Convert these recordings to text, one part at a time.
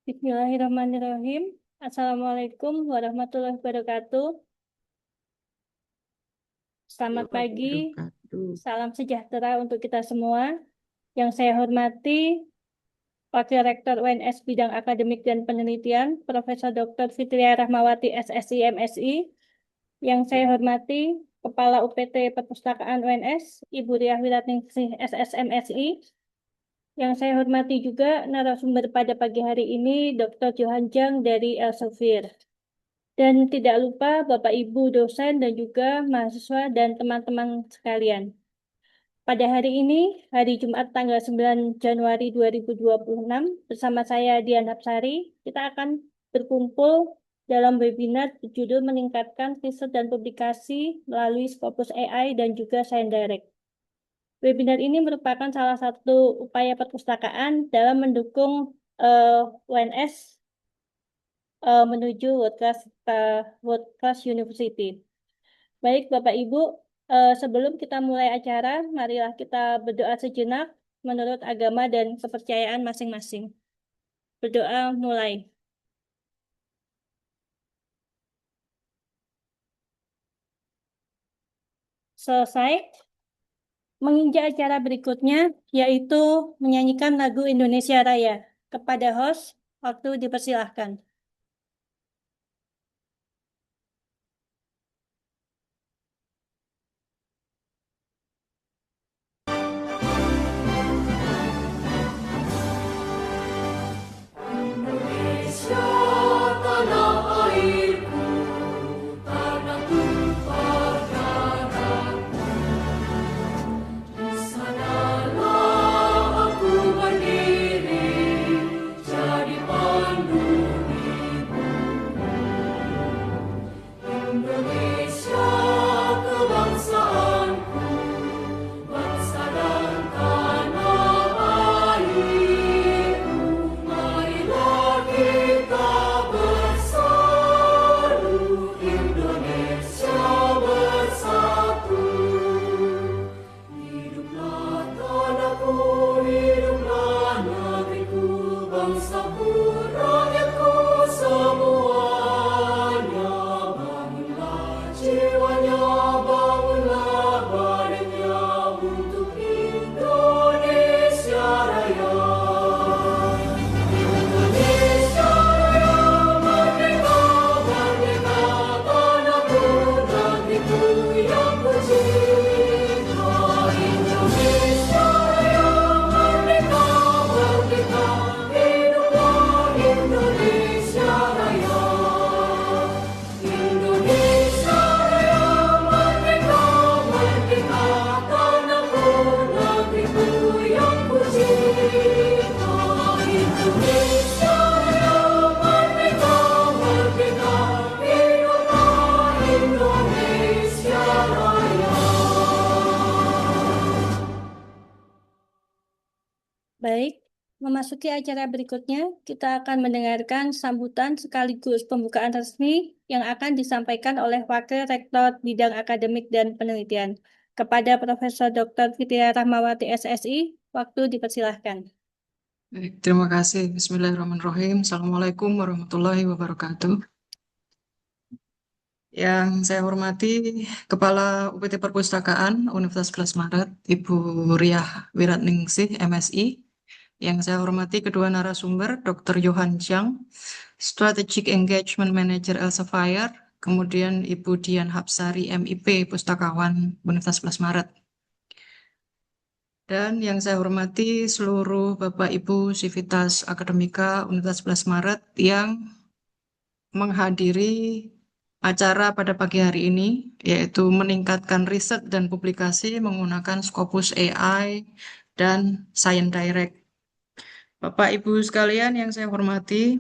Bismillahirrahmanirrahim. Assalamualaikum warahmatullahi wabarakatuh. Selamat pagi, Wabarakatuh. salam sejahtera untuk kita semua. Yang saya hormati Wakil Rektor UNS Bidang Akademik dan Penelitian, Profesor Dr. Fitria Rahmawati SSI MSI. Yang saya hormati Kepala UPT Perpustakaan UNS, Ibu Riah Wiratningsih SSMSI. Yang saya hormati juga narasumber pada pagi hari ini, Dr. Johan Jang dari Elsevier. Dan tidak lupa Bapak Ibu dosen dan juga mahasiswa dan teman-teman sekalian. Pada hari ini, hari Jumat tanggal 9 Januari 2026, bersama saya Dian Hapsari, kita akan berkumpul dalam webinar berjudul Meningkatkan Riset dan Publikasi melalui Scopus AI dan juga Science Direct. Webinar ini merupakan salah satu upaya perpustakaan dalam mendukung UNS menuju World Class University. Baik, Bapak Ibu, sebelum kita mulai acara, marilah kita berdoa sejenak menurut agama dan kepercayaan masing-masing. Berdoa mulai. Selesai. Menginjak acara berikutnya, yaitu menyanyikan lagu Indonesia Raya. Kepada host, waktu dipersilahkan. Indonesia tanah airku, tanah tumpah darahku. Di sanalah aku berdiri, jadi pandu ibu. Indonesia kebangsaanku, bangsa dan tanah airku. Marilah kita bersatu, Indonesia bersatu. Hiduplah tanahku, hiduplah negeriku, bangsaku, rakyatku semuanya. Bangunlah jiwanya, bangunlah badannya untuk Indonesia Raya. Indonesia Raya, merdeka, merdeka, tanahku, negeriku yang kucinta. Indonesia Raya, merdeka, merdeka, hiduplah Indonesia Raya. Indonesia Raya, merdeka, merdeka, tanahku, negeriku yang kucinta. Indonesia Raya, merdeka, merdeka, hiduplah Indonesia Raya. Baik, memasuki acara berikutnya, kita akan mendengarkan sambutan sekaligus pembukaan resmi yang akan disampaikan oleh Wakil Rektor Bidang Akademik dan Penelitian. Kepada Profesor Dr. Fitria Rahmawati SSI, waktu dipersilahkan. Baik, terima kasih. Bismillahirrahmanirrahim. Assalamualaikum warahmatullahi wabarakatuh. Yang saya hormati Kepala UPT Perpustakaan Universitas 11 Maret, Ibu Riah Wiratningsih MSI. Yang saya hormati kedua narasumber, Dr. Johan Jang, Strategic Engagement Manager Elsevier, kemudian Ibu Dian Hapsari MIP, Pustakawan Universitas 11 Maret. Dan yang saya hormati seluruh Bapak Ibu Sivitas Akademika Universitas 11 Maret yang menghadiri acara pada pagi hari ini, yaitu meningkatkan riset dan publikasi menggunakan Scopus AI dan Science Direct. Bapak Ibu sekalian yang saya hormati,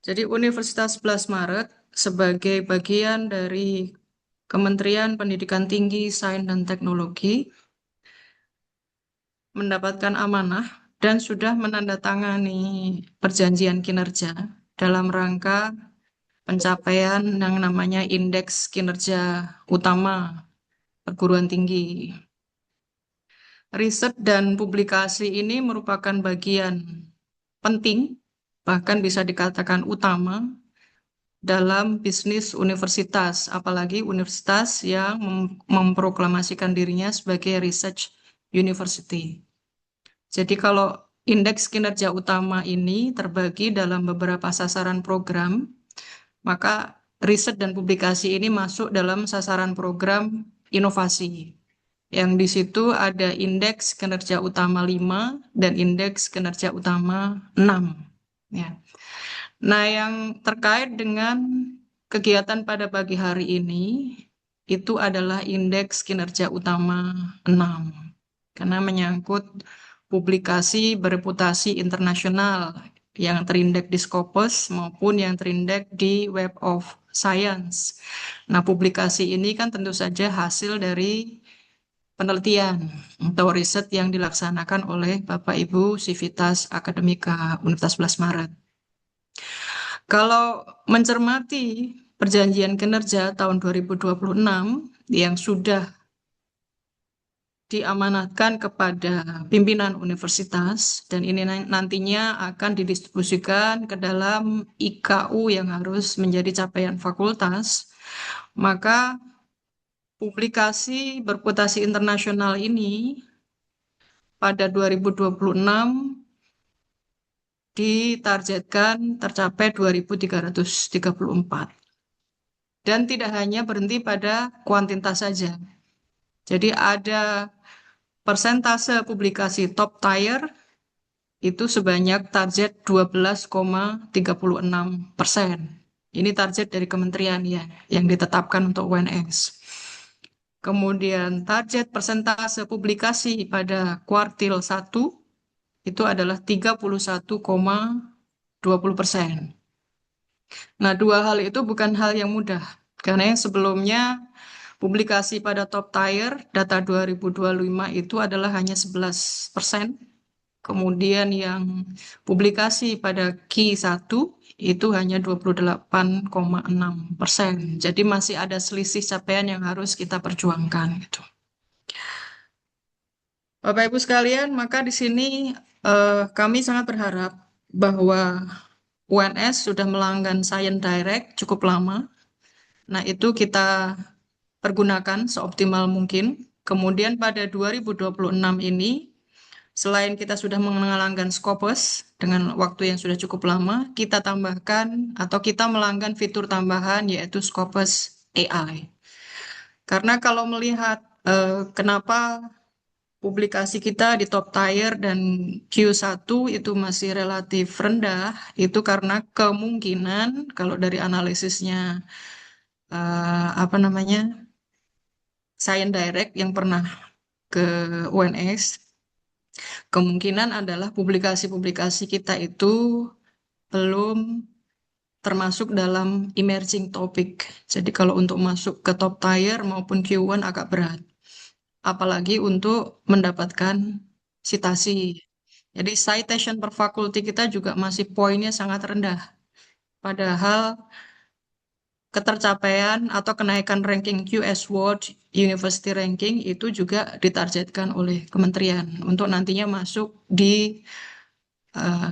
jadi Universitas 11 Maret sebagai bagian dari Kementerian Pendidikan Tinggi, Sains dan Teknologi mendapatkan amanah dan sudah menandatangani perjanjian kinerja dalam rangka pencapaian yang namanya Indeks Kinerja Utama Perguruan Tinggi. Riset dan publikasi ini merupakan bagian penting, bahkan bisa dikatakan utama dalam bisnis universitas, apalagi universitas yang memproklamasikan dirinya sebagai research university. Jadi kalau indeks kinerja utama ini terbagi dalam beberapa sasaran program, maka riset dan publikasi ini masuk dalam sasaran program inovasi. Yang di situ ada indeks kinerja utama 5 dan indeks kinerja utama 6. Ya. Nah, yang terkait dengan kegiatan pada pagi hari ini, itu adalah indeks kinerja utama 6. Karena menyangkut publikasi bereputasi internasional yang terindeks di Scopus maupun yang terindeks di Web of Science. Nah, publikasi ini kan tentu saja hasil dari penelitian atau riset yang dilaksanakan oleh Bapak Ibu Civitas Akademika Universitas 11 Maret. Kalau mencermati perjanjian kinerja tahun 2026 yang sudah diamanatkan kepada pimpinan universitas dan ini nantinya akan didistribusikan ke dalam IKU yang harus menjadi capaian fakultas, maka publikasi bereputasi internasional ini pada 2026 ditargetkan tercapai 2.334. Dan tidak hanya berhenti pada kuantitas saja. Jadi ada persentase publikasi top tier itu sebanyak target 12,36%. Ini target dari kementerian ya, yang ditetapkan untuk UNS. Kemudian target persentase publikasi pada kuartil 1 itu adalah 31,20%. Nah, dua hal itu bukan hal yang mudah, karena yang sebelumnya publikasi pada top tier data 2025 itu adalah hanya 11%. Kemudian yang publikasi pada Q1 itu hanya 28,6%. Jadi masih ada selisih capaian yang harus kita perjuangkan gitu. Bapak Ibu sekalian, maka di sini kami sangat berharap bahwa UNS sudah melanggan Science Direct cukup lama. Nah, itu kita pergunakan seoptimal mungkin. Kemudian pada 2026 ini, selain kita sudah melanggan Scopus dengan waktu yang sudah cukup lama, kita tambahkan atau kita melanggan fitur tambahan yaitu Scopus AI. Karena kalau melihat kenapa publikasi kita di top tier dan Q1 itu masih relatif rendah, itu karena kemungkinan kalau dari analisisnya Science Direct yang pernah ke UNS, kemungkinan adalah publikasi-publikasi kita itu belum termasuk dalam emerging topic. Jadi kalau untuk masuk ke top tier maupun Q1 agak berat. Apalagi untuk mendapatkan citasi. Jadi citation per faculty kita juga masih poinnya sangat rendah. Padahal ketercapaian atau kenaikan ranking QS World University Ranking itu juga ditargetkan oleh kementerian untuk nantinya masuk di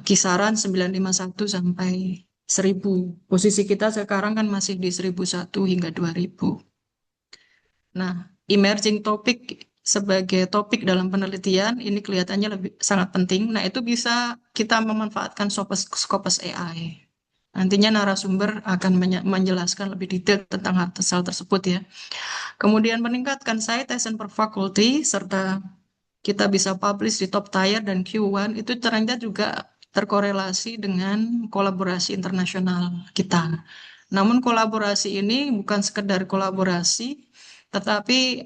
kisaran 951 sampai 1000. Posisi kita sekarang kan masih di 1001 hingga 2000. Nah, emerging topic sebagai topik dalam penelitian ini kelihatannya sangat penting. Nah, itu bisa kita memanfaatkan Scopus AI. Nantinya narasumber akan menjelaskan lebih detail tentang hal tersebut ya. Kemudian meningkatkan citation per faculty serta kita bisa publish di top tier dan Q1 itu ternyata juga terkorelasi dengan kolaborasi internasional kita. Namun kolaborasi ini bukan sekedar kolaborasi, tetapi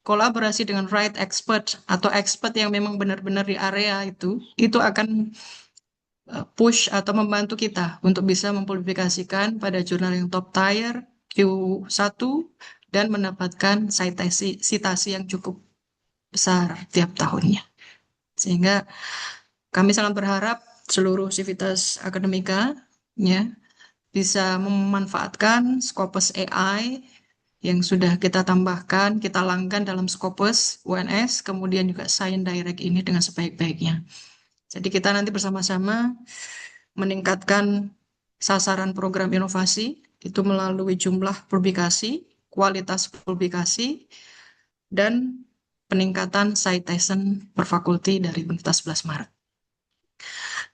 kolaborasi dengan right expert atau expert yang memang benar-benar di area itu akan push atau membantu kita untuk bisa mempublikasikan pada jurnal yang top tier Q1 dan mendapatkan citasi yang cukup besar tiap tahunnya. Sehingga kami sangat berharap seluruh Civitas Akademika ya bisa memanfaatkan Scopus AI yang sudah kita tambahkan, kita langgan dalam Scopus UNS, kemudian juga Science Direct ini dengan sebaik-baiknya. Jadi kita nanti bersama-sama meningkatkan sasaran program inovasi itu melalui jumlah publikasi, kualitas publikasi, dan peningkatan citation per fakulti dari Universitas 11 Maret.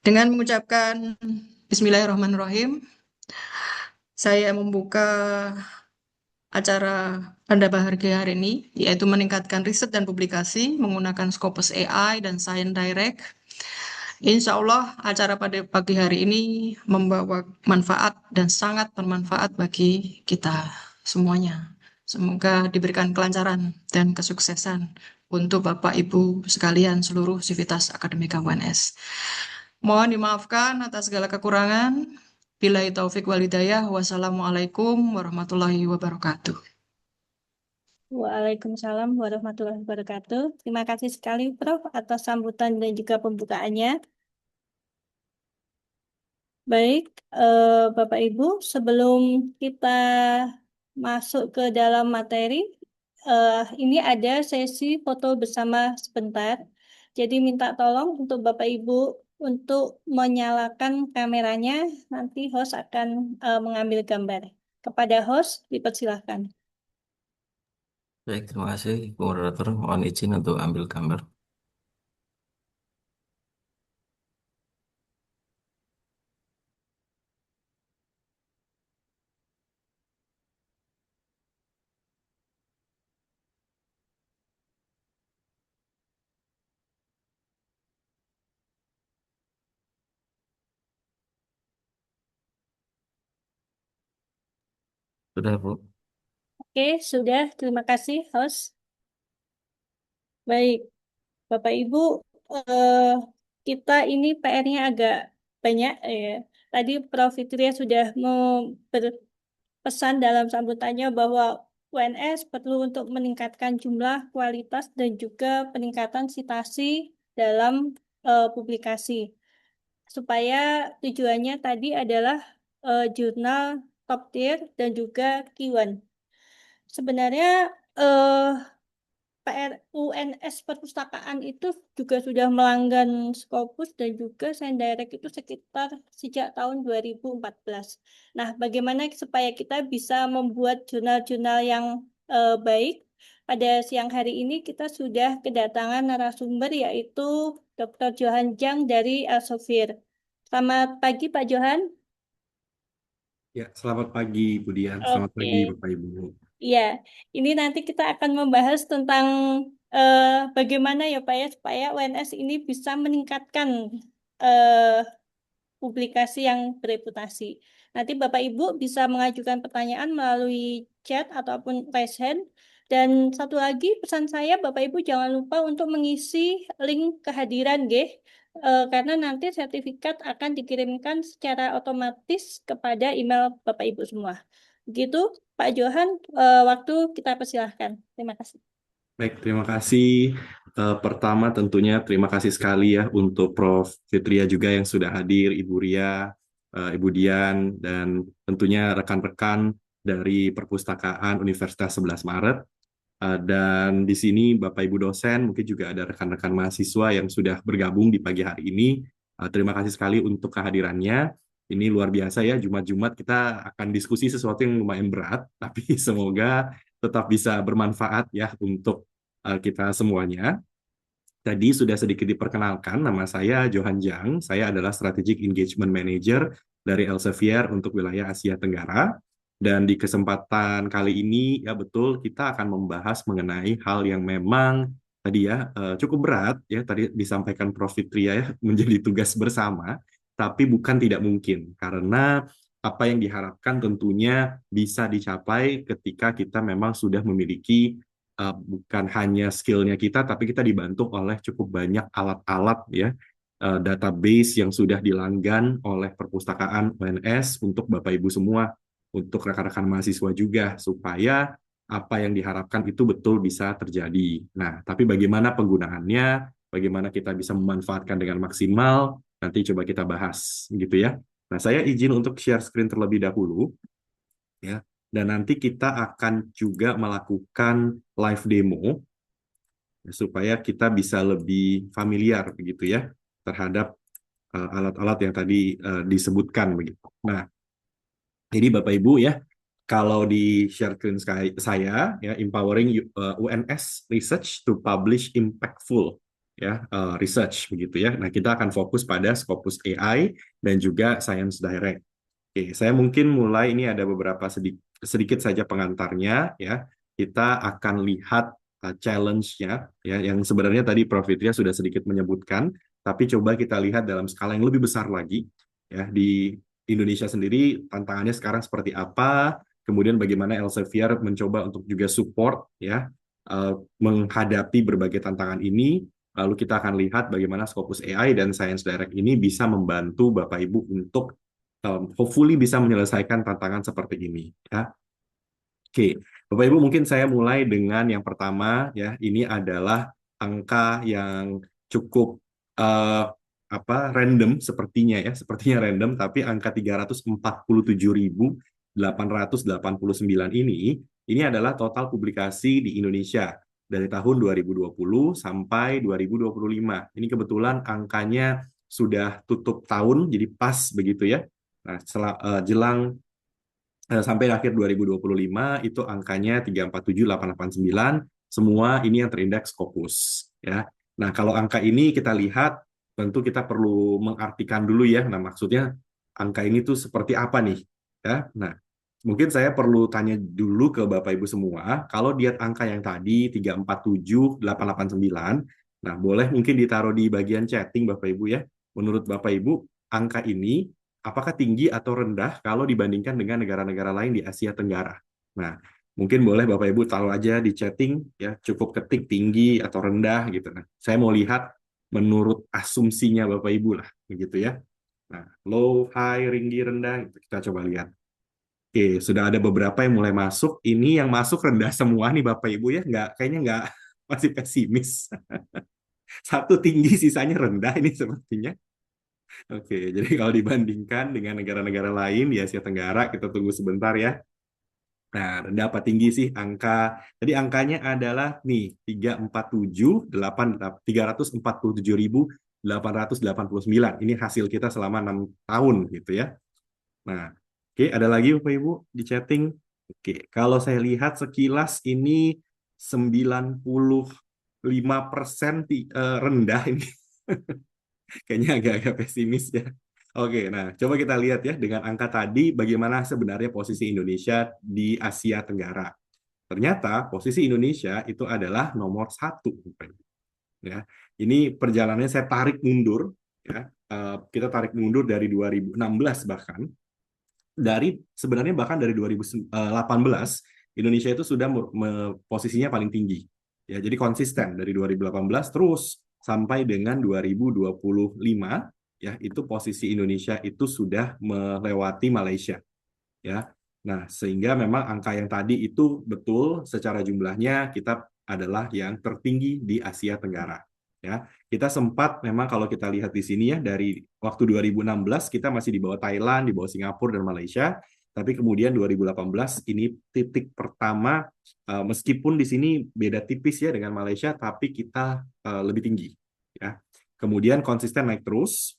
Dengan mengucapkan Bismillahirrahmanirrahim, saya membuka acara Anda Bahagia hari ini, yaitu meningkatkan riset dan publikasi menggunakan Scopus AI dan Science Direct. Insya Allah acara pada pagi hari ini membawa manfaat dan sangat bermanfaat bagi kita semuanya. Semoga diberikan kelancaran dan kesuksesan untuk Bapak Ibu sekalian seluruh sivitas akademika UNS. Mohon dimaafkan atas segala kekurangan. Billahi taufik wal hidayah. Wassalamualaikum warahmatullahi wabarakatuh. Waalaikumsalam warahmatullahi wabarakatuh. Terima kasih sekali, Prof, atas sambutan dan juga pembukaannya. Baik, Bapak Ibu, sebelum kita masuk ke dalam materi, ini ada sesi foto bersama sebentar. Jadi minta tolong untuk Bapak Ibu untuk menyalakan kameranya, nanti host akan mengambil gambar. Kepada host, dipersilahkan. Baik, terima kasih, Bu Moderator. Mohon izin untuk ambil gambar. Sudah, Bu. Oke, sudah. Terima kasih, host. Baik, Bapak Ibu, eh, kita ini PR-nya agak banyak. Tadi Prof. Fitria sudah berpesan dalam sambutannya bahwa UNS perlu untuk meningkatkan jumlah, kualitas, dan juga peningkatan citasi dalam publikasi. Supaya tujuannya tadi adalah jurnal top tier dan juga Q1. Sebenarnya PR UNS perpustakaan itu juga sudah melanggan Scopus dan juga Science Direct itu sekitar sejak tahun 2014. Nah, bagaimana supaya kita bisa membuat jurnal-jurnal yang baik? Pada siang hari ini kita sudah kedatangan narasumber yaitu Dr. Johan Jang dari Elsevier. Selamat pagi Pak Johan. Ya, selamat pagi Bu Dian, selamat Oke. pagi Bapak Ibu. Iya, ini nanti kita akan membahas tentang bagaimana ya Pak ya supaya UNS ini bisa meningkatkan eh, publikasi yang bereputasi. Nanti Bapak Ibu bisa mengajukan pertanyaan melalui chat ataupun raise hand. Dan satu lagi pesan saya Bapak Ibu jangan lupa untuk mengisi link kehadiran karena nanti sertifikat akan dikirimkan secara otomatis kepada email Bapak Ibu semua. Begitu Pak Johan, waktu kita persilahkan. Terima kasih. Baik, terima kasih. Pertama tentunya terima kasih sekali ya untuk Prof. Fitria juga yang sudah hadir, Ibu Ria, Ibu Dian, dan tentunya rekan-rekan dari Perpustakaan Universitas 11 Maret. Dan di sini Bapak Ibu dosen, mungkin juga ada rekan-rekan mahasiswa yang sudah bergabung di pagi hari ini. Terima kasih sekali untuk kehadirannya. Ini luar biasa ya, Jumat-Jumat kita akan diskusi sesuatu yang lumayan berat, tapi semoga tetap bisa bermanfaat ya untuk kita semuanya. Tadi sudah sedikit diperkenalkan, nama saya Johan Jang, saya adalah Strategic Engagement Manager dari Elsevier untuk wilayah Asia Tenggara. Dan di kesempatan kali ini, ya betul, kita akan membahas mengenai hal yang memang tadi ya cukup berat, ya tadi disampaikan Prof. Fitria ya, menjadi tugas bersama, tapi bukan tidak mungkin, karena apa yang diharapkan tentunya bisa dicapai ketika kita memang sudah memiliki bukan hanya skillnya kita, tapi kita dibantu oleh cukup banyak alat-alat ya, database yang sudah dilanggan oleh perpustakaan UNS untuk Bapak Ibu semua, untuk rekan-rekan mahasiswa juga, supaya apa yang diharapkan itu betul bisa terjadi. Nah, tapi bagaimana penggunaannya, bagaimana kita bisa memanfaatkan dengan maksimal, nanti coba kita bahas, gitu ya. Nah, saya izin untuk share screen terlebih dahulu, ya. Dan nanti kita akan juga melakukan live demo supaya kita bisa lebih familiar begitu ya terhadap alat-alat yang tadi disebutkan begitu. Nah, jadi Bapak Ibu ya, kalau di share screen saya ya, empowering UNS research to publish impactful ya research begitu ya. Nah, kita akan fokus pada Scopus AI dan juga Science Direct. Oke, saya mungkin mulai, ini ada beberapa sedikit saja pengantarnya ya. Kita akan lihat challenge-nya ya, yang sebenarnya tadi Prof. Fitria sudah sedikit menyebutkan, tapi coba kita lihat dalam skala yang lebih besar lagi ya. Di Indonesia sendiri tantangannya sekarang seperti apa, kemudian bagaimana Elsevier mencoba untuk juga support ya menghadapi berbagai tantangan ini. Lalu kita akan lihat bagaimana Scopus AI dan Science Direct ini bisa membantu Bapak Ibu untuk hopefully bisa menyelesaikan tantangan seperti ini ya. Oke, Bapak Ibu, mungkin saya mulai dengan yang pertama ya. Ini adalah angka yang cukup random sepertinya ya, sepertinya random, tapi angka 347.889 ini adalah total publikasi di Indonesia dari tahun 2020 sampai 2025. Ini kebetulan angkanya sudah tutup tahun, jadi pas begitu ya. Nah, jelang sampai akhir 2025 itu angkanya 347.889, semua ini yang terindeks Scopus ya. Nah, kalau angka ini kita lihat, tentu kita perlu mengartikan dulu ya. Nah, maksudnya angka ini tuh seperti apa nih ya. Nah, mungkin saya perlu tanya dulu ke Bapak Ibu semua, kalau lihat angka yang tadi 347.889, nah boleh mungkin ditaruh di bagian chatting Bapak Ibu ya. Menurut Bapak Ibu, angka ini apakah tinggi atau rendah kalau dibandingkan dengan negara-negara lain di Asia Tenggara? Nah, mungkin boleh Bapak Ibu taruh aja di chatting ya, cukup ketik tinggi atau rendah gitu. Nah, saya mau lihat menurut asumsinya Bapak Ibu lah, begitu ya. Nah, low, high, tinggi, rendah, gitu. Kita coba lihat. Oke, sudah ada beberapa yang mulai masuk. Ini yang masuk rendah semua nih Bapak Ibu ya, kayaknya nggak, masih pesimis. Satu tinggi, sisanya rendah ini sepertinya. Oke, jadi kalau dibandingkan dengan negara-negara lain di Asia Tenggara, kita tunggu sebentar ya. Nah, rendah apa tinggi sih angka? Jadi angkanya adalah nih 347.889. Ini hasil kita selama 6 tahun gitu ya. Nah, oke, ada lagi Bapak Ibu di chatting. Oke, kalau saya lihat sekilas ini 95% rendah ini. Kayaknya agak-agak pesimis ya. Oke, nah coba kita lihat ya dengan angka tadi bagaimana sebenarnya posisi Indonesia di Asia Tenggara. Ternyata posisi Indonesia itu adalah nomor 1. Ya, ini perjalanannya saya tarik mundur. Ya, kita tarik mundur dari 2016 bahkan. Sebenarnya bahkan dari 2018 Indonesia itu sudah posisinya paling tinggi. Ya, jadi konsisten dari 2018 terus sampai dengan 2025 ya, itu posisi Indonesia itu sudah melewati Malaysia ya. Nah, sehingga memang angka yang tadi itu betul, secara jumlahnya kita adalah yang tertinggi di Asia Tenggara ya. Kita sempat memang kalau kita lihat di sini ya, dari waktu 2016 kita masih di bawah Thailand, di bawah Singapura dan Malaysia. Tapi kemudian 2018 ini titik pertama, meskipun di sini beda tipis ya dengan Malaysia, tapi kita lebih tinggi ya. Kemudian konsisten naik terus.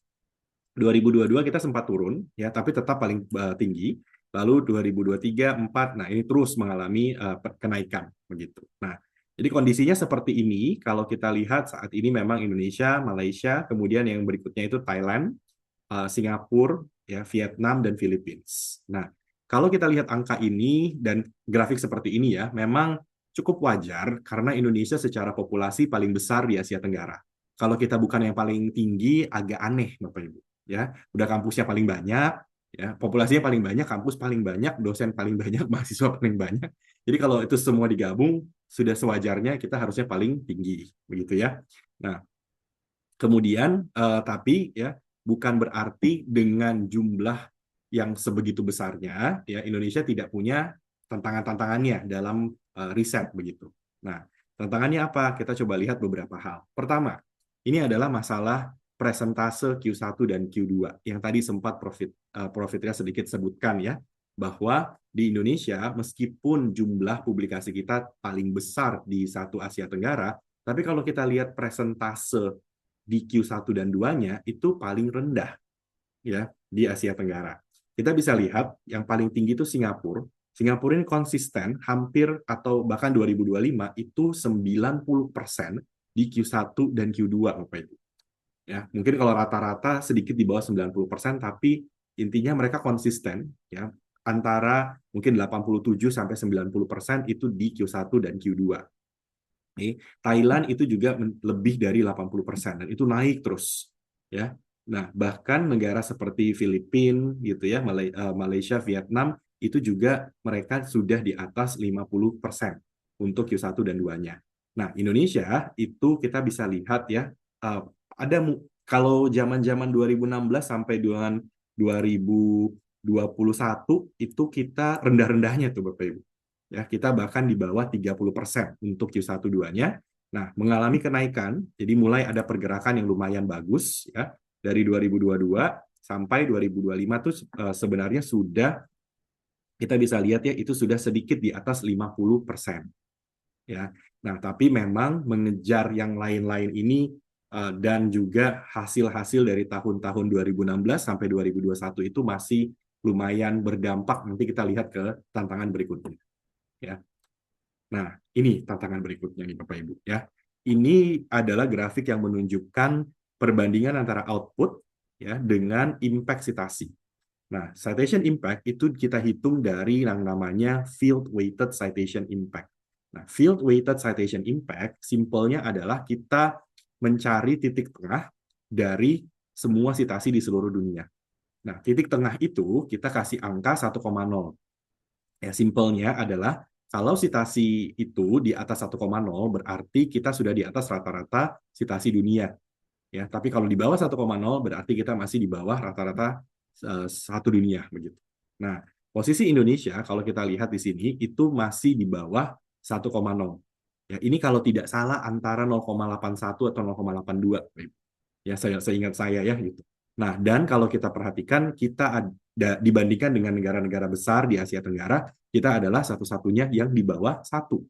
2022 kita sempat turun ya, tapi tetap paling tinggi. Lalu 2023, 4, nah ini terus mengalami kenaikan begitu. Nah, jadi kondisinya seperti ini. Kalau kita lihat saat ini memang Indonesia, Malaysia, kemudian yang berikutnya itu Thailand, Singapura, ya, Vietnam dan Philippines. Nah, kalau kita lihat angka ini dan grafik seperti ini ya, memang cukup wajar karena Indonesia secara populasi paling besar di Asia Tenggara. Kalau kita bukan yang paling tinggi, agak aneh, Bapak Ibu. Ya, udah kampusnya paling banyak, ya, populasinya paling banyak, kampus paling banyak, dosen paling banyak, mahasiswa paling banyak. Jadi kalau itu semua digabung, sudah sewajarnya kita harusnya paling tinggi, begitu ya. Nah, kemudian tapi ya bukan berarti dengan jumlah yang sebegitu besarnya ya Indonesia tidak punya tantangan-tantangannya dalam riset begitu. Nah, tantangannya apa? Kita coba lihat beberapa hal. Pertama, ini adalah masalah presentase Q1 dan Q2 yang tadi sempat Prof. Fitria sedikit sebutkan ya, bahwa di Indonesia meskipun jumlah publikasi kita paling besar di satu Asia Tenggara, tapi kalau kita lihat presentase di Q1 dan 2-nya itu paling rendah ya di Asia Tenggara. Kita bisa lihat yang paling tinggi itu Singapura. Singapura ini konsisten hampir atau bahkan 2025 itu 90% di Q1 dan Q2 Bapak Ibu. Ya, mungkin kalau rata-rata sedikit di bawah 90%, tapi intinya mereka konsisten ya antara mungkin 87 sampai 90% itu di Q1 dan Q2. Thailand itu juga lebih dari 80% dan itu naik terus ya. Nah, bahkan negara seperti Filipina gitu ya, Malaysia, Vietnam itu juga mereka sudah di atas 50% untuk Q1 dan 2-nya. Nah, Indonesia itu kita bisa lihat ya, ada kalau zaman-zaman 2016 sampai dengan 2021 itu kita rendah-rendahnya tuh Bapak Ibu. Ya, kita bahkan di bawah 30% untuk Q1 2-nya. Nah, mengalami kenaikan, jadi mulai ada pergerakan yang lumayan bagus ya. Dari 2022 sampai 2025 itu sebenarnya sudah kita bisa lihat ya itu sudah sedikit di atas 50%. Ya. Nah, tapi memang mengejar yang lain-lain ini dan juga hasil-hasil dari tahun-tahun 2016 sampai 2021 itu masih lumayan berdampak. Nanti kita lihat ke tantangan berikutnya. Ya. Nah, ini tantangan berikutnya nih Bapak Ibu ya. Ini adalah grafik yang menunjukkan perbandingan antara output ya dengan impact citasi. Nah, citation impact itu kita hitung dari yang namanya field weighted citation impact. Nah, field weighted citation impact simpelnya adalah kita mencari titik tengah dari semua citasi di seluruh dunia. Nah, titik tengah itu kita kasih angka 1,0. Ya, simpelnya adalah kalau citasi itu di atas 1,0 berarti kita sudah di atas rata-rata citasi dunia. Ya, tapi kalau di bawah 1,0 berarti kita masih di bawah rata-rata satu dunia begitu. Nah, posisi Indonesia kalau kita lihat di sini itu masih di bawah 1,0. Ya, ini kalau tidak salah antara 0,81 atau 0,82. Ya, seingat saya ya gitu. Nah, dan kalau kita perhatikan kita dibandingkan dengan negara-negara besar di Asia Tenggara, kita adalah satu-satunya yang di bawah 1,0.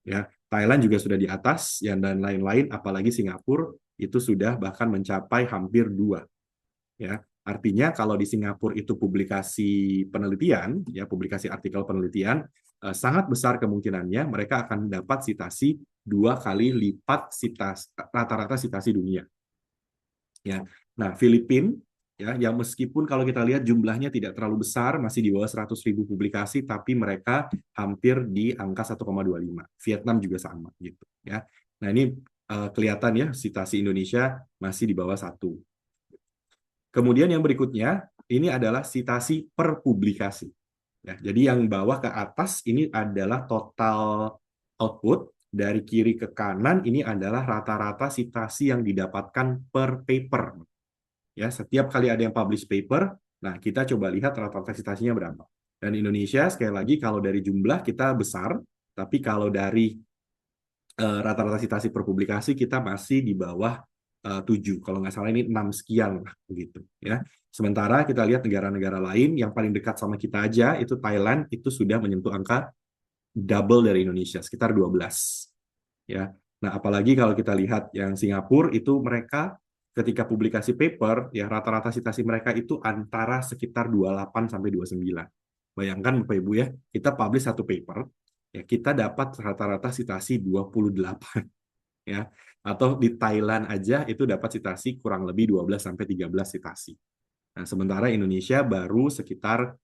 Ya, Thailand juga sudah di atas ya, dan lain-lain, apalagi Singapura itu sudah bahkan mencapai hampir 2. Ya, artinya kalau di Singapura itu publikasi penelitian, ya publikasi artikel penelitian, sangat besar kemungkinannya mereka akan dapat citasi 2 kali lipat rata-rata citasi dunia. Ya, nah Filipina ya, yang meskipun kalau kita lihat jumlahnya tidak terlalu besar, masih di bawah 100.000 publikasi, tapi mereka hampir di angka 1,25. Vietnam juga sama gitu ya. Nah, ini kelihatan ya citasi Indonesia masih di bawah 1. Kemudian yang berikutnya ini adalah citasi per publikasi. Ya, jadi yang bawah ke atas ini adalah total output, dari kiri ke kanan ini adalah rata-rata citasi yang didapatkan per paper. Ya, setiap kali ada yang publish paper, nah kita coba lihat rata-rata citasinya berapa. Dan Indonesia sekali lagi kalau dari jumlah kita besar, tapi kalau dari rata-rata citasi per publikasi kita masih di bawah 7. Kalau nggak salah ini 6 sekian lah begitu ya. Sementara kita lihat negara-negara lain yang paling dekat sama kita aja itu Thailand itu sudah menyentuh angka double dari Indonesia, sekitar 12. Ya. Nah, apalagi kalau kita lihat yang Singapura itu mereka ketika publikasi paper ya rata-rata citasi mereka itu antara sekitar 28 sampai 29. Bayangkan Bapak Ibu ya, kita publish satu paper ya kita dapat rata-rata citasi 28 ya. Atau di Thailand aja itu dapat citasi kurang lebih 12 sampai 13 citasi. Nah, sementara Indonesia baru sekitar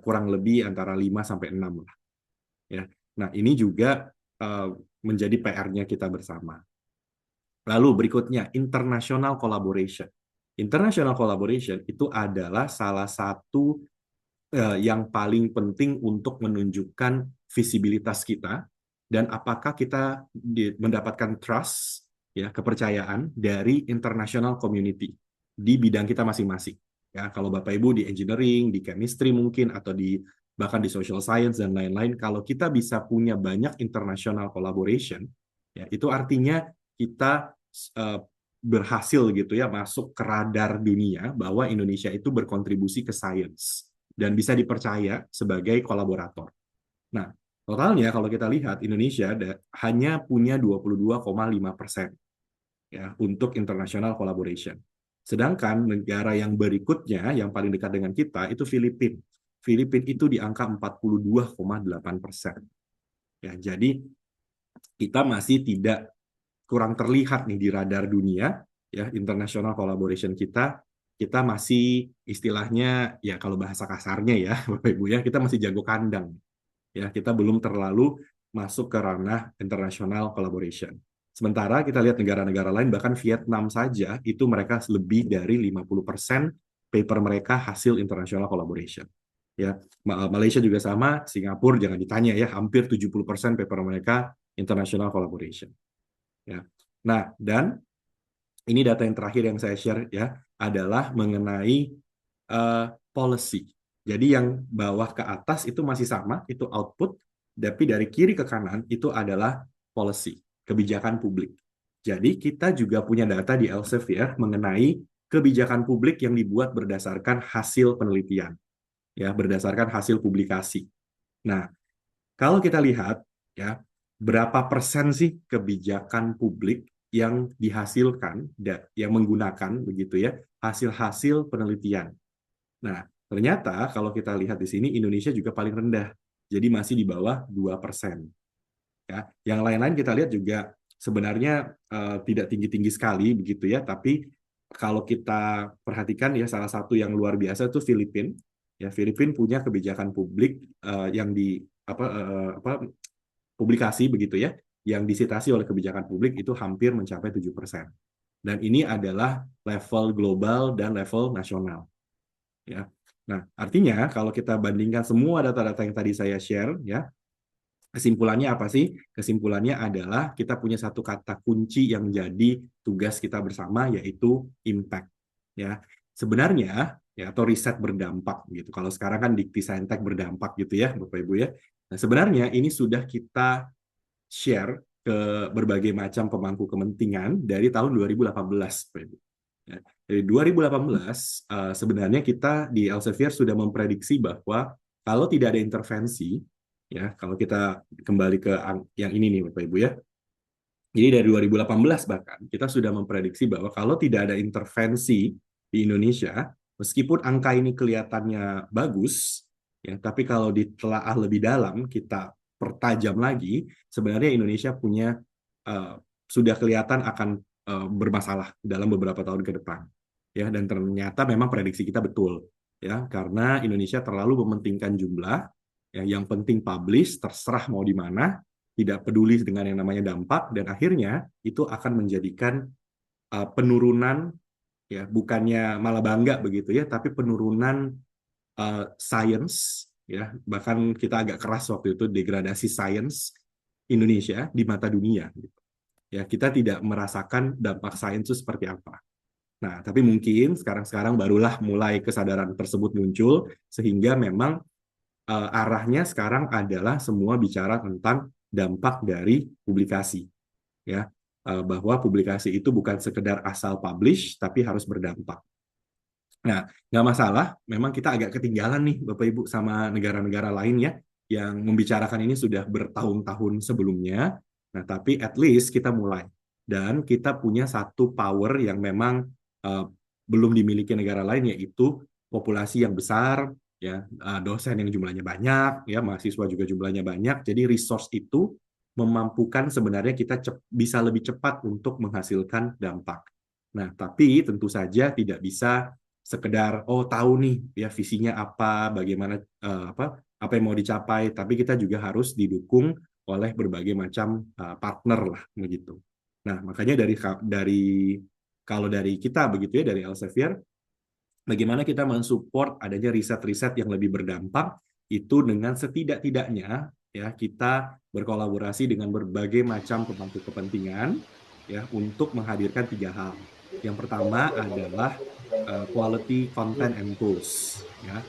kurang lebih antara 5 sampai 6 lah. Ya. Nah, ini juga menjadi PR-nya kita bersama. Lalu berikutnya, international collaboration. International collaboration itu adalah salah satu yang paling penting untuk menunjukkan visibilitas kita dan apakah kita mendapatkan trust, ya kepercayaan dari international community di bidang kita masing-masing. Ya, kalau Bapak Ibu di engineering, di chemistry mungkin atau bahkan di social science dan lain-lain, kalau kita bisa punya banyak international collaboration, ya itu artinya kita berhasil gitu ya masuk ke radar dunia bahwa Indonesia itu berkontribusi ke science dan bisa dipercaya sebagai kolaborator. Nah, totalnya kalau kita lihat Indonesia hanya punya 22,5%. ya untuk international collaboration. Sedangkan negara yang berikutnya yang paling dekat dengan kita itu Filipina. Filipina itu di angka 42,8%. Ya, jadi kita masih tidak kurang terlihat nih di radar dunia, ya international collaboration kita masih istilahnya ya kalau bahasa kasarnya ya Bapak Ibu ya kita masih jago kandang, ya kita belum terlalu masuk ke ranah international collaboration. Sementara kita lihat negara-negara lain bahkan Vietnam saja itu mereka lebih dari 50% paper mereka hasil international collaboration. Ya, Malaysia juga sama, Singapura jangan ditanya ya, hampir 70% paper mereka international collaboration. Ya. Nah, dan ini data yang terakhir yang saya share ya adalah mengenai policy. Jadi yang bawah ke atas itu masih sama, itu output, tapi dari kiri ke kanan itu adalah policy, kebijakan publik. Jadi kita juga punya data di Elsevier mengenai kebijakan publik yang dibuat berdasarkan hasil penelitian, ya berdasarkan hasil publikasi. Nah, kalau kita lihat ya berapa persen sih kebijakan publik yang dihasilkan, yang menggunakan begitu ya hasil-hasil penelitian. Nah, ternyata kalau kita lihat di sini Indonesia juga paling rendah, jadi masih di bawah 2%. Ya, yang lain-lain kita lihat juga sebenarnya tidak tinggi-tinggi sekali begitu ya, tapi kalau kita perhatikan ya salah satu yang luar biasa itu Filipina. Ya, Filipina punya kebijakan publik yang di publikasi begitu ya, yang disitasi oleh kebijakan publik itu hampir mencapai 7%. Dan ini adalah level global dan level nasional. Ya. Nah, artinya kalau kita bandingkan semua data-data yang tadi saya share, ya, kesimpulannya apa sih? Kesimpulannya adalah kita punya satu kata kunci yang menjadi tugas kita bersama, yaitu impact. Ya, sebenarnya ya atau riset berdampak gitu. Kalau sekarang kan dikti saintek berdampak gitu ya, Bapak Ibu ya. Nah, sebenarnya ini sudah kita share ke berbagai macam pemangku kepentingan dari tahun 2018, Bapak Ibu. Ya, dari 2018 sebenarnya kita di Elsevier sudah memprediksi bahwa kalau tidak ada intervensi, ya kalau kita kembali ke yang ini nih Bapak Ibu ya. Jadi dari 2018 bahkan kita sudah memprediksi bahwa kalau tidak ada intervensi di Indonesia, meskipun angka ini kelihatannya bagus, ya tapi kalau ditelaah lebih dalam kita pertajam lagi, sebenarnya Indonesia punya sudah kelihatan akan bermasalah dalam beberapa tahun ke depan, ya dan ternyata memang prediksi kita betul, ya karena Indonesia terlalu mementingkan jumlah, ya yang penting publish, terserah mau di mana, tidak peduli dengan yang namanya dampak, dan akhirnya itu akan menjadikan penurunan, ya bukannya malah bangga begitu ya, tapi penurunan science, ya bahkan kita agak keras waktu itu degradasi science Indonesia di mata dunia. Gitu. Ya kita tidak merasakan dampak sains itu seperti apa. Nah, tapi mungkin sekarang barulah mulai kesadaran tersebut muncul sehingga memang arahnya sekarang adalah semua bicara tentang dampak dari publikasi, ya bahwa publikasi itu bukan sekedar asal publish tapi harus berdampak. Nah, nggak masalah, memang kita agak ketinggalan nih Bapak Ibu sama negara-negara lain ya yang membicarakan ini sudah bertahun-tahun sebelumnya. Nah, tapi at least kita mulai. Dan kita punya satu power yang memang belum dimiliki negara lain, yaitu populasi yang besar, ya dosen yang jumlahnya banyak, ya mahasiswa juga jumlahnya banyak. Jadi resource itu memampukan sebenarnya kita bisa lebih cepat untuk menghasilkan dampak. Nah, tapi tentu saja tidak bisa sekedar tahu nih ya visinya apa, bagaimana apa yang mau dicapai, tapi kita juga harus didukung oleh berbagai macam partner lah begitu. Nah, makanya kalau dari kita begitu ya dari Elsevier, bagaimana kita mensupport adanya riset-riset yang lebih berdampak itu dengan setidak-tidaknya ya kita berkolaborasi dengan berbagai macam pemangku kepentingan ya untuk menghadirkan 3 hal. Yang pertama adalah quality content and tools ya.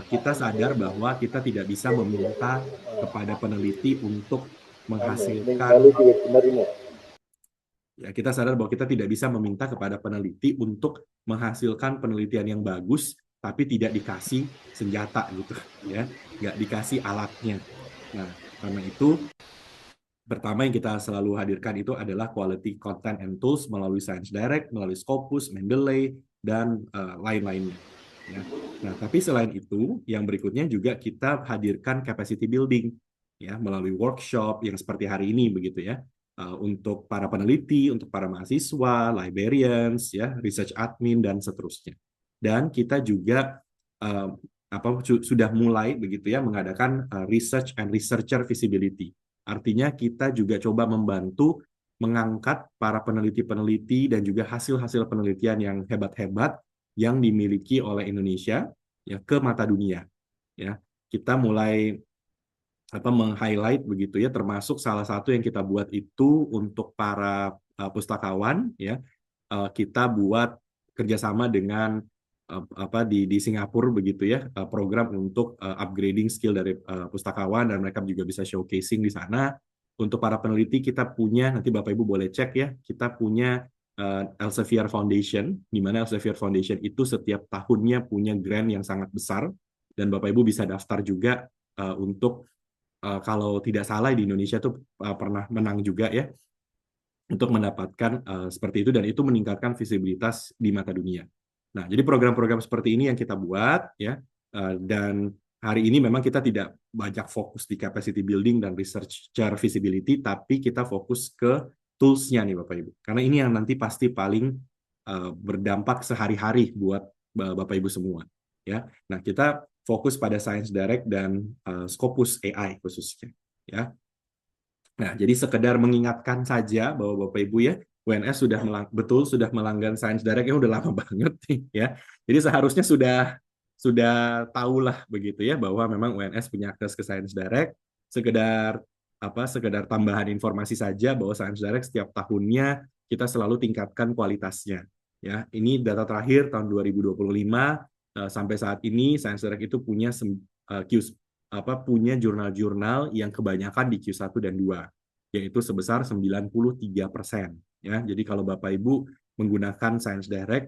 Kita sadar bahwa kita tidak bisa meminta kepada peneliti untuk menghasilkan ya kita sadar bahwa kita tidak bisa meminta kepada peneliti untuk menghasilkan penelitian yang bagus tapi tidak dikasih senjata gitu ya, nggak dikasih alatnya. Nah, karena itu Pertama yang kita selalu hadirkan itu adalah quality content and tools melalui Science Direct, melalui Scopus, Mendeley, dan lain-lainnya. Ya. Nah, tapi selain itu, yang berikutnya juga kita hadirkan capacity building, ya, melalui workshop yang seperti hari ini begitu ya, untuk para peneliti, untuk para mahasiswa, librarians, ya, research admin dan seterusnya. Dan kita juga sudah mulai begitu ya mengadakan research and researcher visibility. Artinya kita juga coba membantu mengangkat para peneliti-peneliti dan juga hasil-hasil penelitian yang hebat-hebat yang dimiliki oleh Indonesia ya ke mata dunia. Ya, kita mulai meng-highlight begitu ya, termasuk salah satu yang kita buat itu untuk para pustakawan ya. Kita buat kerjasama dengan di Singapura begitu ya, program untuk upgrading skill dari pustakawan, dan mereka juga bisa showcasing di sana. Untuk para peneliti kita punya, nanti Bapak Ibu boleh cek ya, kita punya Elsevier Foundation, di mana Elsevier Foundation itu setiap tahunnya punya grant yang sangat besar, dan Bapak Ibu bisa daftar juga untuk kalau tidak salah di Indonesia tuh pernah menang juga ya, untuk mendapatkan seperti itu, dan itu meningkatkan visibilitas di mata dunia. Nah, jadi program-program seperti ini yang kita buat ya, dan hari ini memang kita tidak banyak fokus di capacity building dan researcher visibility, tapi kita fokus ke tools-nya nih Bapak Ibu. Karena ini yang nanti pasti paling berdampak sehari-hari buat Bapak Ibu semua. Ya, nah kita fokus pada Science Direct dan Scopus AI khususnya. Ya. Nah, jadi sekedar mengingatkan saja bahwa Bapak Ibu ya, UNS sudah melanggan Science Direct udah lama banget nih ya. Jadi seharusnya sudah tahulah begitu ya bahwa memang UNS punya akses ke Science Direct. Sekedar tambahan informasi saja bahwa Science Direct setiap tahunnya kita selalu tingkatkan kualitasnya. Ya, ini data terakhir tahun 2025 sampai saat ini Science Direct itu punya punya jurnal-jurnal yang kebanyakan di Q1 dan 2, yaitu sebesar 93%. Ya, jadi kalau Bapak Ibu menggunakan Science Direct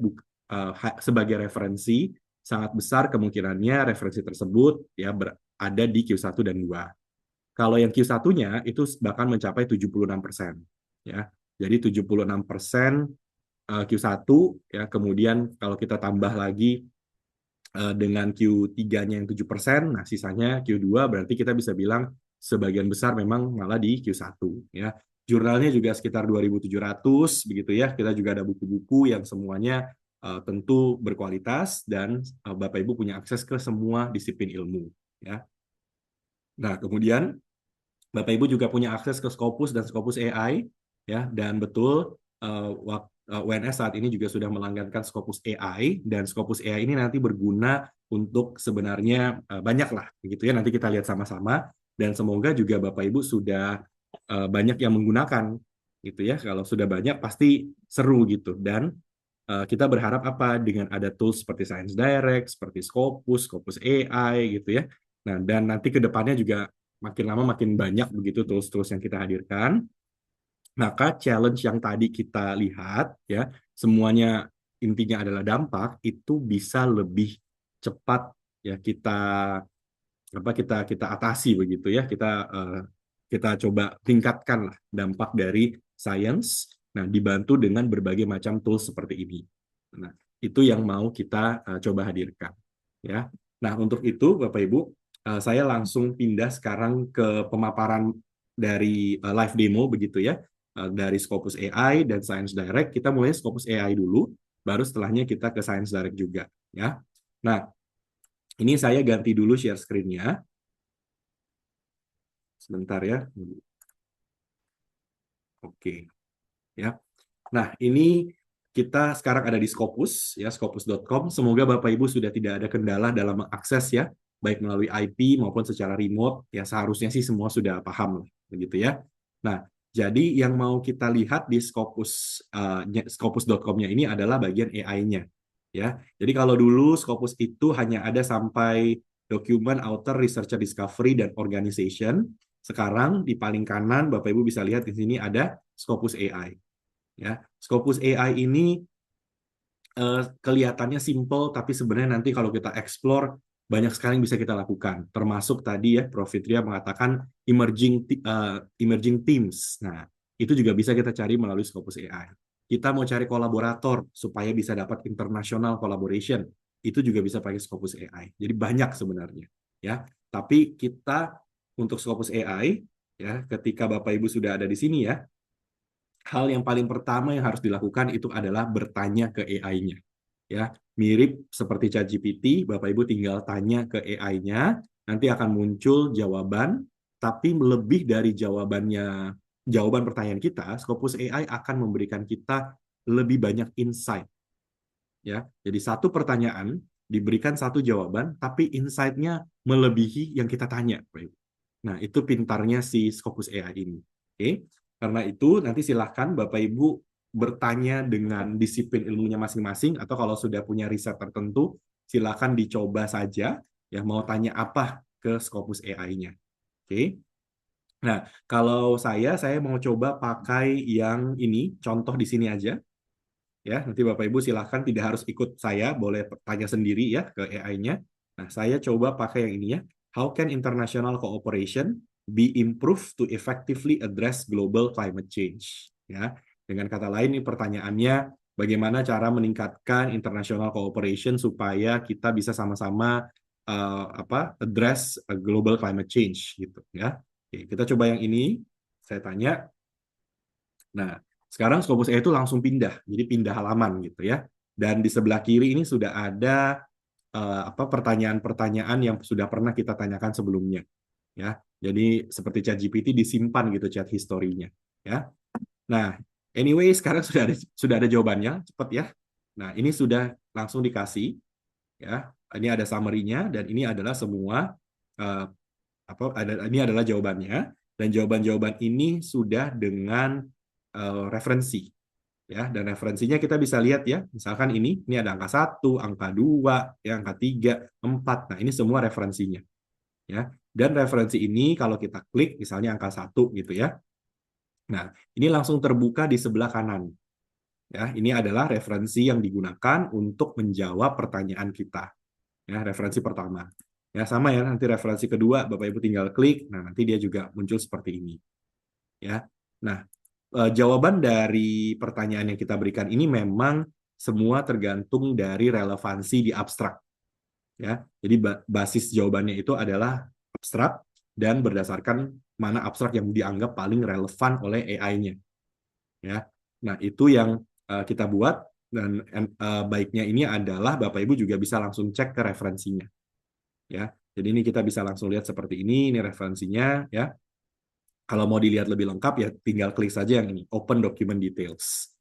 sebagai referensi, sangat besar kemungkinannya referensi tersebut ya ada di Q1 dan 2. Kalau yang Q1-nya itu bahkan mencapai 76%. Ya. Jadi 76% Q1 ya, kemudian kalau kita tambah lagi dengan Q3-nya yang 7%, nah sisanya Q2, berarti kita bisa bilang sebagian besar memang malah di Q1 ya. Jurnalnya juga sekitar 2.700 begitu ya. Kita juga ada buku-buku yang semuanya tentu berkualitas, dan Bapak Ibu punya akses ke semua disiplin ilmu ya. Nah, kemudian Bapak Ibu juga punya akses ke Scopus dan Scopus AI ya, dan betul UNS saat ini juga sudah melanggankan Scopus AI, dan Scopus AI ini nanti berguna untuk sebenarnya banyak lah begitu ya, nanti kita lihat sama-sama, dan semoga juga Bapak Ibu sudah banyak yang menggunakan gitu ya. Kalau sudah banyak pasti seru gitu, dan kita berharap dengan ada tools seperti Science Direct, seperti Scopus AI gitu ya. Nah, dan nanti ke depannya juga makin lama makin banyak begitu tools-tools yang kita hadirkan. Maka challenge yang tadi kita lihat ya, semuanya intinya adalah dampak, itu bisa lebih cepat ya kita atasi begitu ya. Kita coba tingkatkan lah dampak dari science, nah dibantu dengan berbagai macam tools seperti ini. Nah, itu yang mau kita coba hadirkan ya. Nah, untuk itu Bapak Ibu, saya langsung pindah sekarang ke pemaparan dari live demo begitu ya, dari Scopus AI dan Science Direct. Kita mulai Scopus AI dulu, baru setelahnya kita ke Science Direct juga ya. Nah, ini saya ganti dulu share screen-nya. Sebentar ya. Oke. Ya. Nah, ini kita sekarang ada di Scopus ya, scopus.com. Semoga Bapak Ibu sudah tidak ada kendala dalam mengakses ya, baik melalui IP maupun secara remote. Ya, seharusnya sih semua sudah paham begitu ya. Nah, jadi yang mau kita lihat di Scopus.com-nya ini adalah bagian AI-nya. Ya, jadi kalau dulu Scopus itu hanya ada sampai document, author, researcher, discovery, dan organization. Sekarang di paling kanan Bapak Ibu bisa lihat di sini ada Scopus AI. Ya, Scopus AI ini kelihatannya simple, tapi sebenarnya nanti kalau kita explore banyak sekali yang bisa kita lakukan. Termasuk tadi ya, Prof. Fitria mengatakan emerging teams. Nah, itu juga bisa kita cari melalui Scopus AI. Kita mau cari kolaborator supaya bisa dapat international collaboration. Itu juga bisa pakai Scopus AI. Jadi banyak sebenarnya. Ya, tapi kita untuk Scopus AI, ya, ketika Bapak Ibu sudah ada di sini ya, hal yang paling pertama yang harus dilakukan itu adalah bertanya ke AI-nya. Ya, mirip seperti ChatGPT, Bapak Ibu tinggal tanya ke AI-nya, nanti akan muncul jawaban, tapi lebih dari jawaban pertanyaan kita, Scopus AI akan memberikan kita lebih banyak insight. Ya, jadi satu pertanyaan diberikan satu jawaban, tapi insight-nya melebihi yang kita tanya, Bapak Ibu. Nah, itu pintarnya si Scopus AI ini. Oke, karena itu nanti silahkan Bapak Ibu bertanya dengan disiplin ilmunya masing-masing, atau kalau sudah punya riset tertentu, silahkan dicoba saja, ya mau tanya apa ke Scopus AI-nya. Oke. Nah, kalau saya mau coba pakai yang ini, contoh di sini aja. Ya, nanti Bapak Ibu silahkan tidak harus ikut saya, boleh tanya sendiri ya ke AI-nya. Nah, saya coba pakai yang ini ya. How can international cooperation be improved to effectively address global climate change? Ya, dengan kata lain ini pertanyaannya, bagaimana cara meningkatkan international cooperation supaya kita bisa sama-sama address global climate change gitu ya. Oke, kita coba yang ini. Saya tanya. Nah, sekarang Scopus AI itu langsung pindah, jadi pindah halaman gitu ya. Dan di sebelah kiri ini sudah ada pertanyaan-pertanyaan yang sudah pernah kita tanyakan sebelumnya, ya. Jadi seperti ChatGPT disimpan gitu chat historinya, ya. Nah, anyway sekarang sudah ada jawabannya, cepat ya. Nah, ini sudah langsung dikasih, ya. Ini ada summary-nya dan ini adalah semua ini adalah jawabannya, dan jawaban-jawaban ini sudah dengan referensi. Ya, dan referensinya kita bisa lihat ya, misalkan ini ada angka 1, angka 2, ya, angka 3, 4. Nah, ini semua referensinya. Ya. Dan referensi ini kalau kita klik misalnya angka 1 gitu ya. Nah, ini langsung terbuka di sebelah kanan. Ya, ini adalah referensi yang digunakan untuk menjawab pertanyaan kita. Ya, referensi pertama. Ya, sama ya, nanti referensi kedua Bapak Ibu tinggal klik, nah nanti dia juga muncul seperti ini. Ya. Nah, jawaban dari pertanyaan yang kita berikan ini memang semua tergantung dari relevansi di abstrak. Ya, jadi basis jawabannya itu adalah abstrak dan berdasarkan mana abstrak yang dianggap paling relevan oleh AI-nya. Ya, nah itu yang kita buat, dan baiknya ini adalah Bapak Ibu juga bisa langsung cek ke referensinya. Ya, jadi ini kita bisa langsung lihat seperti ini referensinya. Ya. Kalau mau dilihat lebih lengkap ya tinggal klik saja yang ini, Open Document Details.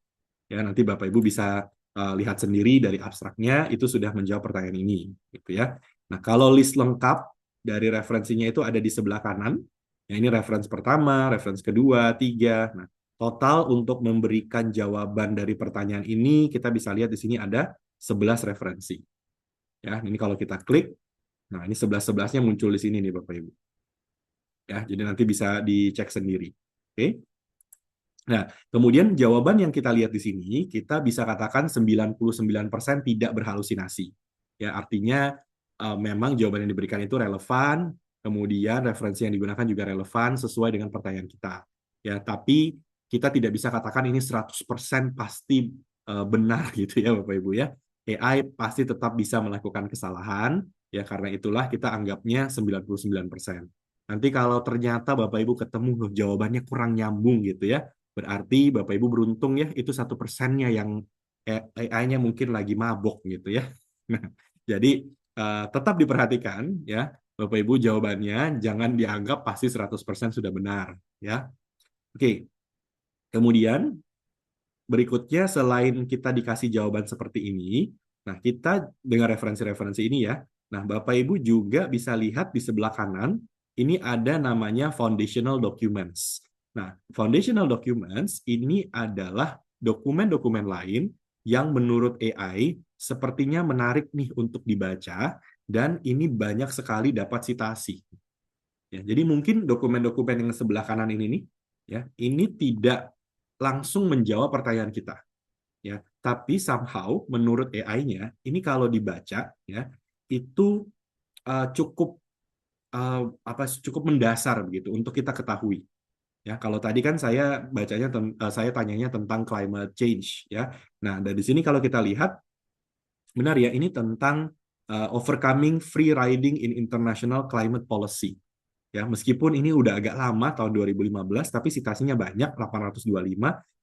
Ya, nanti Bapak Ibu bisa lihat sendiri dari abstraknya, itu sudah menjawab pertanyaan ini. Gitu ya. Nah, kalau list lengkap dari referensinya itu ada di sebelah kanan. Ya, ini referensi pertama, referensi kedua, 3. Nah, total untuk memberikan jawaban dari pertanyaan ini, kita bisa lihat di sini ada 11 referensi. Ya, ini kalau kita klik, nah ini 11-11-nya muncul di sini nih Bapak Ibu. Ya, jadi nanti bisa dicek sendiri. Oke. Nah, kemudian jawaban yang kita lihat di sini, kita bisa katakan 99% tidak berhalusinasi. Ya, artinya memang jawaban yang diberikan itu relevan, kemudian referensi yang digunakan juga relevan sesuai dengan pertanyaan kita. Ya, tapi kita tidak bisa katakan ini 100% pasti benar gitu ya Bapak Ibu ya. AI pasti tetap bisa melakukan kesalahan, ya karena itulah kita anggapnya 99%. Nanti kalau ternyata Bapak Ibu ketemu jawabannya kurang nyambung gitu ya, berarti Bapak Ibu beruntung ya, itu 1%-nya yang AI-nya mungkin lagi mabok gitu ya. Nah, jadi tetap diperhatikan ya, Bapak Ibu jawabannya jangan dianggap pasti 100% sudah benar ya. Oke. Kemudian berikutnya selain kita dikasih jawaban seperti ini, nah kita dengan referensi-referensi ini ya, nah Bapak Ibu juga bisa lihat di sebelah kanan, ini ada namanya foundational documents. Nah, foundational documents ini adalah dokumen-dokumen lain yang menurut AI sepertinya menarik nih untuk dibaca, dan ini banyak sekali dapat sitasi. Ya, jadi mungkin dokumen-dokumen yang sebelah kanan ini nih, ya, ini tidak langsung menjawab pertanyaan kita. Ya, tapi somehow menurut AI-nya, ini kalau dibaca, ya, itu cukup cukup mendasar begitu untuk kita ketahui. Ya, kalau tadi kan saya tanyanya tentang climate change ya. Nah, dari sini kalau kita lihat benar ya, ini tentang overcoming free riding in international climate policy. Ya, meskipun ini udah agak lama tahun 2015 tapi citasinya banyak 825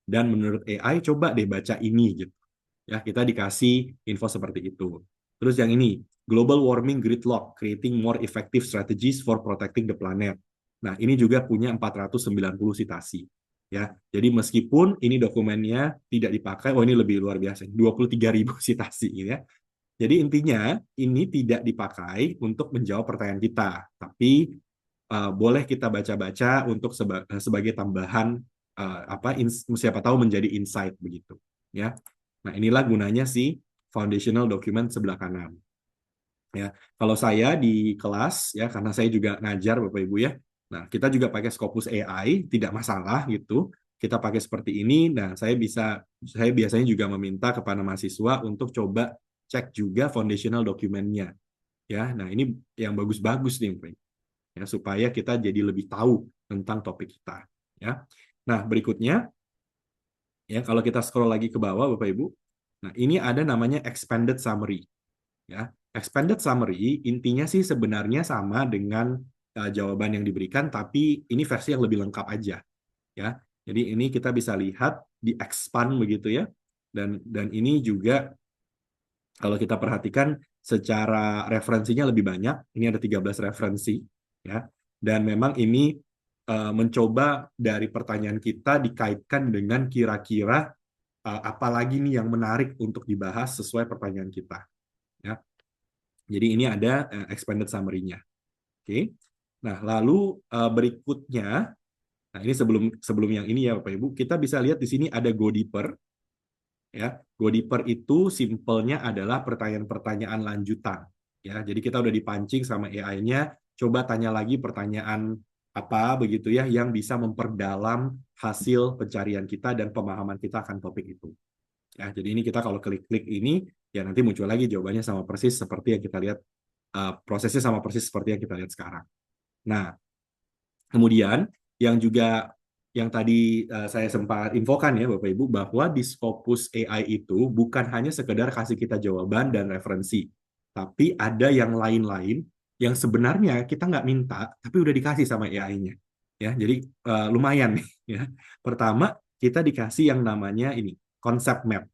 dan menurut AI coba deh baca ini gitu. Ya, kita dikasih info seperti itu. Terus yang ini, Global Warming Gridlock, Creating More Effective Strategies for Protecting the Planet. Nah, ini juga punya 490 citasi. Ya, jadi meskipun ini dokumennya tidak dipakai, oh ini lebih luar biasa, 23.000 citasi ya. Jadi intinya ini tidak dipakai untuk menjawab pertanyaan kita, tapi boleh kita baca-baca untuk sebagai tambahan siapa tahu menjadi insight begitu ya. Nah, inilah gunanya si foundational document sebelah kanan. Ya, kalau saya di kelas ya, karena saya juga ngajar Bapak Ibu ya. Nah, kita juga pakai Scopus AI, tidak masalah gitu. Kita pakai seperti ini. Nah, saya biasanya juga meminta kepada mahasiswa untuk coba cek juga foundational dokumennya. Ya, nah ini yang bagus-bagus nih, Pak. Ya, supaya kita jadi lebih tahu tentang topik kita. Ya, nah berikutnya ya kalau kita scroll lagi ke bawah, Bapak Ibu. Nah, ini ada namanya expanded summary. Ya, expanded summary intinya sih sebenarnya sama dengan jawaban yang diberikan, tapi ini versi yang lebih lengkap aja. Ya, jadi ini kita bisa lihat di expand begitu ya, dan ini juga kalau kita perhatikan secara referensinya lebih banyak. Ini ada 13 referensi ya, dan memang ini mencoba dari pertanyaan kita dikaitkan dengan kira-kira apalagi nih yang menarik untuk dibahas sesuai pertanyaan kita. Ya. Jadi ini ada expanded summary-nya. Oke. Nah, lalu berikutnya, nah ini sebelum yang ini ya Bapak Ibu, kita bisa lihat di sini ada Go Deeper. Ya, Go Deeper itu simpelnya adalah pertanyaan-pertanyaan lanjutan. Ya, jadi kita udah dipancing sama AI-nya, coba tanya lagi pertanyaan apa begitu ya yang bisa memperdalam hasil pencarian kita dan pemahaman kita akan topik itu. Ya, jadi ini kita kalau klik-klik ini ya nanti muncul lagi jawabannya sama persis seperti yang kita lihat, prosesnya sama persis seperti yang kita lihat sekarang. Nah, kemudian yang tadi saya sempat infokan ya Bapak Ibu, bahwa di Scopus AI itu bukan hanya sekedar kasih kita jawaban dan referensi, tapi ada yang lain-lain yang sebenarnya kita nggak minta, tapi udah dikasih sama AI-nya. Ya, jadi lumayan nih. Ya. Pertama, kita dikasih yang namanya ini, concept map.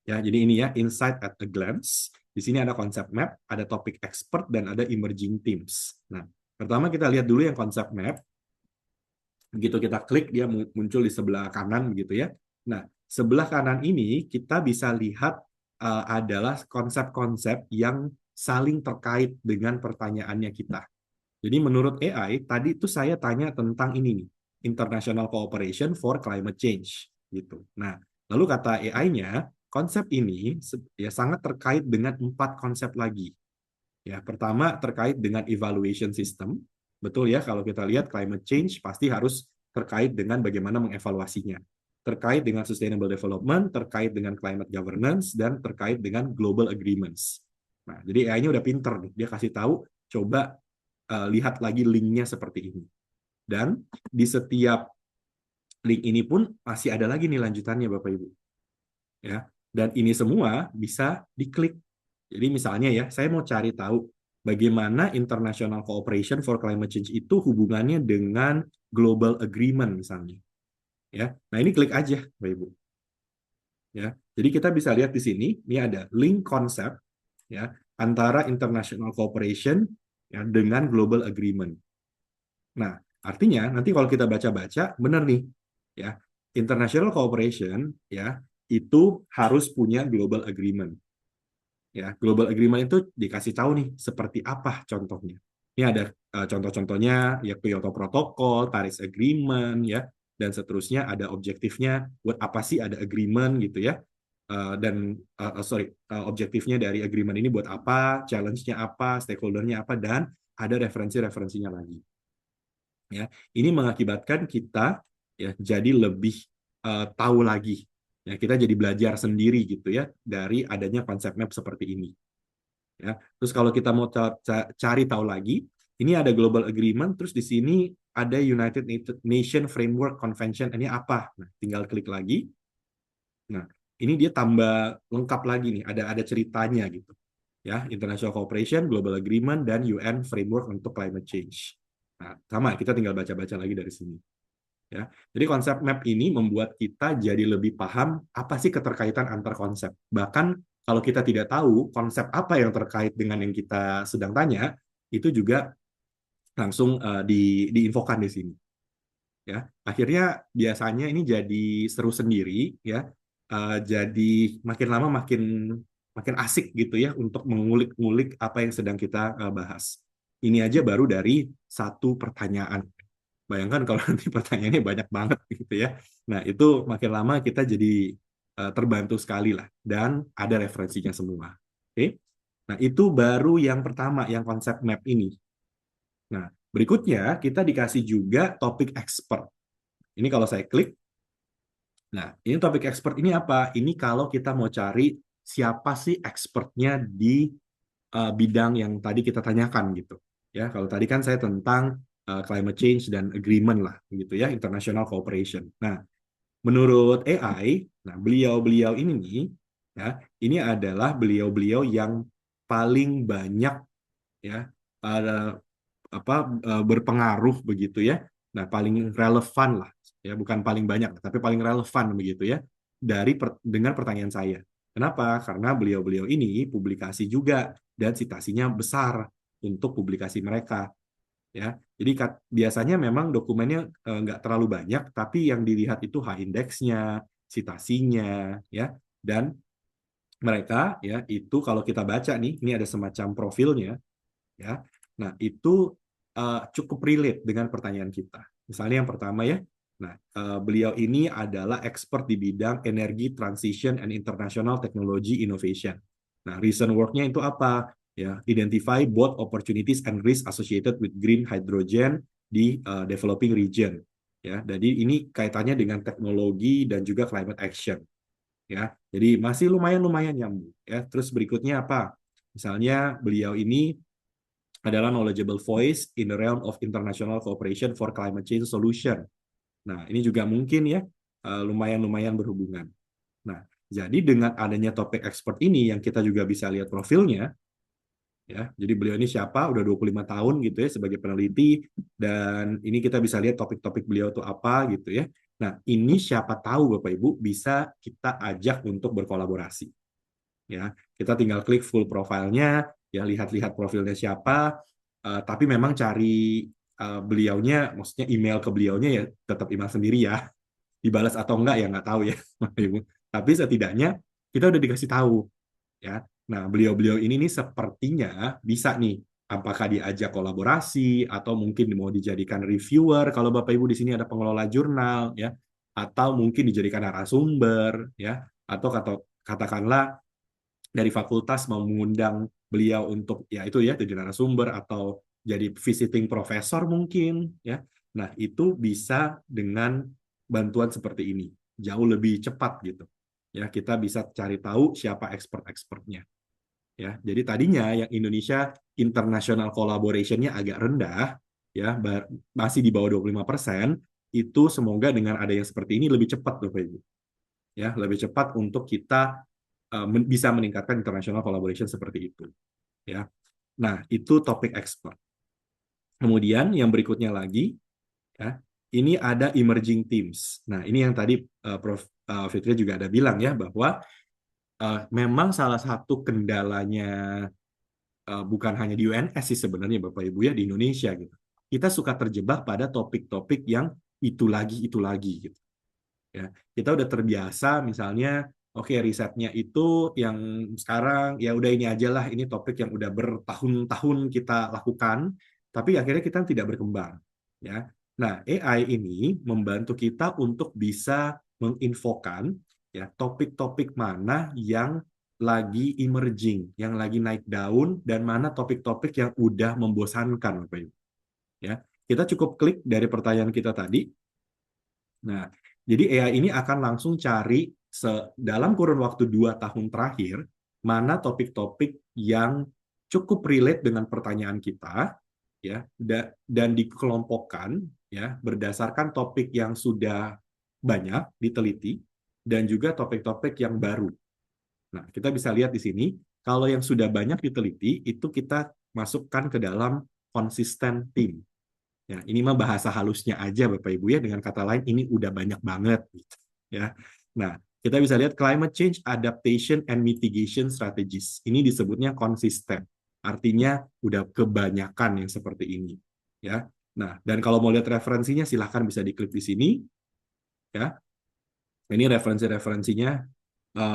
Ya, jadi ini ya, insight at a glance. Di sini ada concept map, ada topic expert, dan ada emerging themes. Nah, pertama kita lihat dulu yang concept map. Begitu kita klik, dia muncul di sebelah kanan begitu ya. Nah, sebelah kanan ini kita bisa lihat adalah konsep-konsep yang saling terkait dengan pertanyaannya kita. Jadi menurut AI, tadi itu saya tanya tentang ini nih, International Cooperation for Climate Change. Gitu. Nah, lalu kata AI-nya, konsep ini ya sangat terkait dengan 4 konsep lagi. Ya, pertama terkait dengan evaluation system. Betul ya, kalau kita lihat climate change pasti harus terkait dengan bagaimana mengevaluasinya. Terkait dengan sustainable development, terkait dengan climate governance, dan terkait dengan global agreements. Nah, jadi AI-nya udah pinter nih. Dia kasih tahu, coba lihat lagi linknya seperti ini. Dan di setiap link ini pun masih ada lagi nih lanjutannya Bapak Ibu. Ya, dan ini semua bisa diklik. Jadi misalnya ya, saya mau cari tahu bagaimana International Cooperation for Climate Change itu hubungannya dengan Global Agreement misalnya. Ya, nah ini klik aja, Bapak Ibu. Ya, jadi kita bisa lihat di sini, ini ada link konsep ya antara International Cooperation ya dengan Global Agreement. Nah, artinya nanti kalau kita baca-baca, benar nih, ya International Cooperation ya itu harus punya Global Agreement. Ya, Global Agreement itu dikasih tahu nih seperti apa contohnya. Ini ada contoh-contohnya ya Kyoto Protocol, Paris Agreement ya dan seterusnya, ada objektifnya buat apa sih ada agreement gitu ya. Objektifnya dari agreement ini buat apa, challenge-nya apa, stakeholder-nya apa, dan ada referensi-referensinya lagi. Ya, ini mengakibatkan kita ya jadi lebih tahu lagi. Ya, kita jadi belajar sendiri gitu ya dari adanya konsep map seperti ini. Ya. Terus kalau kita mau cari tahu lagi, ini ada Global Agreement, terus di sini ada United Nation Framework Convention. Ini apa? Nah, tinggal klik lagi. Nah, ini dia tambah lengkap lagi nih, ada ceritanya gitu. Ya, International Cooperation, Global Agreement, dan UN Framework untuk Climate Change. Nah, sama, kita tinggal baca-baca lagi dari sini. Ya, jadi konsep map ini membuat kita jadi lebih paham apa sih keterkaitan antar konsep. Bahkan kalau kita tidak tahu konsep apa yang terkait dengan yang kita sedang tanya, itu juga langsung diinfokan di sini. Ya, akhirnya biasanya ini jadi seru sendiri, ya. Jadi makin lama makin asik gitu ya untuk mengulik-ngulik apa yang sedang kita bahas. Ini aja baru dari satu pertanyaan. Bayangkan kalau nanti pertanyaannya banyak banget gitu ya. Nah, itu makin lama kita jadi terbantu sekali lah dan ada referensinya semua. Oke. Nah, itu baru yang pertama yang konsep map ini. Nah, berikutnya kita dikasih juga topik expert. Ini kalau saya klik. Nah, ini topik expert ini apa? Ini kalau kita mau cari siapa sih expertnya di bidang yang tadi kita tanyakan gitu. Ya, kalau tadi kan saya tentang climate change dan agreement lah gitu ya, international cooperation. Nah, menurut AI, nah beliau-beliau ini nih ya, ini adalah beliau-beliau yang paling banyak ya berpengaruh begitu ya. Nah, paling relevan lah ya, bukan paling banyak tapi paling relevan begitu ya dengan pertanyaan saya. Kenapa? Karena beliau-beliau ini publikasi juga dan citasinya besar untuk publikasi mereka ya. Jadi biasanya memang dokumennya nggak terlalu banyak, tapi yang dilihat itu H-index-nya, citasinya ya, dan mereka ya itu kalau kita baca nih, ini ada semacam profilnya ya. Nah, itu cukup relate dengan pertanyaan kita. Misalnya yang pertama ya, nah beliau ini adalah expert di bidang energy transition and international technology innovation. Nah, recent work-nya itu apa? Ya, identify both opportunities and risks associated with green hydrogen di developing region. Ya, jadi ini kaitannya dengan teknologi dan juga climate action. Ya, jadi masih lumayan nyambung. Ya, terus berikutnya apa? Misalnya beliau ini adalah knowledgeable voice in the realm of international cooperation for climate change solution. Nah, ini juga mungkin ya lumayan berhubungan. Nah, jadi dengan adanya topik expert ini yang kita juga bisa lihat profilnya ya. Jadi beliau ini siapa? Udah 25 tahun gitu ya sebagai peneliti dan ini kita bisa lihat topik-topik beliau itu apa gitu ya. Nah, ini siapa tahu Bapak Ibu bisa kita ajak untuk berkolaborasi. Ya, kita tinggal klik full profilnya, ya lihat-lihat profilnya siapa, tapi memang cari beliaunya, maksudnya email ke beliaunya ya tetap email sendiri ya, dibalas atau enggak ya nggak tahu ya, tapi setidaknya kita udah dikasih tahu, ya. Nah, beliau-beliau ini nih sepertinya bisa nih, apakah diajak kolaborasi atau mungkin mau dijadikan reviewer kalau Bapak Ibu di sini ada pengelola jurnal, ya, atau mungkin dijadikan narasumber, ya, atau katakanlah dari fakultas mau mengundang beliau untuk ya itu ya jadi narasumber atau jadi visiting profesor mungkin ya. Nah, itu bisa dengan bantuan seperti ini. Jauh lebih cepat gitu. Ya, kita bisa cari tahu siapa expert-expertnya. Ya, jadi tadinya yang Indonesia international collaboration-nya agak rendah ya, masih di bawah 25%, itu semoga dengan ada yang seperti ini lebih cepat Bapak Ibu. Ya, lebih cepat untuk kita bisa meningkatkan international collaboration seperti itu. Ya, nah itu topik expert. Kemudian yang berikutnya lagi, ya, ini ada emerging teams. Nah ini yang tadi Prof. Fitri juga ada bilang ya bahwa memang salah satu kendalanya bukan hanya di UNS sih sebenarnya Bapak Ibu ya di Indonesia gitu. Kita suka terjebak pada topik-topik yang itu lagi gitu. Ya, kita udah terbiasa misalnya oke, risetnya itu yang sekarang ya udah ini aja lah, ini topik yang udah bertahun-tahun kita lakukan, tapi akhirnya kita tidak berkembang. Ya, nah AI ini membantu kita untuk bisa menginfokan ya topik-topik mana yang lagi emerging, yang lagi naik daun, dan mana topik-topik yang udah membosankan, Bapak Ibu. Ya, kita cukup klik dari pertanyaan kita tadi. Nah, jadi AI ini akan langsung cari dalam kurun waktu 2 tahun terakhir, mana topik-topik yang cukup relate dengan pertanyaan kita, ya, dan dikelompokkan, ya, berdasarkan topik yang sudah banyak diteliti dan juga topik-topik yang baru. Nah, kita bisa lihat di sini, kalau yang sudah banyak diteliti, itu kita masukkan ke dalam consistent theme. Ya, ini mah bahasa halusnya aja Bapak Ibu ya, dengan kata lain ini udah banyak banget gitu, ya. Nah, kita bisa lihat climate change adaptation and mitigation strategies. Ini disebutnya konsisten. Artinya udah kebanyakan yang seperti ini, ya. Nah, dan kalau mau lihat referensinya silahkan bisa diklik di sini, ya. Ini referensi-referensinya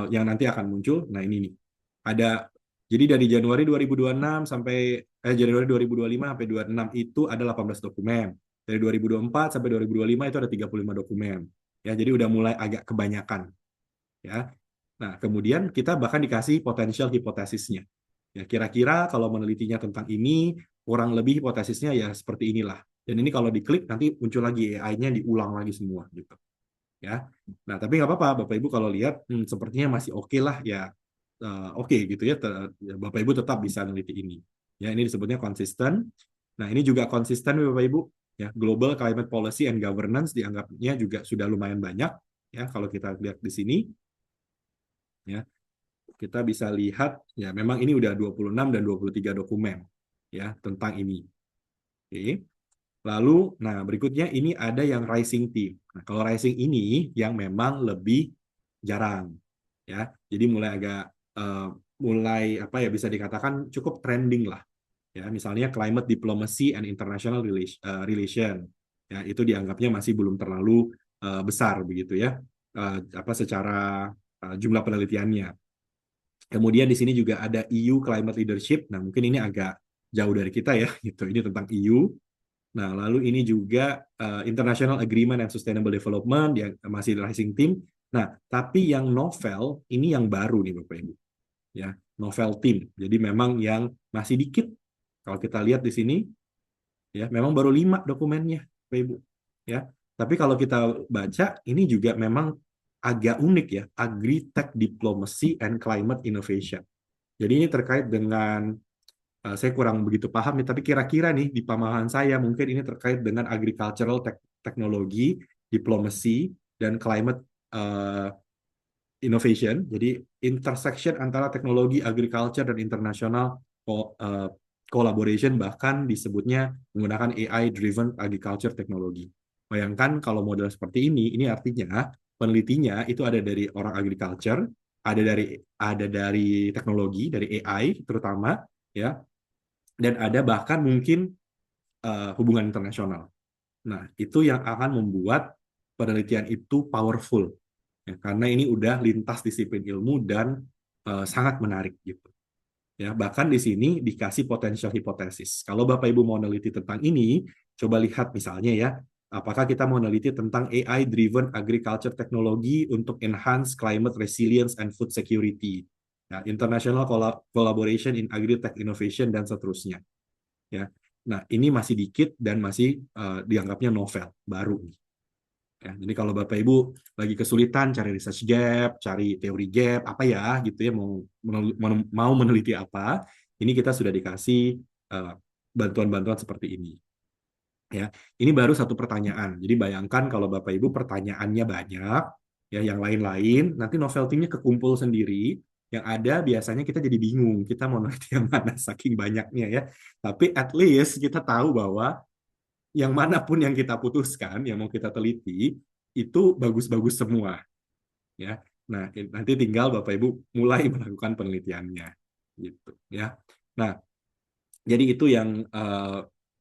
yang nanti akan muncul. Nah, ini nih. Ada, jadi dari Januari 2026 sampai Januari 2025 sampai 26 itu ada 18 dokumen. Dari 2024 sampai 2025 itu ada 35 dokumen. Ya, jadi udah mulai agak kebanyakan. Ya. Nah, kemudian kita bahkan dikasih potensial hipotesisnya. Ya, kira-kira kalau menelitinya tentang ini, kurang lebih hipotesisnya ya seperti inilah. Dan ini kalau diklik nanti muncul lagi AI-nya diulang lagi semua gitu. Ya. Nah, tapi nggak apa-apa Bapak Ibu kalau lihat sepertinya masih oke lah ya. Oke gitu ya, Bapak Ibu tetap bisa meneliti ini. Ya, ini disebutnya konsisten. Nah, ini juga konsisten Bapak Ibu. Ya, Global Climate Policy and Governance dianggapnya juga sudah lumayan banyak. Ya, kalau kita lihat di sini, ya, kita bisa lihat ya memang ini udah 26 dan 23 dokumen ya tentang ini. Oke. Lalu, nah berikutnya ini ada yang rising team. Nah, kalau rising ini yang memang lebih jarang, ya. Jadi mulai apa ya bisa dikatakan cukup trending lah, ya. Misalnya climate diplomacy and international relation, ya itu dianggapnya masih belum terlalu besar begitu ya, apa secara jumlah penelitiannya. Kemudian di sini juga ada EU climate leadership. Nah mungkin ini agak jauh dari kita ya, gitu. Ini tentang EU. Nah, lalu ini juga International Agreement and Sustainable Development yang masih rising team. Nah, tapi yang novel ini yang baru nih Bapak Ibu. Ya, novel team. Jadi memang yang masih dikit. Kalau kita lihat di sini ya, memang baru 5 dokumennya Bapak Ibu. Ya. Tapi kalau kita baca ini juga memang agak unik ya, Agri-Tech Diplomacy and Climate Innovation. Jadi ini terkait dengan saya kurang begitu paham nih, tapi kira-kira nih di pemahaman saya mungkin ini terkait dengan agricultural technology, diplomacy, dan climate innovation. Jadi intersection antara teknologi agriculture dan international collaboration, bahkan disebutnya menggunakan AI-driven agriculture technology. Bayangkan kalau model seperti ini artinya penelitinya itu ada dari orang agriculture, ada dari teknologi, dari AI terutama, ya. Dan ada bahkan mungkin hubungan internasional. Nah, itu yang akan membuat penelitian itu powerful. Ya, karena ini udah lintas disiplin ilmu dan sangat menarik gitu. Ya, bahkan di sini dikasih potential hipotesis. Kalau Bapak Ibu mau meneliti tentang ini, coba lihat misalnya ya, apakah kita mau meneliti tentang AI-driven agriculture technology untuk enhance climate resilience and food security. Ya, international collaboration in agri-tech innovation dan seterusnya. Ya, nah ini masih dikit dan masih dianggapnya novel baru. Ya, jadi kalau Bapak Ibu lagi kesulitan cari research gap, cari teori gap, apa ya gitu ya, mau meneliti apa, ini kita sudah dikasih bantuan-bantuan seperti ini. Ya, ini baru satu pertanyaan. Jadi bayangkan kalau Bapak Ibu pertanyaannya banyak, ya yang lain-lain, nanti novel teamnya kekumpul sendiri. Yang ada biasanya kita jadi bingung, kita mau neliti yang mana saking banyaknya ya. Tapi at least kita tahu bahwa yang manapun yang kita putuskan, yang mau kita teliti, itu bagus-bagus semua. Ya, nah nanti tinggal Bapak Ibu mulai melakukan penelitiannya, gitu ya. Nah, jadi itu yang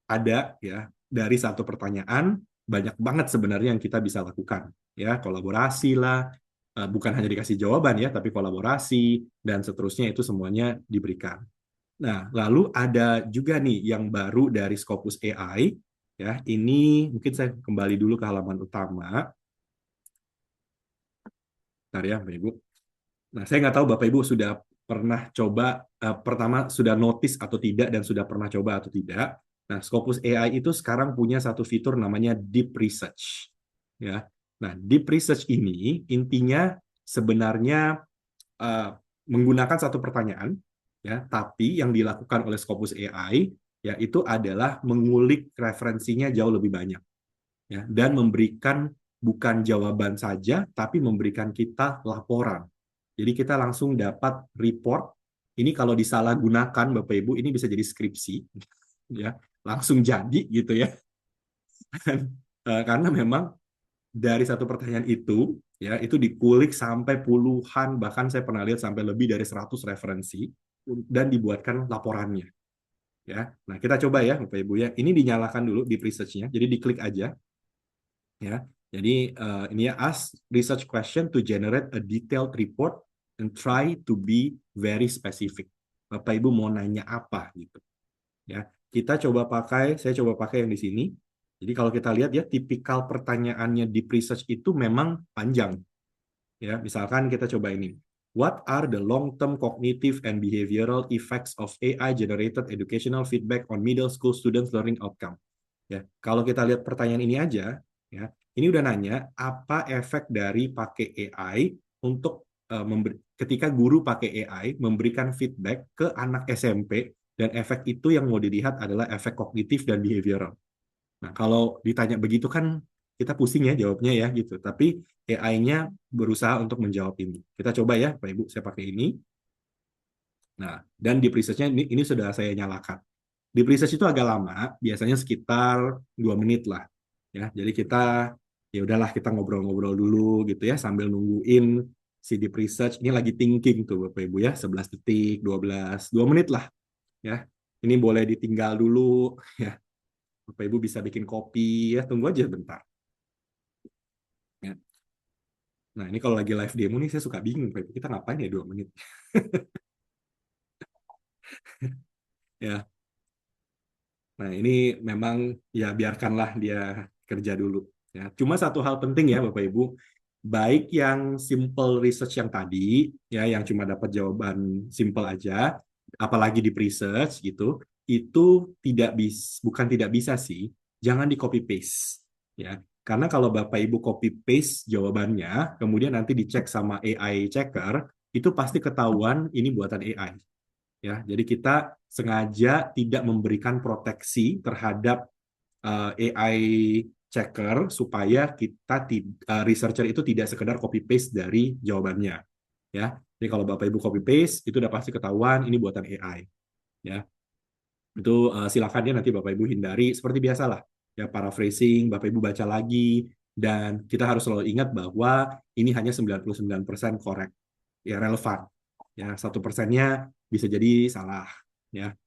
ada ya dari satu pertanyaan banyak banget sebenarnya yang kita bisa lakukan ya, kolaborasi lah, bukan hanya dikasih jawaban ya, tapi kolaborasi dan seterusnya itu semuanya diberikan. Nah, lalu ada juga nih yang baru dari Scopus AI. Ya, ini mungkin saya kembali dulu ke halaman utama. Bentar ya, Bapak Ibu. Nah, saya nggak tahu Bapak Ibu sudah pernah coba, pertama sudah notice atau tidak, dan sudah pernah coba atau tidak. Nah, Scopus AI itu sekarang punya satu fitur namanya Deep Research. Ya, nah Deep Research ini intinya sebenarnya menggunakan satu pertanyaan, ya. Tapi yang dilakukan oleh Scopus AI ya itu adalah mengulik referensinya jauh lebih banyak, ya, dan memberikan bukan jawaban saja, tapi memberikan kita laporan. Jadi kita langsung dapat report. Ini kalau disalahgunakan, Bapak Ibu, ini bisa jadi skripsi, ya, langsung jadi gitu ya. Karena memang dari satu pertanyaan itu, ya, itu dikulik sampai puluhan, bahkan saya pernah lihat sampai lebih dari 100 referensi dan dibuatkan laporannya. Ya, nah kita coba ya, Bapak Ibu ya. Ini dinyalakan dulu di research-nya, jadi diklik aja. Ya, jadi ini ya, ask research question to generate a detailed report and try to be very specific. Bapak Ibu mau nanya apa gitu. Ya, kita coba pakai, saya coba pakai yang di sini. Jadi kalau kita lihat ya, tipikal pertanyaannya di research itu memang panjang. Ya, misalkan kita coba ini. What are the long-term cognitive and behavioral effects of AI-generated educational feedback on middle school students' learning outcome? Ya, kalau kita lihat pertanyaan ini aja, ya, ini udah nanya apa efek dari pakai AI untuk ketika guru pakai AI memberikan feedback ke anak SMP, dan efek itu yang mau dilihat adalah efek kognitif dan behavioral. Nah, kalau ditanya begitu kan kita pusing ya jawabnya ya gitu. Tapi AI-nya berusaha untuk menjawab ini. Kita coba ya, Pak Ibu, saya pakai ini. Nah, dan di research-nya ini sudah saya nyalakan. Di research itu agak lama, biasanya sekitar 2 menit lah. Ya, jadi kita ya udahlah kita ngobrol-ngobrol dulu gitu ya sambil nungguin si deep research ini lagi thinking tuh Bapak Ibu ya, 11 detik, 12, 2 menit lah ya. Ini boleh ditinggal dulu ya. Bapak Ibu bisa bikin kopi ya, tunggu aja bentar. Ya. Nah, ini kalau lagi live demo nih saya suka bingung, Bapak Ibu, kita ngapain ya 2 menit? Ya. Nah, ini memang ya biarkanlah dia kerja dulu. Ya. Cuma satu hal penting ya Bapak Ibu, baik yang simple research yang tadi, ya yang cuma dapat jawaban simple aja, apalagi di research gitu, itu bukan tidak bisa sih, jangan di copy paste, ya. Karena kalau Bapak Ibu copy paste jawabannya, kemudian nanti dicek sama AI checker, itu pasti ketahuan ini buatan AI. Ya, jadi kita sengaja tidak memberikan proteksi terhadap AI checker supaya kita researcher itu tidak sekedar copy paste dari jawabannya. Ya, jadi kalau Bapak Ibu copy paste itu udah pasti ketahuan ini buatan AI. Ya, itu silakan ya nanti Bapak Ibu hindari seperti biasalah. Ya, paraphrasing, Bapak Ibu baca lagi, dan kita harus selalu ingat bahwa ini hanya 99% korek, ya relevan. Ya, 1%-nya bisa jadi salah. Ya,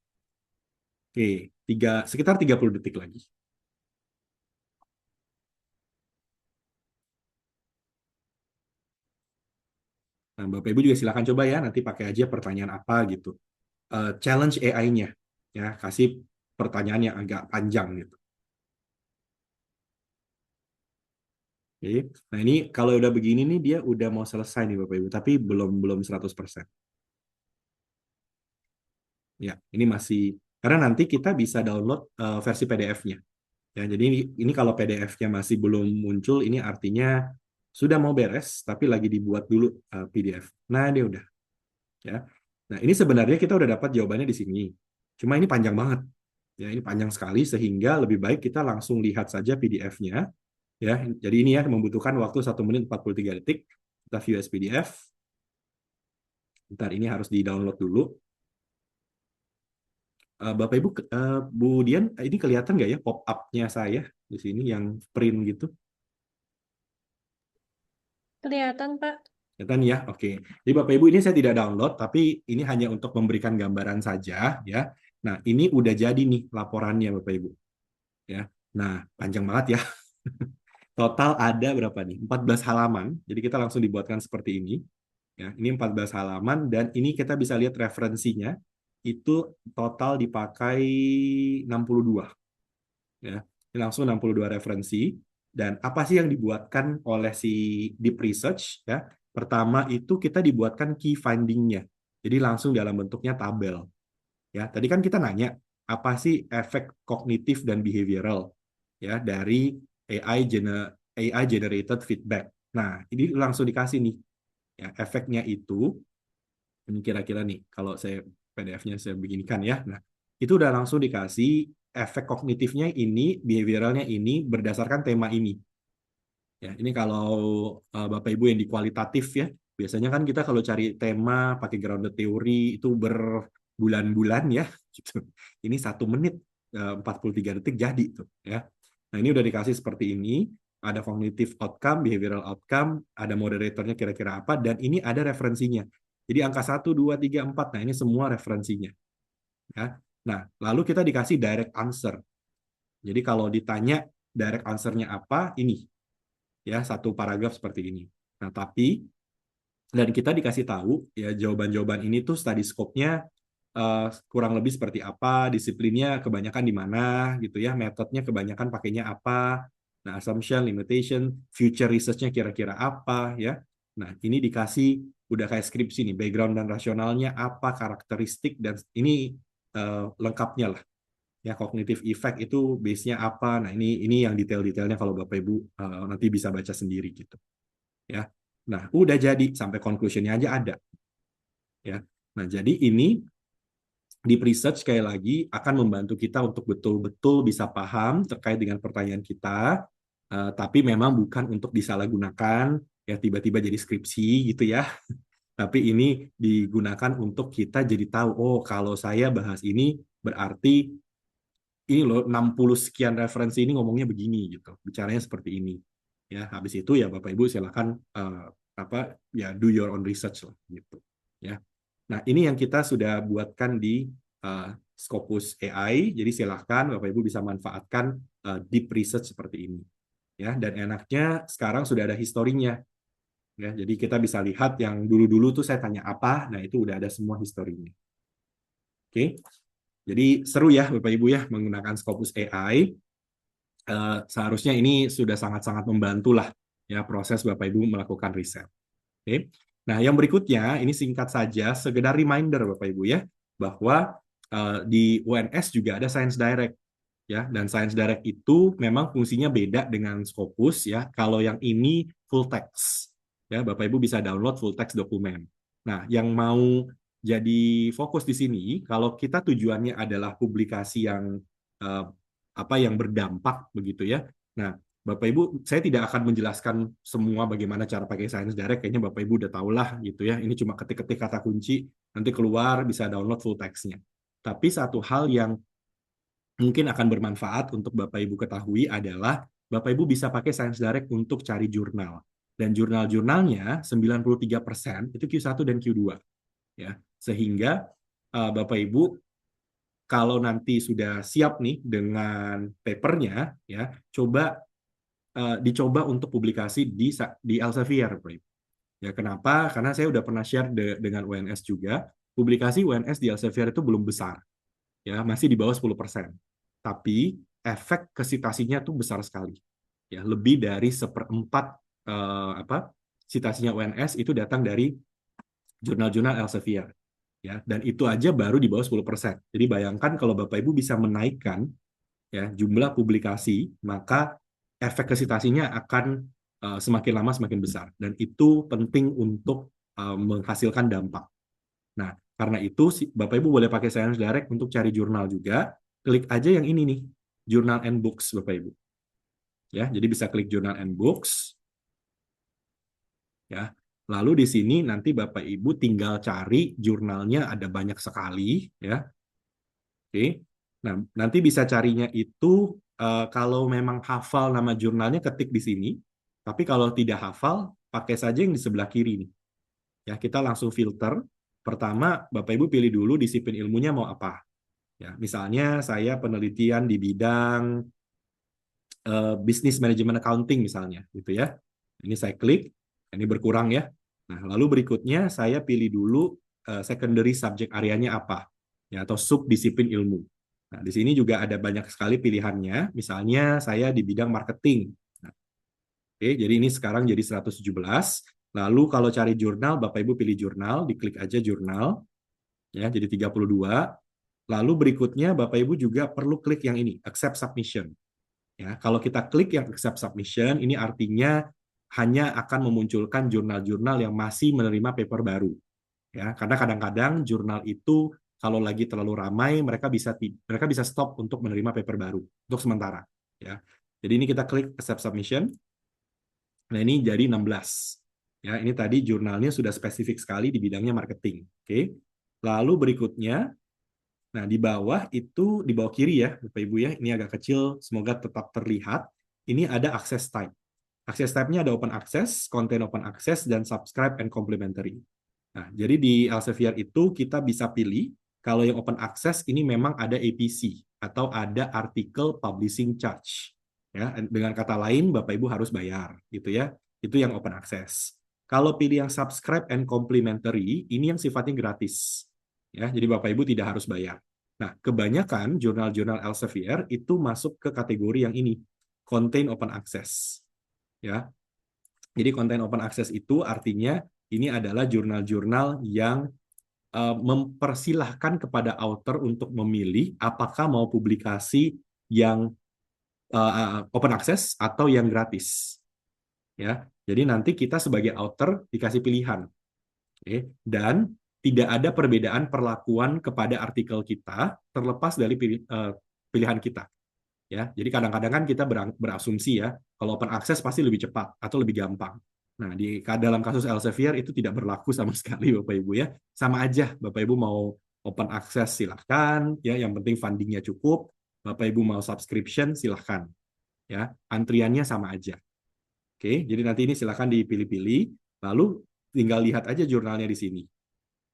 oke, sekitar 30 detik lagi. Nah, Bapak Ibu juga silakan coba ya, nanti pakai aja pertanyaan apa gitu. Challenge AI-nya, ya, kasih pertanyaan yang agak panjang gitu. Oke. Nah, ini kalau udah begini nih, dia udah mau selesai nih Bapak Ibu, tapi belum 100%. Ya, ini masih, karena nanti kita bisa download versi PDF-nya. Ya, jadi ini kalau PDF-nya masih belum muncul, ini artinya sudah mau beres, tapi lagi dibuat dulu PDF. Nah, dia udah. Ya. Nah, ini sebenarnya kita udah dapat jawabannya di sini. Cuma ini panjang banget. Ya, ini panjang sekali sehingga lebih baik kita langsung lihat saja PDF-nya. Ya, jadi ini ya membutuhkan waktu 1 menit 43 detik. Kita view as PDF. Bentar, ini harus di-download dulu. Bapak Ibu, Bu Dian, ini kelihatan nggak ya pop-up-nya saya di sini yang print gitu? Kelihatan, Pak. Kelihatan ya? Oke. Jadi Bapak Ibu, ini saya tidak download, tapi ini hanya untuk memberikan gambaran saja ya. Nah, ini udah jadi nih laporannya Bapak Ibu. Ya. Nah, panjang banget ya. Total ada berapa nih? 14 halaman. Jadi kita langsung dibuatkan seperti ini. Ya, ini 14 halaman dan ini kita bisa lihat referensinya. Itu total dipakai 62. Ya. Ini langsung 62 referensi. Dan apa sih yang dibuatkan oleh si deep research? Ya. Pertama itu kita dibuatkan key finding-nya. Jadi langsung dalam bentuknya tabel. Ya, tadi kan kita nanya apa sih efek kognitif dan behavioral ya dari AI generated feedback. Nah, ini langsung dikasih nih. Ya, efeknya itu ini kira-kira nih kalau saya PDF-nya saya beginikan ya. Nah, itu udah langsung dikasih efek kognitifnya ini, behavioralnya ini berdasarkan tema ini. Ya, ini kalau Bapak Ibu yang di kualitatif ya, biasanya kan kita kalau cari tema pakai grounded theory itu berbulan-bulan ya. Gitu. Ini 1 menit 43 detik jadi tuh ya. Nah, ini udah dikasih seperti ini, ada cognitive outcome, behavioral outcome, ada moderatornya kira-kira apa, dan ini ada referensinya. Jadi angka 1, 2, 3, 4, nah ini semua referensinya. Ya. Nah, lalu kita dikasih direct answer. Jadi kalau ditanya direct answer-nya apa, ini ya, 1 paragraf seperti ini. Nah, tapi dan kita dikasih tahu ya jawaban-jawaban ini tuh study scope-nya kurang lebih seperti apa, disiplinnya kebanyakan di mana gitu ya, metodenya kebanyakan pakainya apa, nah assumption, limitation, future research-nya kira-kira apa ya. Nah, ini dikasih udah kayak skripsi nih, background dan rasionalnya apa, karakteristik, dan ini lengkapnya lah. Ya, cognitive effect itu base-nya apa. Nah, ini yang detail-detailnya kalau Bapak Ibu nanti bisa baca sendiri gitu. Ya. Nah, udah jadi sampai conclusion-nya aja ada. Ya. Nah, jadi ini deep research sekali lagi akan membantu kita untuk betul-betul bisa paham terkait dengan pertanyaan kita, tapi memang bukan untuk disalahgunakan ya tiba-tiba jadi skripsi gitu ya. Tapi ini digunakan untuk kita jadi tahu, oh kalau saya bahas ini berarti ini loh 60 sekian referensi ini ngomongnya begini gitu, bicaranya seperti ini. Ya, habis itu ya Bapak Ibu silakan do your own research lah gitu. Ya. Nah, ini yang kita sudah buatkan di Scopus AI, jadi silakan Bapak Ibu bisa manfaatkan deep research seperti ini. Ya, dan enaknya sekarang sudah ada historinya. Ya, jadi kita bisa lihat yang dulu-dulu tuh saya tanya apa, nah itu udah ada semua historinya. Oke. Jadi seru ya Bapak Ibu ya menggunakan Scopus AI. Seharusnya ini sudah sangat-sangat membantu lah ya proses Bapak Ibu melakukan riset. Oke. Nah, yang berikutnya ini singkat saja sekedar reminder Bapak Ibu ya bahwa di UNS juga ada Science Direct ya, dan Science Direct itu memang fungsinya beda dengan Scopus ya. Kalau yang ini full text ya, Bapak Ibu bisa download full text dokumen. Nah, yang mau jadi fokus di sini, kalau kita tujuannya adalah publikasi yang yang berdampak begitu ya. Nah, Bapak Ibu, saya tidak akan menjelaskan semua bagaimana cara pakai Science Direct, kayaknya Bapak Ibu udah tahu lah gitu ya. Ini cuma ketik-ketik kata kunci, nanti keluar bisa download full text-nya. Tapi satu hal yang mungkin akan bermanfaat untuk Bapak Ibu ketahui adalah Bapak Ibu bisa pakai Science Direct untuk cari jurnal. Dan jurnal-jurnalnya 93% itu Q1 dan Q2. Ya, sehingga Bapak Ibu kalau nanti sudah siap nih dengan papernya ya, dicoba untuk publikasi di Elsevier. Ya, kenapa? Karena saya udah pernah share dengan UNS juga, publikasi UNS di Elsevier itu belum besar. Ya, masih di bawah 10%. Tapi efek ke citasinya tuh besar sekali. Ya, lebih dari 1/4 citasinya UNS itu datang dari jurnal-jurnal Elsevier. Ya, dan itu aja baru di bawah 10%. Jadi bayangkan kalau Bapak Ibu bisa menaikkan ya jumlah publikasi, maka efek kesitasinya akan semakin lama semakin besar, dan itu penting untuk menghasilkan dampak. Nah, karena itu Bapak Ibu boleh pakai Science Direct untuk cari jurnal juga. Klik aja yang ini nih, Journal and Books Bapak Ibu. Ya, jadi bisa klik Journal and Books. Ya. Lalu di sini nanti Bapak Ibu tinggal cari jurnalnya, ada banyak sekali ya. Oke. Nah, nanti bisa carinya itu kalau memang hafal nama jurnalnya ketik di sini. Tapi kalau tidak hafal, pakai saja yang di sebelah kiri nih. Ya, kita langsung filter. Pertama, Bapak Ibu pilih dulu disiplin ilmunya mau apa. Ya, misalnya saya penelitian di bidang business management accounting misalnya, gitu ya. Ini saya klik, ini berkurang ya. Nah, lalu berikutnya saya pilih dulu secondary subject areanya apa, ya, atau subdisiplin ilmu. Nah, di sini juga ada banyak sekali pilihannya. Misalnya saya di bidang marketing. Nah, oke, jadi ini sekarang jadi 117. Lalu kalau cari jurnal, Bapak Ibu pilih jurnal, diklik aja jurnal, ya, jadi 32. Lalu berikutnya Bapak Ibu juga perlu klik yang ini, accept submission. Ya, kalau kita klik yang accept submission, ini artinya hanya akan memunculkan jurnal-jurnal yang masih menerima paper baru. Ya, karena kadang-kadang jurnal itu kalau lagi terlalu ramai mereka bisa stop untuk menerima paper baru untuk sementara, ya. Jadi ini kita klik accept submission. Nah, ini jadi 16. Ya, ini tadi jurnalnya sudah spesifik sekali di bidangnya marketing. Oke. Lalu berikutnya, nah di bawah itu, di bawah kiri ya, Bapak Ibu ya, ini agak kecil, semoga tetap terlihat. Ini ada access type. Access type-nya ada open access, content open access, dan subscribe and complementary. Nah, jadi di Elsevier itu kita bisa pilih, kalau yang open access ini memang ada APC, atau ada article publishing charge. Ya, dengan kata lain, Bapak Ibu harus bayar, gitu ya. Itu yang open access. Kalau pilih yang subscribe and complementary, ini yang sifatnya gratis. Ya, jadi Bapak Ibu tidak harus bayar. Nah, kebanyakan jurnal-jurnal Elsevier itu masuk ke kategori yang ini, contain open access. Ya. Jadi content open access itu artinya ini adalah jurnal-jurnal yang mempersilahkan kepada author untuk memilih apakah mau publikasi yang open access atau yang gratis. Ya. Jadi nanti kita sebagai author dikasih pilihan. Oke. Dan tidak ada perbedaan perlakuan kepada artikel kita terlepas dari pilihan kita. Ya, jadi kadang-kadang kan kita berasumsi ya, kalau open access pasti lebih cepat atau lebih gampang. Nah, dalam kasus Elsevier itu tidak berlaku sama sekali, Bapak Ibu ya. Sama aja, Bapak Ibu mau open access silahkan, ya. Yang penting fundingnya cukup. Bapak Ibu mau subscription silahkan, ya. Antriannya sama aja. Oke, jadi nanti ini silahkan dipilih-pilih, lalu tinggal lihat aja jurnalnya di sini.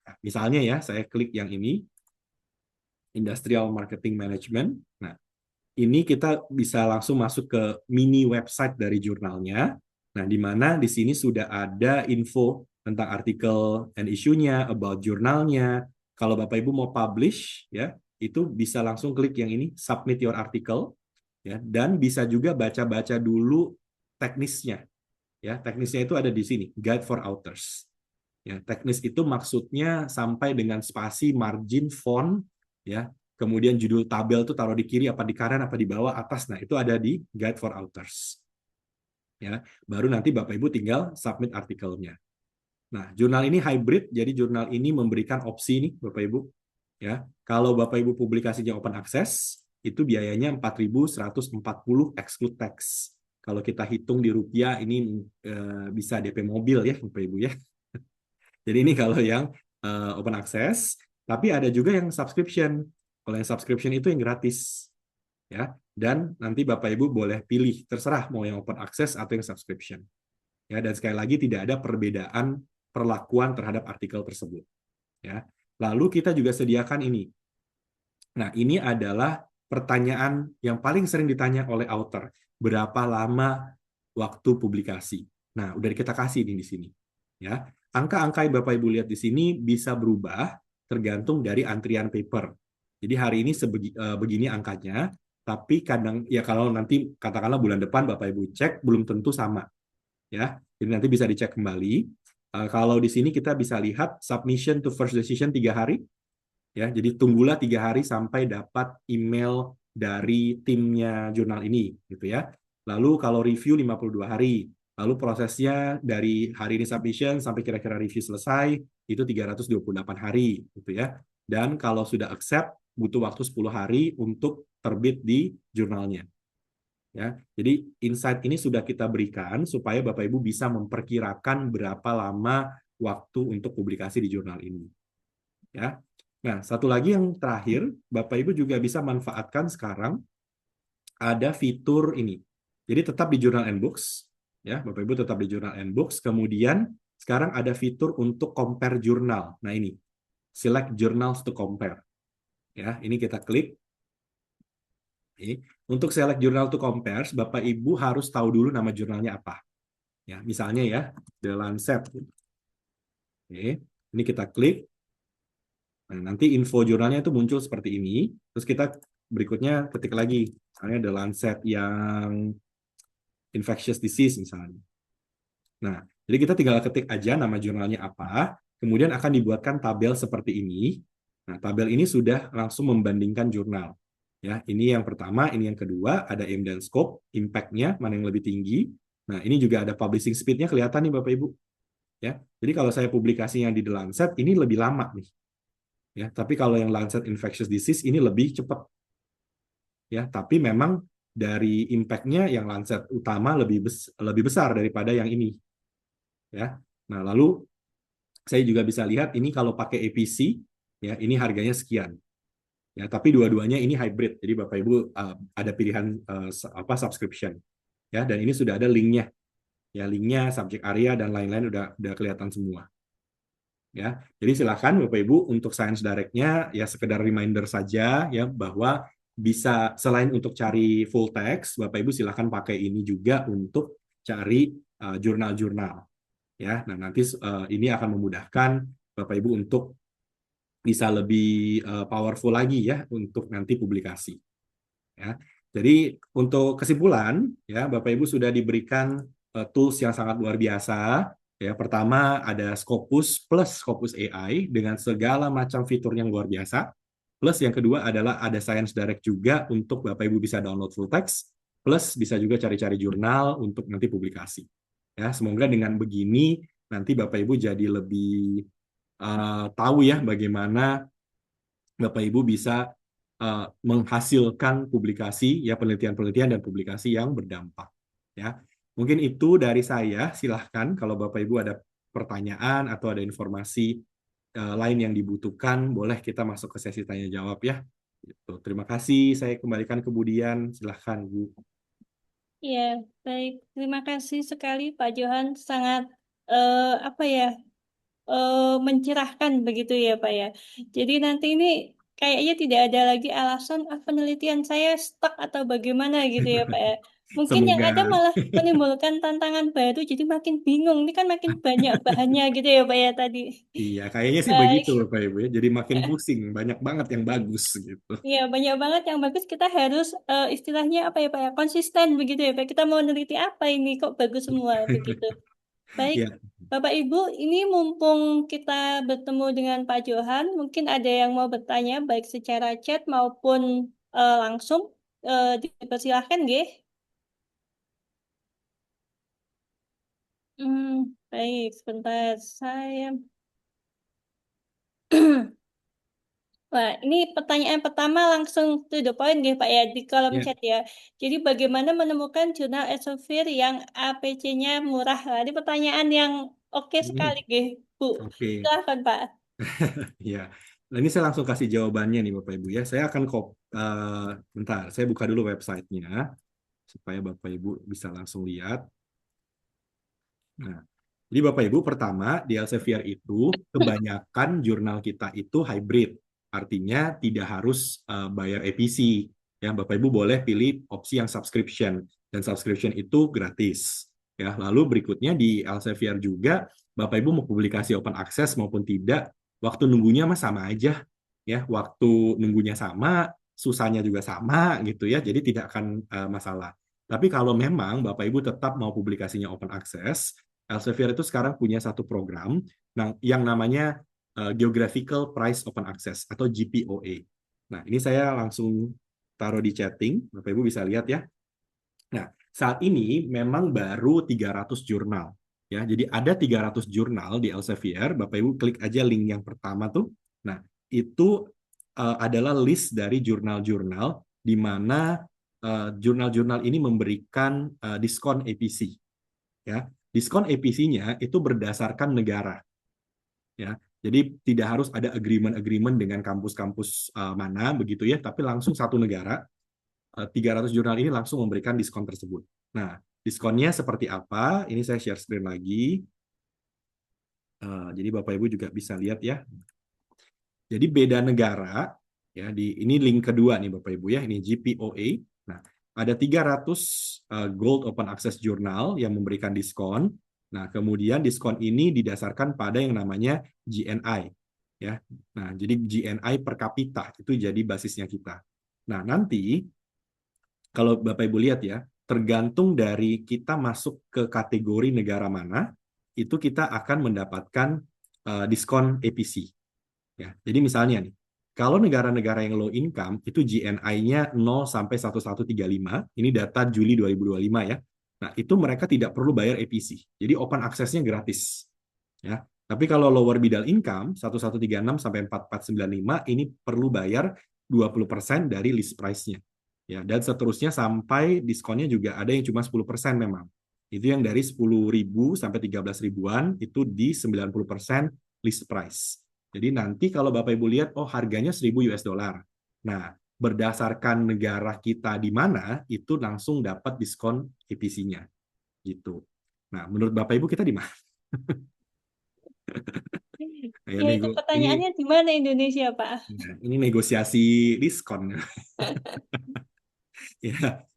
Nah, misalnya ya, saya klik yang ini, Industrial Marketing Management. Nah, ini kita bisa langsung masuk ke mini website dari jurnalnya. Nah, di mana di sini sudah ada info tentang artikel and issue-nya, about jurnalnya. Kalau Bapak Ibu mau publish, ya, itu bisa langsung klik yang ini, submit your article, ya, dan bisa juga baca-baca dulu teknisnya. Ya, teknisnya itu ada di sini, Guide for Authors. Ya, teknis itu maksudnya sampai dengan spasi, margin, font, ya. Kemudian judul tabel itu taruh di kiri, apa di kanan, apa di bawah, atas. Nah, itu ada di Guide for Authors. Ya, baru nanti Bapak Ibu tinggal submit artikelnya. Nah, jurnal ini hybrid, jadi jurnal ini memberikan opsi nih, Bapak Ibu. Ya, kalau Bapak Ibu publikasinya open access, itu biayanya 4.140 exclude tax. Kalau kita hitung di rupiah, ini bisa DP mobil ya, Bapak Ibu ya. Jadi ini kalau yang open access, tapi ada juga yang subscription. Kalau yang subscription itu yang gratis, ya. Dan nanti Bapak Ibu boleh pilih, terserah mau yang open access atau yang subscription. Ya, dan sekali lagi tidak ada perbedaan perlakuan terhadap artikel tersebut. Ya. Lalu kita juga sediakan ini. Nah, ini adalah pertanyaan yang paling sering ditanya oleh author. Berapa lama waktu publikasi? Nah, udah kita kasih ini di sini. Ya, angka-angka yang Bapak Ibu lihat di sini bisa berubah tergantung dari antrian paper. Jadi hari ini begini angkanya, tapi kadang ya kalau nanti katakanlah bulan depan Bapak Ibu cek belum tentu sama. Ya, jadi nanti bisa dicek kembali. Kalau di sini kita bisa lihat submission to first decision 3 hari. Ya, jadi tunggulah 3 hari sampai dapat email dari timnya jurnal ini, gitu ya. Lalu kalau review 52 hari. Lalu prosesnya dari hari ini submission sampai kira-kira review selesai itu 328 hari, gitu ya. Dan kalau sudah accept butuh waktu 10 hari untuk terbit di jurnalnya. Ya, jadi insight ini sudah kita berikan supaya Bapak Ibu bisa memperkirakan berapa lama waktu untuk publikasi di jurnal ini. Ya. Nah, satu lagi yang terakhir, Bapak Ibu juga bisa manfaatkan sekarang ada fitur ini. Jadi tetap di Journal and Books, ya, Bapak Ibu tetap di Journal and Books. Kemudian sekarang ada fitur untuk compare jurnal. Nah, ini select journals to compare. Ya, ini kita klik. Oke. Untuk select journal to compare, Bapak Ibu harus tahu dulu nama jurnalnya apa. Ya, misalnya ya, The Lancet. Oke. Ini kita klik. Nah, nanti info jurnalnya itu muncul seperti ini. Terus kita berikutnya ketik lagi, misalnya The Lancet yang infectious disease misalnya. Nah, jadi kita tinggal ketik aja nama jurnalnya apa, kemudian akan dibuatkan tabel seperti ini. Nah, tabel ini sudah langsung membandingkan jurnal. Ya, ini yang pertama, ini yang kedua, ada aim dan scope, impact-nya mana yang lebih tinggi. Nah, ini juga ada publishing speed-nya kelihatan nih Bapak Ibu. Ya, jadi kalau saya publikasinya di The Lancet, ini lebih lama nih. ya. Tapi kalau yang Lancet Infectious Disease ini lebih cepat, ya. Tapi memang dari impact-nya yang Lancet utama lebih besar daripada yang ini, ya. Nah, lalu saya juga bisa lihat ini kalau pakai APC, ya, ini harganya sekian. Ya, tapi dua-duanya ini hybrid. Jadi Bapak Ibu ada pilihan subscription, ya, dan ini sudah ada linknya, ya, linknya, subject area dan lain-lain udah kelihatan semua, ya. Jadi silakan Bapak Ibu untuk Science Direct-nya ya sekedar reminder saja, ya, bahwa bisa selain untuk cari full text, Bapak Ibu silakan pakai ini juga untuk cari jurnal-jurnal, ya. Nah, nanti ini akan memudahkan Bapak Ibu untuk bisa lebih powerful lagi, ya, untuk nanti publikasi, ya. Jadi untuk kesimpulan, ya, Bapak Ibu sudah diberikan tools yang sangat luar biasa, ya. Pertama ada Scopus plus Scopus AI dengan segala macam fitur yang luar biasa. Plus yang kedua adalah ada Science Direct juga untuk Bapak Ibu bisa download full text, plus bisa juga cari-cari jurnal untuk nanti publikasi, ya. Semoga dengan begini nanti Bapak Ibu jadi lebih tahu, ya, bagaimana Bapak Ibu bisa menghasilkan publikasi, ya, penelitian-penelitian dan publikasi yang berdampak, ya. Mungkin itu dari saya. Silahkan kalau Bapak Ibu ada pertanyaan atau ada informasi lain yang dibutuhkan, boleh kita masuk ke sesi tanya jawab, ya. Gitu. Terima kasih. Saya kembalikan ke Budian. Silahkan, Bu. Ya, baik. Terima kasih sekali Pak Johan. Sangat apa ya, mencerahkan begitu ya Pak ya. Jadi nanti ini kayaknya tidak ada lagi alasan penelitian saya stuck atau bagaimana gitu ya Pak ya. Mungkin yang ada Semoga. malah menimbulkan tantangan baru, jadi makin bingung. Ini kan makin banyak bahannya gitu ya Pak ya tadi. Iya, kayaknya sih begitu, Baik. Bapak Ibu, ya. Jadi makin pusing, banyak banget yang bagus gitu. Iya, banyak banget yang bagus. Kita harus istilahnya apa ya Pak ya, konsisten begitu ya Pak. Kita mau meneliti apa ini kok bagus semua begitu. Baik, Ya, Bapak Ibu, ini mumpung kita bertemu dengan Pak Johan, mungkin ada yang mau bertanya baik secara chat maupun langsung. Dipersilahkan, nggih. Baik, sebentar saya. Wah, ini pertanyaan pertama langsung to the point nggih Pak ya di kolom ya. chat ya. Jadi bagaimana menemukan jurnal Elsevier yang APC-nya murah? Nah, ini pertanyaan yang oke sekali nggih, Bu. Oke. Silahkan Pak. Ya, nah ini saya langsung kasih jawabannya nih Bapak Ibu, ya. Saya akan bentar, saya buka dulu websitenya supaya Bapak Ibu bisa langsung lihat. Nah, jadi Bapak Ibu pertama di Elsevier itu kebanyakan jurnal kita itu hybrid, artinya tidak harus bayar APC. Ya, Bapak Ibu boleh pilih opsi yang subscription dan subscription itu gratis. Ya, lalu berikutnya di Elsevier juga Bapak Ibu mau publikasi open access maupun tidak, waktu nunggunya mah sama aja, ya. Waktu nunggunya sama, susahnya juga sama gitu, ya. Jadi tidak akan masalah. Tapi kalau memang Bapak Ibu tetap mau publikasinya open access, Elsevier itu sekarang punya satu program yang namanya Geographical Price Open Access atau GPOA. Nah, ini saya langsung taruh di chatting, Bapak Ibu bisa lihat, ya. Nah, saat ini memang baru 300 jurnal, ya. Jadi ada 300 jurnal di Elsevier, Bapak Ibu klik aja link yang pertama tuh. Nah, itu adalah list dari jurnal-jurnal di mana jurnal-jurnal ini memberikan diskon APC, ya. Diskon APC-nya itu berdasarkan negara, ya. Jadi tidak harus ada agreement dengan kampus-kampus mana begitu, ya, tapi langsung satu negara 300 jurnal ini langsung memberikan diskon tersebut. Nah, diskonnya seperti apa? Ini saya share screen lagi. Jadi Bapak Ibu juga bisa lihat, ya. Jadi beda negara, ya. Ini link kedua nih Bapak Ibu, ya. Ini GPOA. Nah, ada 300 Gold Open Access Journal yang memberikan diskon. Nah, kemudian diskon ini didasarkan pada yang namanya GNI, ya. Nah, jadi GNI per kapita itu jadi basisnya kita. Nah, nanti kalau Bapak Ibu lihat, ya, tergantung dari kita masuk ke kategori negara mana, itu kita akan mendapatkan diskon APC. Ya, jadi misalnya nih, kalau negara-negara yang low income itu GNI-nya 0 sampai 1135, ini data Juli 2025, ya. Nah, itu mereka tidak perlu bayar APC. Jadi open access-nya gratis, ya. Tapi kalau lower middle income 1136 sampai 4495 ini perlu bayar 20% dari list price-nya. Ya, dan seterusnya sampai diskonnya juga ada yang cuma 10% memang. Itu yang dari 10.000 sampai 13 ribuan itu di 90% list price. Jadi nanti kalau Bapak Ibu lihat, oh harganya 1.000 US dollar. Nah, berdasarkan negara kita di mana, itu langsung dapat diskon EPC-nya. Gitu. Nah, menurut Bapak Ibu kita di mana? Ya, Ya, itu pertanyaannya di mana Indonesia, Pak? ini negosiasi diskon.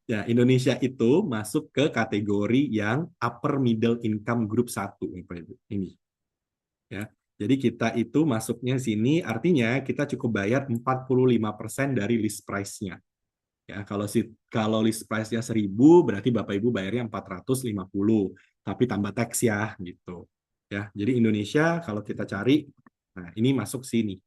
Ya, Indonesia itu masuk ke kategori yang upper middle income group 1 ini. Ya. Jadi kita itu masuknya sini artinya kita cukup bayar 45% dari list price-nya. Ya, kalau list price-nya 1.000 berarti Bapak Ibu bayarnya 450, tapi tambah tax ya gitu. Ya, jadi Indonesia kalau kita cari nah ini masuk sini.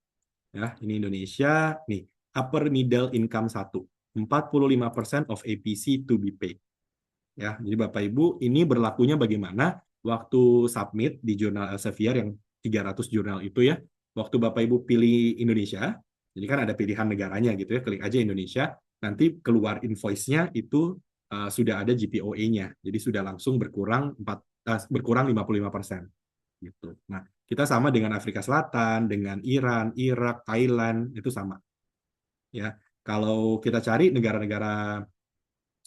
Ya, ini Indonesia nih, upper middle income 1. 45% of APC to be paid. Ya, jadi Bapak Ibu, ini berlakunya bagaimana? Waktu submit di jurnal Elsevier yang 300 jurnal itu ya, waktu Bapak Ibu pilih Indonesia, jadi kan ada pilihan negaranya gitu ya, klik aja Indonesia, nanti keluar invoice-nya itu sudah ada GPOE-nya, jadi sudah langsung berkurang 55%. Gitu. Nah, kita sama dengan Afrika Selatan, dengan Iran, Irak, Thailand, itu sama. Ya, kalau kita cari negara-negara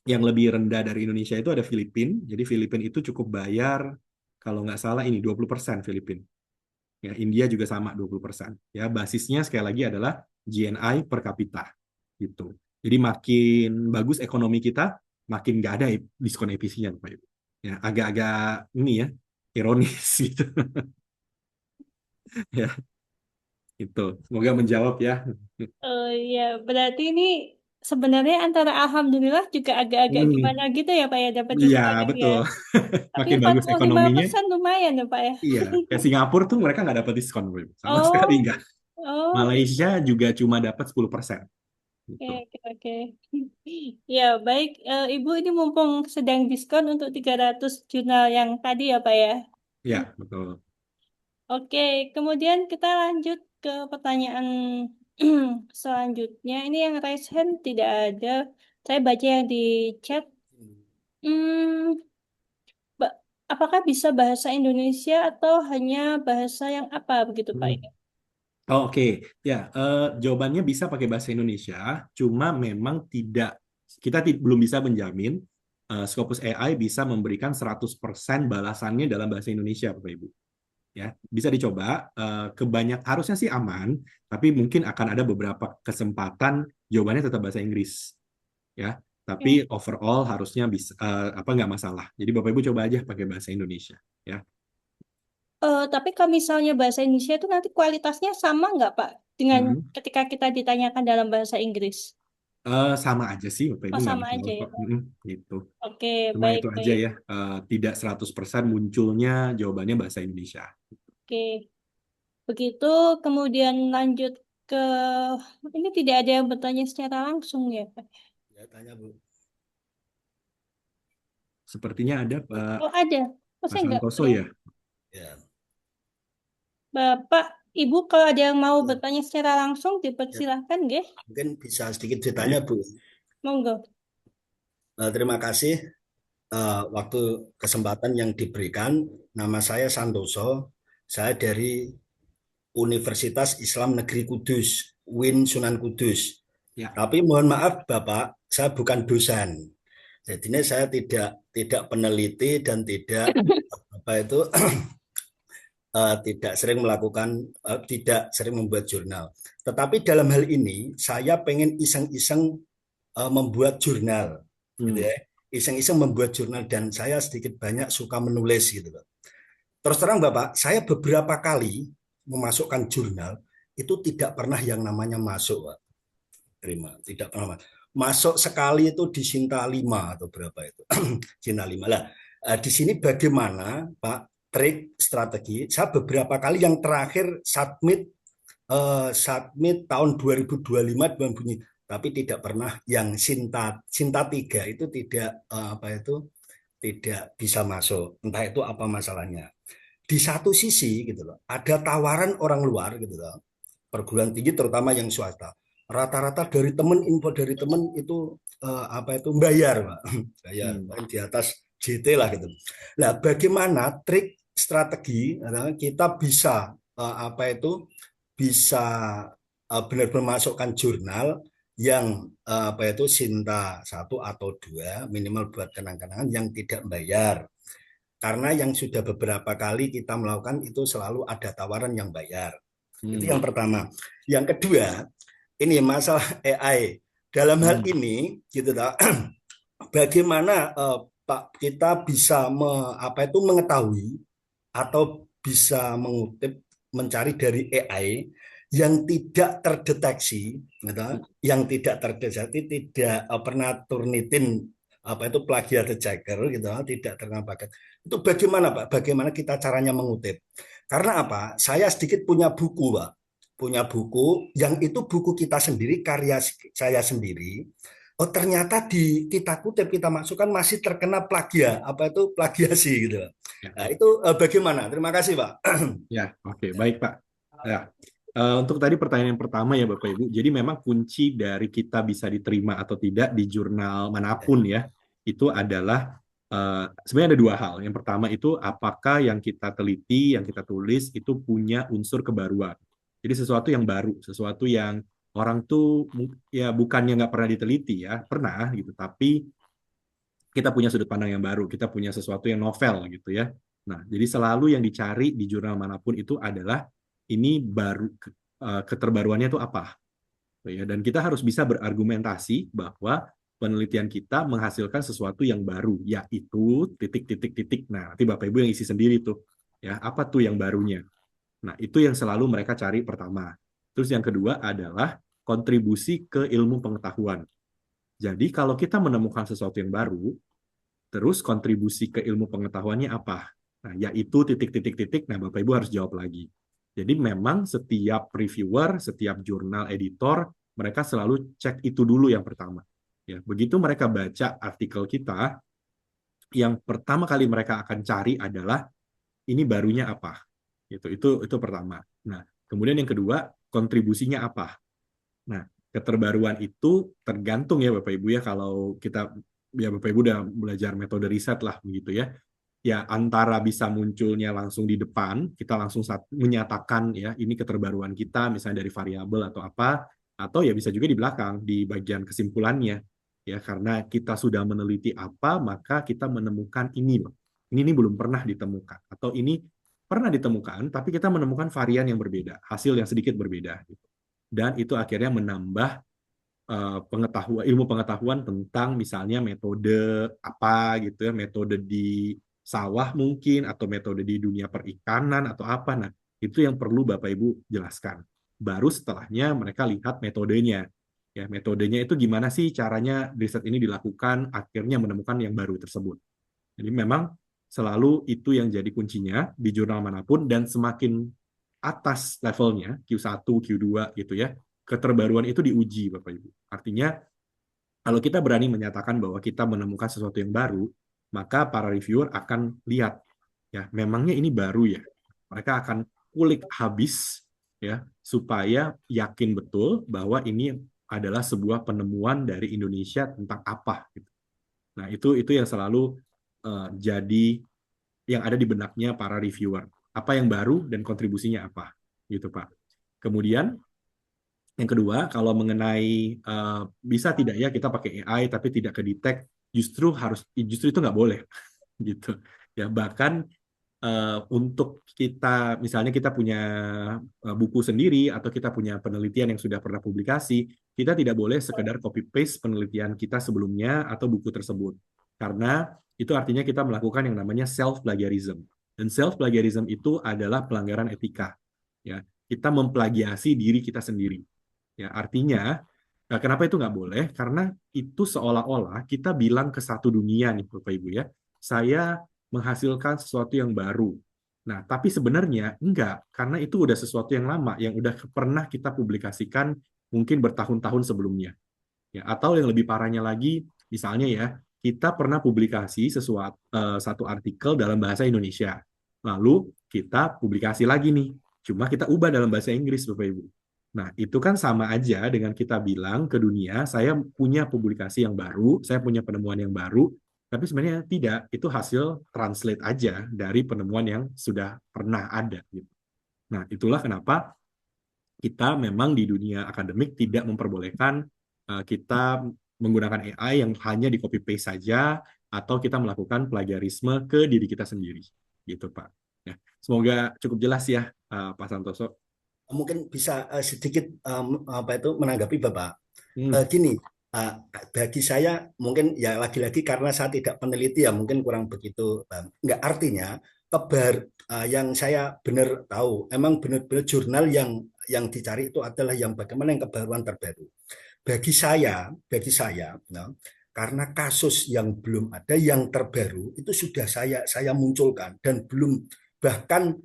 yang lebih rendah dari Indonesia itu ada Filipina. Jadi Filipina itu cukup bayar kalau nggak salah ini 20% Filipina. Ya, India juga sama 20%. Ya, basisnya sekali lagi adalah GNI per kapita. Gitu. Jadi makin bagus ekonomi kita, makin nggak ada diskon EPC-nya, Pak Ibu. Ya, agak-agak ini ya, ironis gitu. Ya, itu. Semoga menjawab ya. Ya, berarti ini sebenarnya antara alhamdulillah juga agak-agak gimana gitu ya, Pak ya, dapat Iya, diskonnya ya. betul. Tapi Makin bagus ekonominya, 45% lumayan ya, Pak ya. iya. Kayak Singapura tuh mereka nggak dapat diskon, Bu. Sama sekali Oh, nggak. oh, Malaysia juga cuma dapat 10%. oke, Gitu. oke, oke. Ya, baik. Ibu ini mumpung sedang diskon untuk 300 jurnal yang tadi ya, Pak ya. Iya, betul. Oke, kemudian kita lanjut ke pertanyaan selanjutnya. Ini yang raise hand tidak ada. Saya baca yang di chat. Hmm, apakah bisa bahasa Indonesia atau hanya bahasa yang apa begitu, Pak? Hmm. Oh, oke. Ya, jawabannya bisa pakai bahasa Indonesia, cuma memang kita belum bisa menjamin Scopus AI bisa memberikan 100% balasannya dalam bahasa Indonesia, Bapak Ibu. Ya, bisa dicoba. Harusnya sih aman, tapi mungkin akan ada beberapa kesempatan jawabannya tetap bahasa Inggris. Ya, tapi overall harusnya bisa nggak masalah. Jadi Bapak Ibu coba aja pakai bahasa Indonesia. Ya. Tapi kalau misalnya bahasa Indonesia itu nanti kualitasnya sama nggak, Pak? Dengan Hmm. ketika kita ditanyakan dalam bahasa Inggris? Sama aja sih, Bapak Oh, Ibu nggak sama masalah aja ya, kok. Pak. Gitu. Oke, Cuma baik, itu aja baik. ya, tidak 100% munculnya jawabannya bahasa Indonesia. Oke. Begitu, kemudian lanjut ke... Ini tidak ada yang bertanya secara langsung ya, Pak? Ya, tanya Bu. Sepertinya ada Pak Oh, ada. Oh, saya nggak Santoso lihat. ya. Ya, Bapak, Ibu, kalau ada yang mau Ya. bertanya secara langsung, dipersilahkan, nggih. mungkin bisa sedikit ditanya Bu. Monggo. Terima kasih waktu kesempatan yang diberikan. Nama saya Santoso. Saya dari Universitas Islam Negeri Kudus, UIN Sunan Kudus. Ya. Tapi mohon maaf Bapak, saya bukan dosen. Jadi ini saya tidak peneliti dan tidak tidak sering membuat jurnal. Tetapi dalam hal ini saya pengen iseng-iseng membuat jurnal, gitu ya. Iseng-iseng membuat jurnal dan saya sedikit banyak suka menulis gitu loh. Terus terang Bapak, saya beberapa kali memasukkan jurnal itu tidak pernah yang namanya masuk, Pak. Tidak pernah masuk sekali itu di Sinta 5 atau berapa itu. Sinta 5 lah. Di sini bagaimana Pak trik strategi? Saya beberapa kali yang terakhir submit tahun 2025 bunyi, tapi tidak pernah yang Sinta 3 itu tidak tidak bisa masuk. Entah itu apa masalahnya. di satu sisi gitu loh, ada tawaran orang luar gitu loh, perguruan tinggi terutama yang swasta. Rata-rata dari temen, info dari temen itu apa itu bayar, Pak. Bayar, paling di atas JT lah gitu. Nah, bagaimana trik strategi kita bisa apa itu bisa benar-benar masukkan jurnal yang apa itu Sinta 1 atau 2 minimal buat kenang-kenangan yang tidak bayar. Karena yang sudah beberapa kali kita melakukan itu selalu ada tawaran yang bayar. Itu yang pertama. Yang kedua, ini masalah AI. Dalam hal ini, gitu, bagaimana Pak kita bisa apa itu mengetahui atau bisa mengutip, mencari dari AI yang tidak terdeteksi, gitu, yang tidak terdeteksi, tidak pernah Turnitin apa itu plagiat checker, gitu, tidak terkena paket. Itu bagaimana Pak? Bagaimana kita caranya mengutip? Karena apa? Saya sedikit punya buku, Pak. Punya buku yang itu buku kita sendiri, karya saya sendiri. Oh, ternyata di kita kutip, kita masukkan masih terkena plagiat, apa itu plagiasi gitu. Nah, itu bagaimana? Terima kasih, Pak. Ya, oke, baik Pak. Ya, untuk tadi pertanyaan yang pertama ya Bapak Ibu, jadi memang kunci dari kita bisa diterima atau tidak di jurnal manapun ya, itu adalah sebenarnya ada 2 hal. Yang pertama itu apakah yang kita teliti, yang kita tulis itu punya unsur kebaruan. Jadi sesuatu yang baru, sesuatu yang orang tuh ya bukannya nggak pernah diteliti ya, pernah gitu, tapi kita punya sudut pandang yang baru, kita punya sesuatu yang novel gitu ya. Nah, jadi selalu yang dicari di jurnal manapun itu adalah ini baru keterbaruannya itu apa. Ya, dan kita harus bisa berargumentasi bahwa penelitian kita menghasilkan sesuatu yang baru, yaitu titik-titik-titik. Nah, nanti Bapak Ibu yang isi sendiri tuh. Ya, apa tuh yang barunya? Nah, itu yang selalu mereka cari pertama. Terus yang kedua adalah kontribusi ke ilmu pengetahuan. Jadi kalau kita menemukan sesuatu yang baru, terus kontribusi ke ilmu pengetahuannya apa? Nah, yaitu titik-titik-titik. Nah, Bapak Ibu harus jawab lagi. Jadi memang setiap reviewer, setiap jurnal editor, mereka selalu cek itu dulu yang pertama. Ya, begitu mereka baca artikel kita, yang pertama kali mereka akan cari adalah ini barunya apa. Itu pertama. Nah, kemudian yang kedua, kontribusinya apa. Nah, keterbaruan itu tergantung ya Bapak Ibu ya, kalau kita ya Bapak Ibu udah belajar metode riset lah begitu ya. Ya antara bisa munculnya langsung di depan, kita langsung menyatakan ya ini keterbaruan kita misalnya dari variabel atau apa, atau ya bisa juga di belakang di bagian kesimpulannya. Ya karena kita sudah meneliti apa, maka kita menemukan ini loh. Ini belum pernah ditemukan atau ini pernah ditemukan tapi kita menemukan varian yang berbeda, hasil yang sedikit berbeda gitu. Dan itu akhirnya menambah ilmu pengetahuan tentang misalnya metode apa gitu ya, metode di sawah mungkin atau metode di dunia perikanan atau apa. Nah, itu yang perlu Bapak Ibu jelaskan. Baru setelahnya mereka lihat metodenya. Ya, metodenya itu gimana sih caranya riset ini dilakukan akhirnya menemukan yang baru tersebut. Jadi memang selalu itu yang jadi kuncinya di jurnal manapun dan semakin atas levelnya Q1, Q2 gitu ya. Keterbaruan itu diuji Bapak Ibu. Artinya kalau kita berani menyatakan bahwa kita menemukan sesuatu yang baru, maka para reviewer akan lihat ya, memangnya ini baru ya. Mereka akan kulik habis ya supaya yakin betul bahwa ini adalah sebuah penemuan dari Indonesia tentang apa gitu. Nah, itu yang selalu jadi yang ada di benaknya para reviewer. Apa yang baru dan kontribusinya apa gitu, Pak. Kemudian yang kedua, kalau mengenai bisa tidak ya kita pakai AI tapi tidak kedetek, justru itu nggak boleh gitu ya. Bahkan untuk kita misalnya kita punya buku sendiri atau kita punya penelitian yang sudah pernah publikasi, kita tidak boleh sekedar copy paste penelitian kita sebelumnya atau buku tersebut, karena itu artinya kita melakukan yang namanya self plagiarism, dan self plagiarism itu adalah pelanggaran etika ya. Kita memplagiasi diri kita sendiri ya. Artinya kenapa itu nggak boleh? Karena itu seolah-olah kita bilang ke satu dunia nih Bapak Ibu ya, saya menghasilkan sesuatu yang baru. Nah, tapi sebenarnya enggak, karena itu udah sesuatu yang lama, yang udah pernah kita publikasikan mungkin bertahun-tahun sebelumnya. Ya, atau yang lebih parahnya lagi, misalnya ya, kita pernah publikasi satu artikel dalam bahasa Indonesia. Lalu kita publikasi lagi nih, cuma kita ubah dalam bahasa Inggris, Bapak Ibu. Nah, itu kan sama aja dengan kita bilang ke dunia, saya punya publikasi yang baru, saya punya penemuan yang baru, tapi sebenarnya tidak, itu hasil translate aja dari penemuan yang sudah pernah ada. Gitu. Nah, itulah kenapa kita memang di dunia akademik tidak memperbolehkan kita menggunakan AI yang hanya di copy paste saja atau kita melakukan plagiarisme ke diri kita sendiri, gitu Pak. Ya, semoga cukup jelas ya Pak Santoso. Mungkin bisa sedikit menanggapi Bapak. Hmm. Gini, bagi saya mungkin ya lagi-lagi karena saya tidak peneliti ya mungkin kurang begitu. Nggak artinya yang saya benar tahu, emang benar-benar jurnal yang dicari itu adalah yang bagaimana yang kebaruan terbaru. Bagi saya, nah, karena kasus yang belum ada yang terbaru itu sudah saya munculkan dan bahkan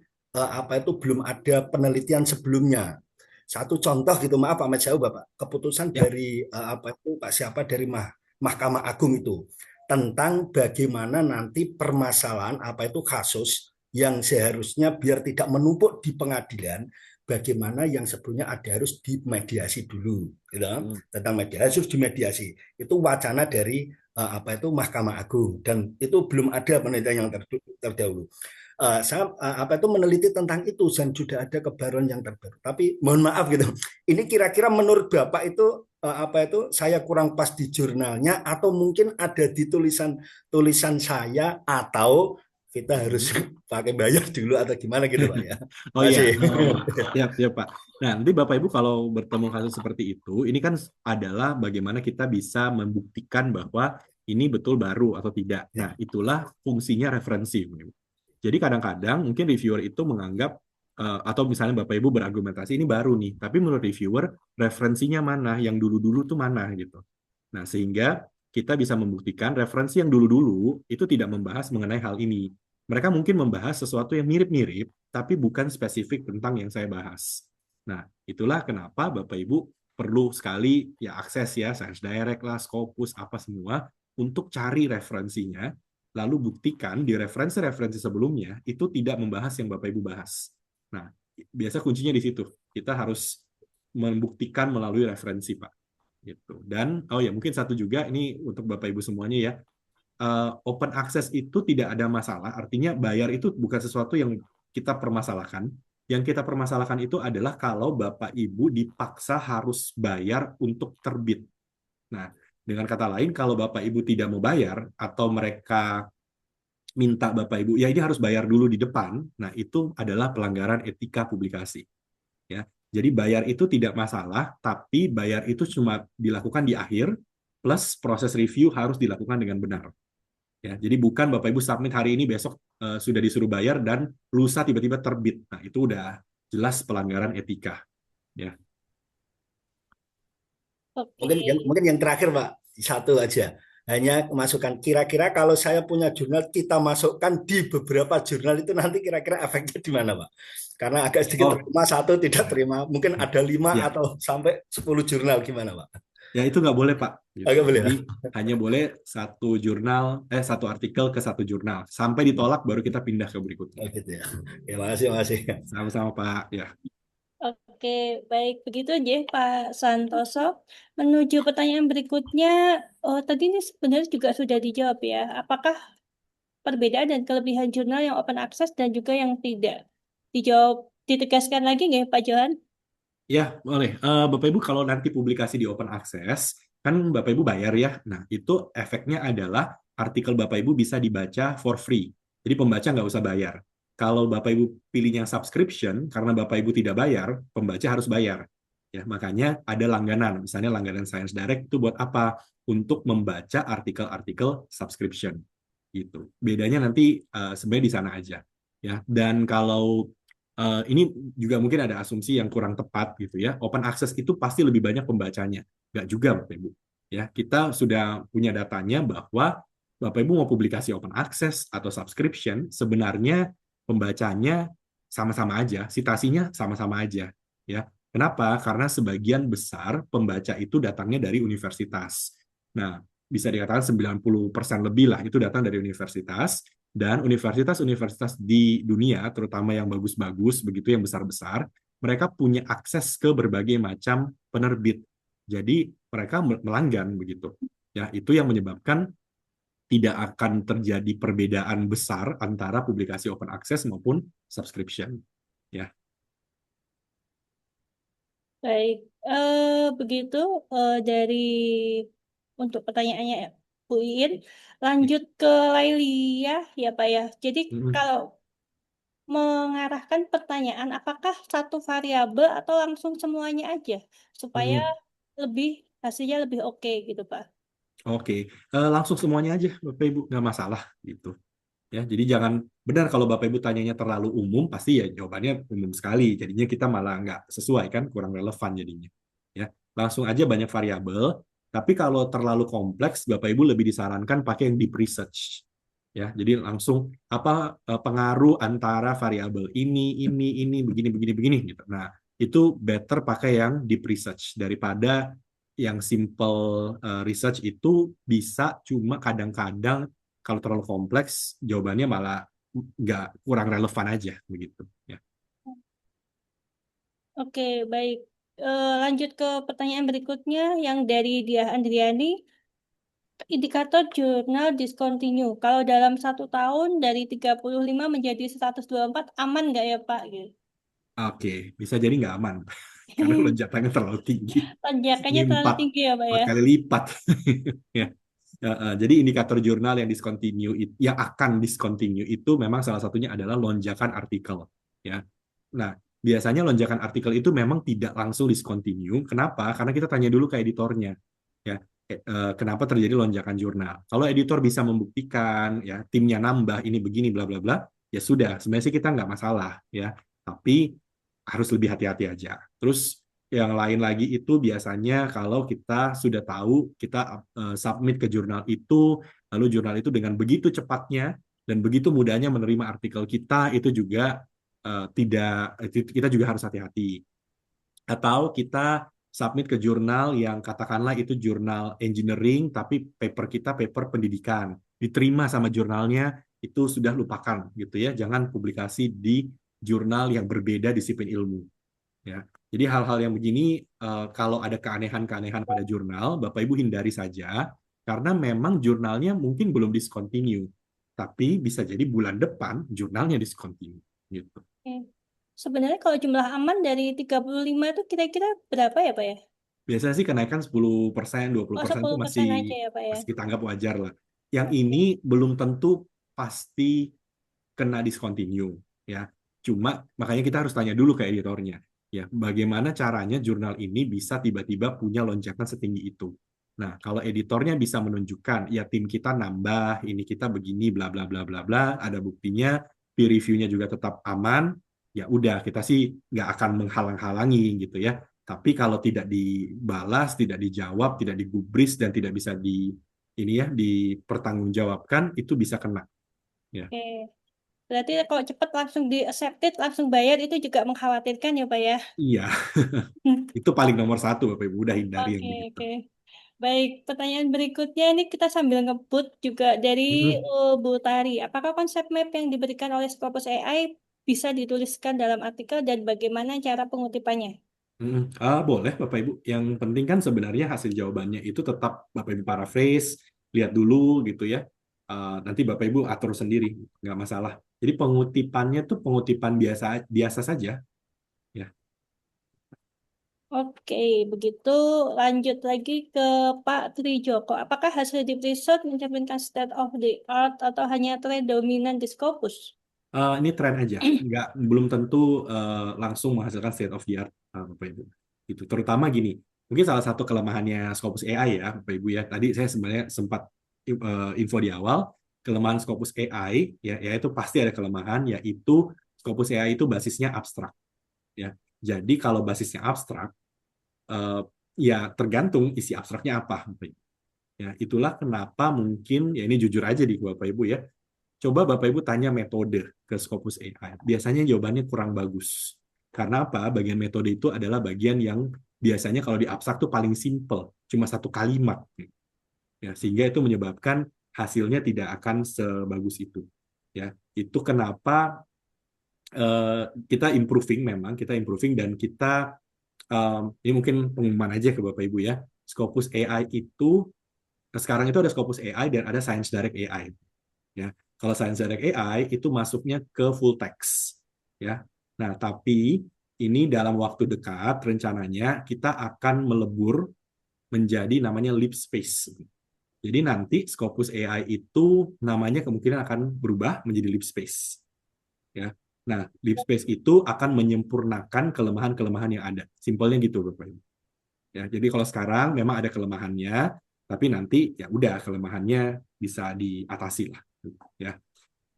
belum ada penelitian sebelumnya. Satu contoh gitu, maaf Ahmad Jauh Bapak, keputusan Ya. dari Pak siapa dari Mahkamah Agung itu tentang bagaimana nanti permasalahan kasus yang seharusnya biar tidak menumpuk di pengadilan, bagaimana yang sebelumnya harus dimediasi dulu, gitu. Tentang mediasi harus dimediasi. Itu wacana dari Mahkamah Agung dan itu belum ada penelitian yang terdahulu. Saya meneliti tentang itu dan sudah ada kebaruan yang terbaru. Tapi mohon maaf gitu, ini kira-kira menurut Bapak itu saya kurang pas di jurnalnya atau mungkin ada di tulisan saya atau kita harus pakai bayar dulu atau gimana gitu Pak ya. Oh iya, Masih. Pak. Nah, nanti Bapak Ibu kalau bertemu kasus seperti itu, ini kan adalah bagaimana kita bisa membuktikan bahwa ini betul baru atau tidak. Nah, itulah fungsinya referensi. Jadi kadang-kadang mungkin reviewer itu menganggap, atau misalnya Bapak Ibu berargumentasi ini baru nih, tapi menurut reviewer referensinya mana, yang dulu-dulu tuh mana gitu. Nah, sehingga kita bisa membuktikan referensi yang dulu-dulu itu tidak membahas mengenai hal ini. Mereka mungkin membahas sesuatu yang mirip-mirip, tapi bukan spesifik tentang yang saya bahas. Nah, itulah kenapa Bapak Ibu perlu sekali ya akses ya, Science Direct lah, Scopus, apa semua, untuk cari referensinya, lalu buktikan di referensi-referensi sebelumnya itu tidak membahas yang Bapak Ibu bahas. Nah, biasa kuncinya di situ. Kita harus membuktikan melalui referensi, Pak. Gitu. Dan oh ya mungkin satu juga ini untuk Bapak Ibu semuanya ya, open access itu tidak ada masalah, artinya bayar itu bukan sesuatu yang kita permasalahkan. Yang kita permasalahkan itu adalah kalau Bapak Ibu dipaksa harus bayar untuk terbit. Nah, dengan kata lain kalau Bapak Ibu tidak mau bayar atau mereka minta Bapak Ibu ya ini harus bayar dulu di depan, nah itu adalah pelanggaran etika publikasi. Ya. Jadi bayar itu tidak masalah, tapi bayar itu cuma dilakukan di akhir, plus proses review harus dilakukan dengan benar. Ya, jadi bukan Bapak Ibu submit hari ini, besok sudah disuruh bayar, dan lusa tiba-tiba terbit. Nah, itu udah jelas pelanggaran etika. Ya. Mungkin yang terakhir Pak, satu aja. Hanya masukkan kira-kira kalau saya punya jurnal kita masukkan di beberapa jurnal itu nanti kira-kira efeknya di mana Pak? Karena agak sedikit terima satu tidak terima, mungkin ada 5 atau sampai 10 jurnal gimana Pak? Ya itu nggak boleh Pak. Gitu. Boleh, jadi hanya boleh satu artikel ke satu jurnal. Sampai ditolak baru kita pindah ke berikutnya. Gitu ya. Ya makasih. Sama-sama Pak. Ya. Oke, baik. Begitu aja Pak Santoso. Menuju pertanyaan berikutnya, tadi ini sebenarnya juga sudah dijawab ya. Apakah perbedaan dan kelebihan jurnal yang open access dan juga yang tidak? Dijawab, ditegaskan lagi nggak Pak Johan? Ya, boleh. Bapak Ibu kalau nanti publikasi di open access, kan Bapak Ibu bayar ya. Nah, itu efeknya adalah artikel Bapak Ibu bisa dibaca for free. Jadi pembaca nggak usah bayar. Kalau Bapak Ibu pilihnya subscription, karena Bapak Ibu tidak bayar, pembaca harus bayar. Ya, makanya ada langganan. Misalnya langganan Science Direct itu buat apa? Untuk membaca artikel-artikel subscription. Gitu. Bedanya nanti sebenarnya di sana aja. Ya, dan kalau ini juga mungkin ada asumsi yang kurang tepat gitu ya. Open access itu pasti lebih banyak pembacanya. Nggak juga Bapak Ibu. Ya, kita sudah punya datanya bahwa Bapak Ibu mau publikasi open access atau subscription, sebenarnya pembacanya sama-sama aja, citasinya sama-sama aja. Ya, kenapa? Karena sebagian besar pembaca itu datangnya dari universitas. Nah, bisa dikatakan 90% lebih lah itu datang dari universitas. Dan universitas-universitas di dunia, terutama yang bagus-bagus, begitu yang besar-besar, mereka punya akses ke berbagai macam penerbit. Jadi mereka melanggan begitu. Ya, itu yang menyebabkan tidak akan terjadi perbedaan besar antara publikasi open access maupun subscription. Ya. Baik, begitu dari untuk pertanyaannya Bu Iin, lanjut ke Lailia ya Pak ya. Jadi Mm-mm. kalau mengarahkan pertanyaan apakah satu variabel atau langsung semuanya aja supaya Mm-mm. hasilnya lebih oke gitu Pak. Oke, langsung semuanya aja Bapak Ibu, nggak masalah gitu. Ya, jadi jangan benar kalau Bapak Ibu tanyanya terlalu umum, pasti ya jawabannya umum sekali. Jadinya kita malah nggak sesuai kan, kurang relevan jadinya. Ya, langsung aja banyak variabel. Tapi kalau terlalu kompleks, Bapak Ibu lebih disarankan pakai yang deep research. Ya, jadi langsung apa pengaruh antara variabel ini, begini gitu. Nah, itu better pakai yang deep research daripada yang simple research itu bisa cuma kadang-kadang kalau terlalu kompleks, jawabannya malah nggak kurang relevan aja begitu. Ya. Oke, baik. Lanjut ke pertanyaan berikutnya yang dari Dia Andriani. Indikator jurnal discontinue. Kalau dalam 1 tahun dari 35 menjadi 124 aman nggak ya Pak? Gitu. Oke, bisa jadi nggak aman karena lonjakannya terlalu tinggi. Ini Lonjakannya terlalu empat tinggi ya Pak empat ya? kali lipat. Ya. Jadi indikator jurnal yang discontinue, yang akan discontinue itu memang salah satunya adalah lonjakan artikel. Ya. Nah, biasanya lonjakan artikel itu memang tidak langsung discontinue. Kenapa? Karena kita tanya dulu ke editornya. Ya, kenapa terjadi lonjakan jurnal? Kalau editor bisa membuktikan, ya timnya nambah, ini begini, bla bla bla, ya sudah. Sebenarnya sih kita nggak masalah, ya. Tapi harus lebih hati-hati aja. Terus yang lain lagi itu biasanya kalau kita sudah tahu kita submit ke jurnal itu, lalu jurnal itu dengan begitu cepatnya dan begitu mudahnya menerima artikel kita, itu juga tidak, kita juga harus hati-hati. Atau kita submit ke jurnal yang katakanlah itu jurnal engineering, tapi paper kita paper pendidikan, diterima sama jurnalnya, itu sudah lupakan gitu ya, jangan publikasi di jurnal yang berbeda disiplin ilmu. Ya. Jadi hal-hal yang begini, kalau ada keanehan-keanehan pada jurnal, Bapak Ibu hindari saja, karena memang jurnalnya mungkin belum discontinue, tapi bisa jadi bulan depan jurnalnya discontinue. Gitu. Oke. Sebenarnya kalau jumlah aman dari 35 itu kira-kira berapa ya Pak ya? Biasanya sih kenaikan 10%, Oh 20% itu 10% masih aja ya Pak ya? masih kita anggap wajar lah. Yang ini belum tentu pasti kena discontinue, ya. Cuma makanya kita harus tanya dulu ke editornya, ya, bagaimana caranya jurnal ini bisa tiba-tiba punya lonjakan setinggi itu. Nah, kalau editornya bisa menunjukkan, ya tim kita nambah, ini kita begini, bla bla bla bla bla, ada buktinya, peer review-nya juga tetap aman, ya udah kita sih nggak akan menghalang-halangi gitu ya. Tapi kalau tidak dibalas, tidak dijawab, tidak digubris dan tidak bisa ini ya dipertanggungjawabkan, itu bisa kena. Ya. Oke. Berarti kalau cepat langsung di accepted, langsung bayar itu juga mengkhawatirkan ya Pak ya? Iya, itu paling nomor satu, Bapak Ibu. Udah hindari yang Oke, begitu. oke. Baik, pertanyaan berikutnya ini kita sambil ngebut juga dari Mm-mm. Bu Tari. Apakah konsep map yang diberikan oleh Scopus AI bisa dituliskan dalam artikel dan bagaimana cara pengutipannya? Boleh, Bapak Ibu. Yang penting kan sebenarnya hasil jawabannya itu tetap Bapak Ibu paraphrase, lihat dulu gitu ya. Nanti Bapak Ibu atur sendiri, nggak masalah. Jadi pengutipannya tuh pengutipan biasa biasa saja. Ya. Oke, begitu lanjut lagi ke Pak Trijoko. Apakah hasil deep research mencerminkan state of the art atau hanya tren dominan di Scopus? Ini tren aja, belum tentu langsung menghasilkan state of the art, Bapak Ibu. Itu terutama gini, mungkin salah satu kelemahannya Scopus AI ya, Bapak Ibu ya. Tadi saya sebenarnya sempat info di awal, kelemahan Scopus AI ya, yaitu pasti ada kelemahan, yaitu Scopus AI itu basisnya abstrak. Ya, jadi kalau basisnya abstrak, eh, ya tergantung isi abstraknya apa, Bapak Ibu. Ya, itulah kenapa mungkin ya ini jujur aja di Bapak Ibu ya. Coba Bapak Ibu tanya metode ke Scopus AI. Biasanya jawabannya kurang bagus. Karena apa? Bagian metode itu adalah bagian yang biasanya kalau di abstrak tuh paling simple, cuma satu kalimat. Ya, sehingga itu menyebabkan hasilnya tidak akan sebagus itu. Ya, itu kenapa kita improving dan kita ini mungkin pengumuman aja ke Bapak Ibu ya. Scopus AI itu sekarang itu ada Scopus AI dan ada Science Direct AI. Ya, kalau Science Direct AI itu masuknya ke full text. Ya, nah tapi ini dalam waktu dekat rencananya kita akan melebur menjadi namanya Lip Space. Jadi nanti Scopus AI itu namanya kemungkinan akan berubah menjadi Lip Space. Ya. Nah, Lip Space itu akan menyempurnakan kelemahan-kelemahan yang ada. Simpelnya gitu, Bapak Ibu. Ya, jadi kalau sekarang memang ada kelemahannya, tapi nanti ya udah kelemahannya bisa diatasi lah, ya.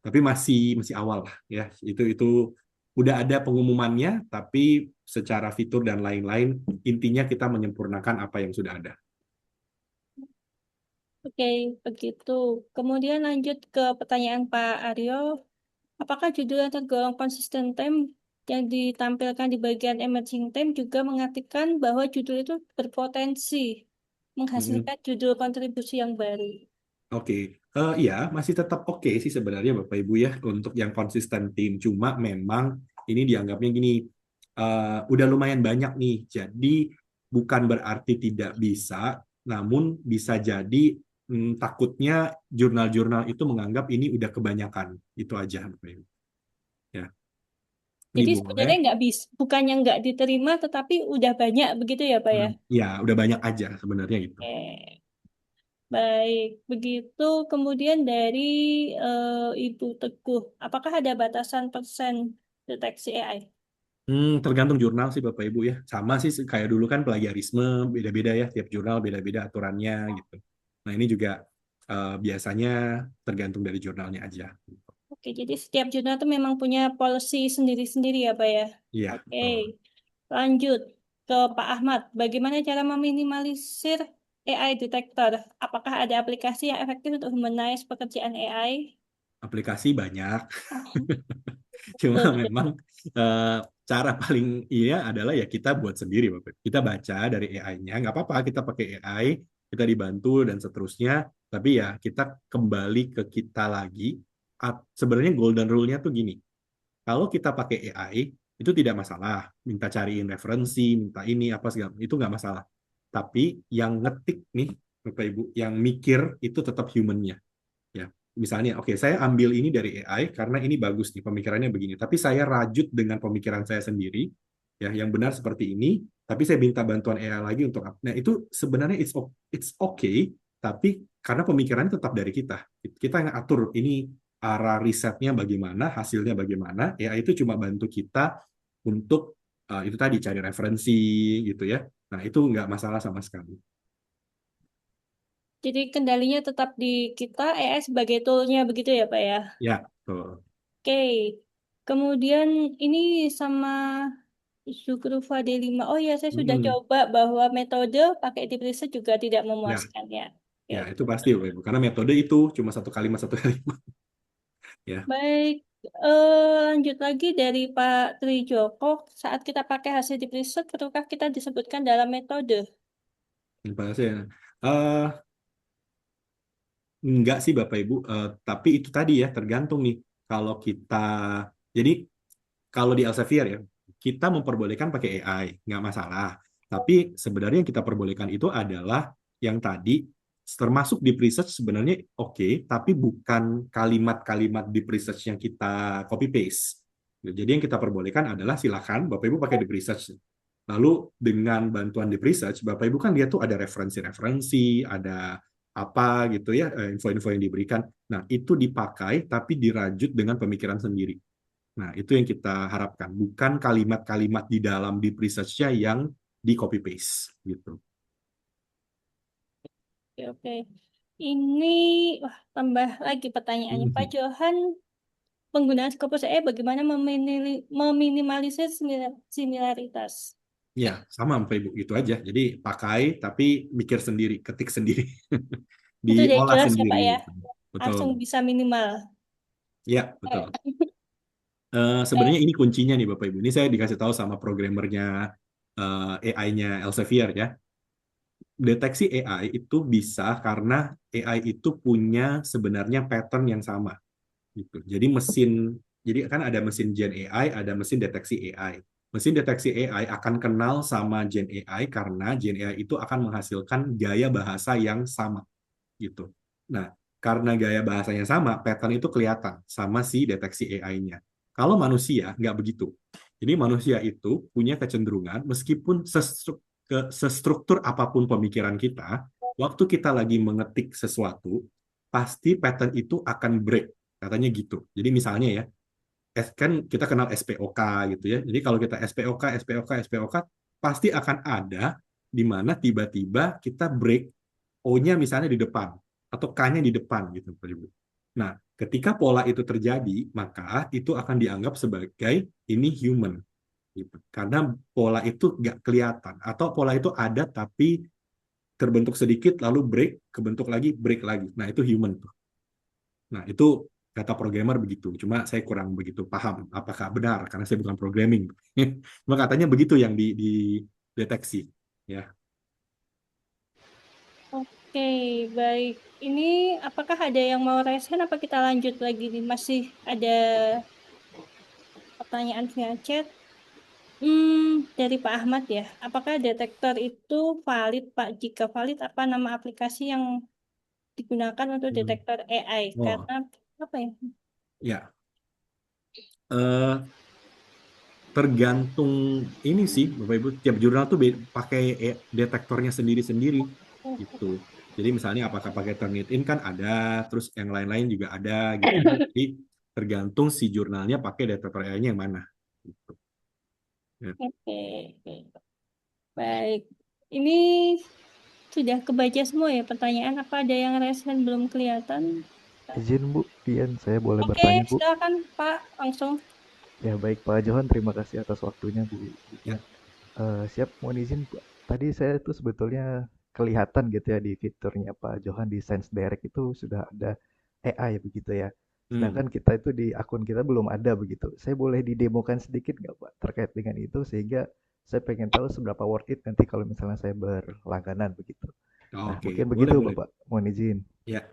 Tapi masih awal lah, ya. Itu udah ada pengumumannya, tapi secara fitur dan lain-lain intinya kita menyempurnakan apa yang sudah ada. Oke, begitu. Kemudian lanjut ke pertanyaan Pak Aryo. Apakah judul yang tergolong konsisten theme yang ditampilkan di bagian emerging theme juga mengartikan bahwa judul itu berpotensi Mm-mm. menghasilkan judul kontribusi yang baru? Oke, iya masih tetap oke sih sebenarnya Bapak Ibu ya untuk yang konsisten tim. Cuma memang ini dianggapnya gini, udah lumayan banyak nih. Jadi bukan berarti tidak bisa, namun bisa jadi takutnya jurnal-jurnal itu menganggap ini udah kebanyakan. Itu aja Bapak Ibu. Ya, ini Jadi boleh. sebenarnya nggak bisa, bukannya nggak diterima, tetapi udah banyak begitu ya, Pak ya? Ya, udah banyak aja sebenarnya gitu. Oke, baik. Begitu kemudian dari Ibu Teguh, apakah ada batasan persen deteksi AI? Tergantung jurnal sih Bapak Ibu ya. Sama sih kayak dulu kan plagiarisme beda-beda ya, tiap jurnal beda-beda aturannya gitu. Nah, ini juga biasanya tergantung dari jurnalnya aja. Oke, jadi setiap jurnal itu memang punya policy sendiri-sendiri ya, Pak ya? Iya, Oke, betul. lanjut ke Pak Ahmad. Bagaimana cara meminimalisir AI detector? Apakah ada aplikasi yang efektif untuk humanize pekerjaan AI? Aplikasi banyak, Oh, cuma betul, betul. memang eh, cara paling iya adalah ya kita buat sendiri Bapak. Kita baca dari AI-nya, nggak apa-apa kita pakai AI, kita dibantu dan seterusnya, tapi ya kita kembali ke kita lagi. Sebenarnya golden rule-nya tuh gini, kalau kita pakai AI, itu tidak masalah. Minta cariin referensi, minta ini, apa segala, itu nggak masalah. Tapi yang ngetik nih, Bapak Ibu, yang mikir itu tetap human-nya. Ya, misalnya, oke, saya ambil ini dari AI karena ini bagus nih, pemikirannya begini. Tapi saya rajut dengan pemikiran saya sendiri, ya, yang benar seperti ini. Tapi saya minta bantuan AI lagi untuk, nah itu sebenarnya it's okay, tapi karena pemikirannya tetap dari kita. Kita yang atur ini arah risetnya bagaimana, hasilnya bagaimana. AI itu cuma bantu kita untuk itu tadi cari referensi gitu ya. Nah itu nggak masalah sama sekali. Jadi kendalinya tetap di kita, AI sebagai tool-nya begitu ya, Pak ya? Ya, betul. Oke, kemudian ini sama Zukrufa D5. Oh ya, saya sudah Mm-mm. coba bahwa metode pakai deep research juga tidak Ya, memuaskan ya. Oke, ya itu oke. pasti Bapak Ibu. Karena metode itu cuma satu kalimat ya. Baik, lanjut lagi dari Pak Trijoko. Saat kita pakai hasil deep research, perlukah kita disebutkan dalam metode? Terima kasih ya. Eh, enggak sih Bapak Ibu, tapi itu tadi ya tergantung nih. Kalau kita, jadi kalau di Elsevier ya, kita memperbolehkan pakai AI, nggak masalah. Tapi sebenarnya yang kita perbolehkan itu adalah yang tadi, termasuk deep research sebenarnya oke, tapi bukan kalimat-kalimat deep research yang kita copy paste. Jadi yang kita perbolehkan adalah silakan Bapak Ibu pakai deep research. Lalu dengan bantuan deep research, Bapak Ibu kan dia tuh ada referensi-referensi, ada apa gitu ya, info-info yang diberikan. Nah, itu dipakai tapi dirajut dengan pemikiran sendiri. Nah, itu yang kita harapkan, bukan kalimat-kalimat di dalam deep research-nya yang di copy paste gitu. Oke, oke. Ini, wah, tambah lagi pertanyaannya. Pak Johan, penggunaan Scopus AI bagaimana meminimalisir similaritas? Ya, sama Bapak Ibu, itu aja. Jadi pakai tapi mikir sendiri, ketik sendiri, Itu udah diolah jelas ya, sendiri Pak ya. gitu. Betul. Langsung bisa minimal. Ya, betul. Eh, Sebenarnya ini kuncinya nih Bapak Ibu. Ini saya dikasih tahu sama programmernya AI-nya Elsevier ya. Deteksi AI itu bisa karena AI itu punya sebenarnya pattern yang sama. gitu. Jadi kan ada mesin Gen AI, ada mesin deteksi AI. Mesin deteksi AI akan kenal sama Gen AI karena Gen AI itu akan menghasilkan gaya bahasa yang sama gitu. Nah, karena gaya bahasanya sama, pattern itu kelihatan sama si deteksi AI-nya. Kalau manusia nggak begitu. Jadi manusia itu punya kecenderungan meskipun sestruktur apapun pemikiran kita, waktu kita lagi mengetik sesuatu, pasti pattern itu akan break. Katanya gitu. Jadi misalnya ya, kan kita kenal SPOK gitu ya. Jadi kalau kita SPOK, pasti akan ada di mana tiba-tiba kita break O-nya misalnya di depan atau K-nya di depan gitu, Pak Ibu. Nah, ketika pola itu terjadi, maka itu akan dianggap sebagai ini human gitu. Karena pola itu nggak kelihatan atau pola itu ada tapi terbentuk sedikit lalu kebentuk lagi, break lagi. Nah, itu human tuh. Nah, itu kata programmer begitu. Cuma saya kurang begitu paham apakah benar karena saya bukan programming. Cuma katanya begitu yang dideteksi. Ya. Oke, baik. Ini apakah ada yang mau raise hand apa kita lanjut lagi nih? Masih ada pertanyaan via chat. Dari Pak Ahmad ya. Apakah detektor itu valid, Pak? Jika valid, apa nama aplikasi yang digunakan untuk detektor AI? Oh, Karena apa ya? ya. Eh, Tergantung ini sih, Bapak Ibu. Tiap jurnal tuh pakai detektornya sendiri-sendiri gitu. Jadi misalnya apakah pakai Turnitin kan ada, terus yang lain-lain juga ada gitu. Jadi tergantung si jurnalnya pakai detektor AI-nya yang mana. Gitu. Ya. Oke, oke. Baik. Ini sudah kebaca semua ya pertanyaan. Apa ada yang raise hand belum kelihatan? Izin Bu, Pian, saya boleh Oke, bertanya Bu? silakan Pak, langsung. Ya baik Pak Johan, terima kasih atas waktunya Bu. Ya. Siap, mohon izin Pak. Tadi saya tuh sebetulnya kelihatan gitu ya di fiturnya Pak Johan di Sense Direct itu sudah ada AI begitu ya. Sedangkan kita itu di akun kita belum ada begitu. Saya boleh didemokan sedikit nggak Pak terkait dengan itu sehingga saya pengen tahu seberapa worth it nanti kalau misalnya saya berlangganan begitu. Nah, Oke, mungkin boleh, begitu boleh. Bapak, mohon izin. Ya,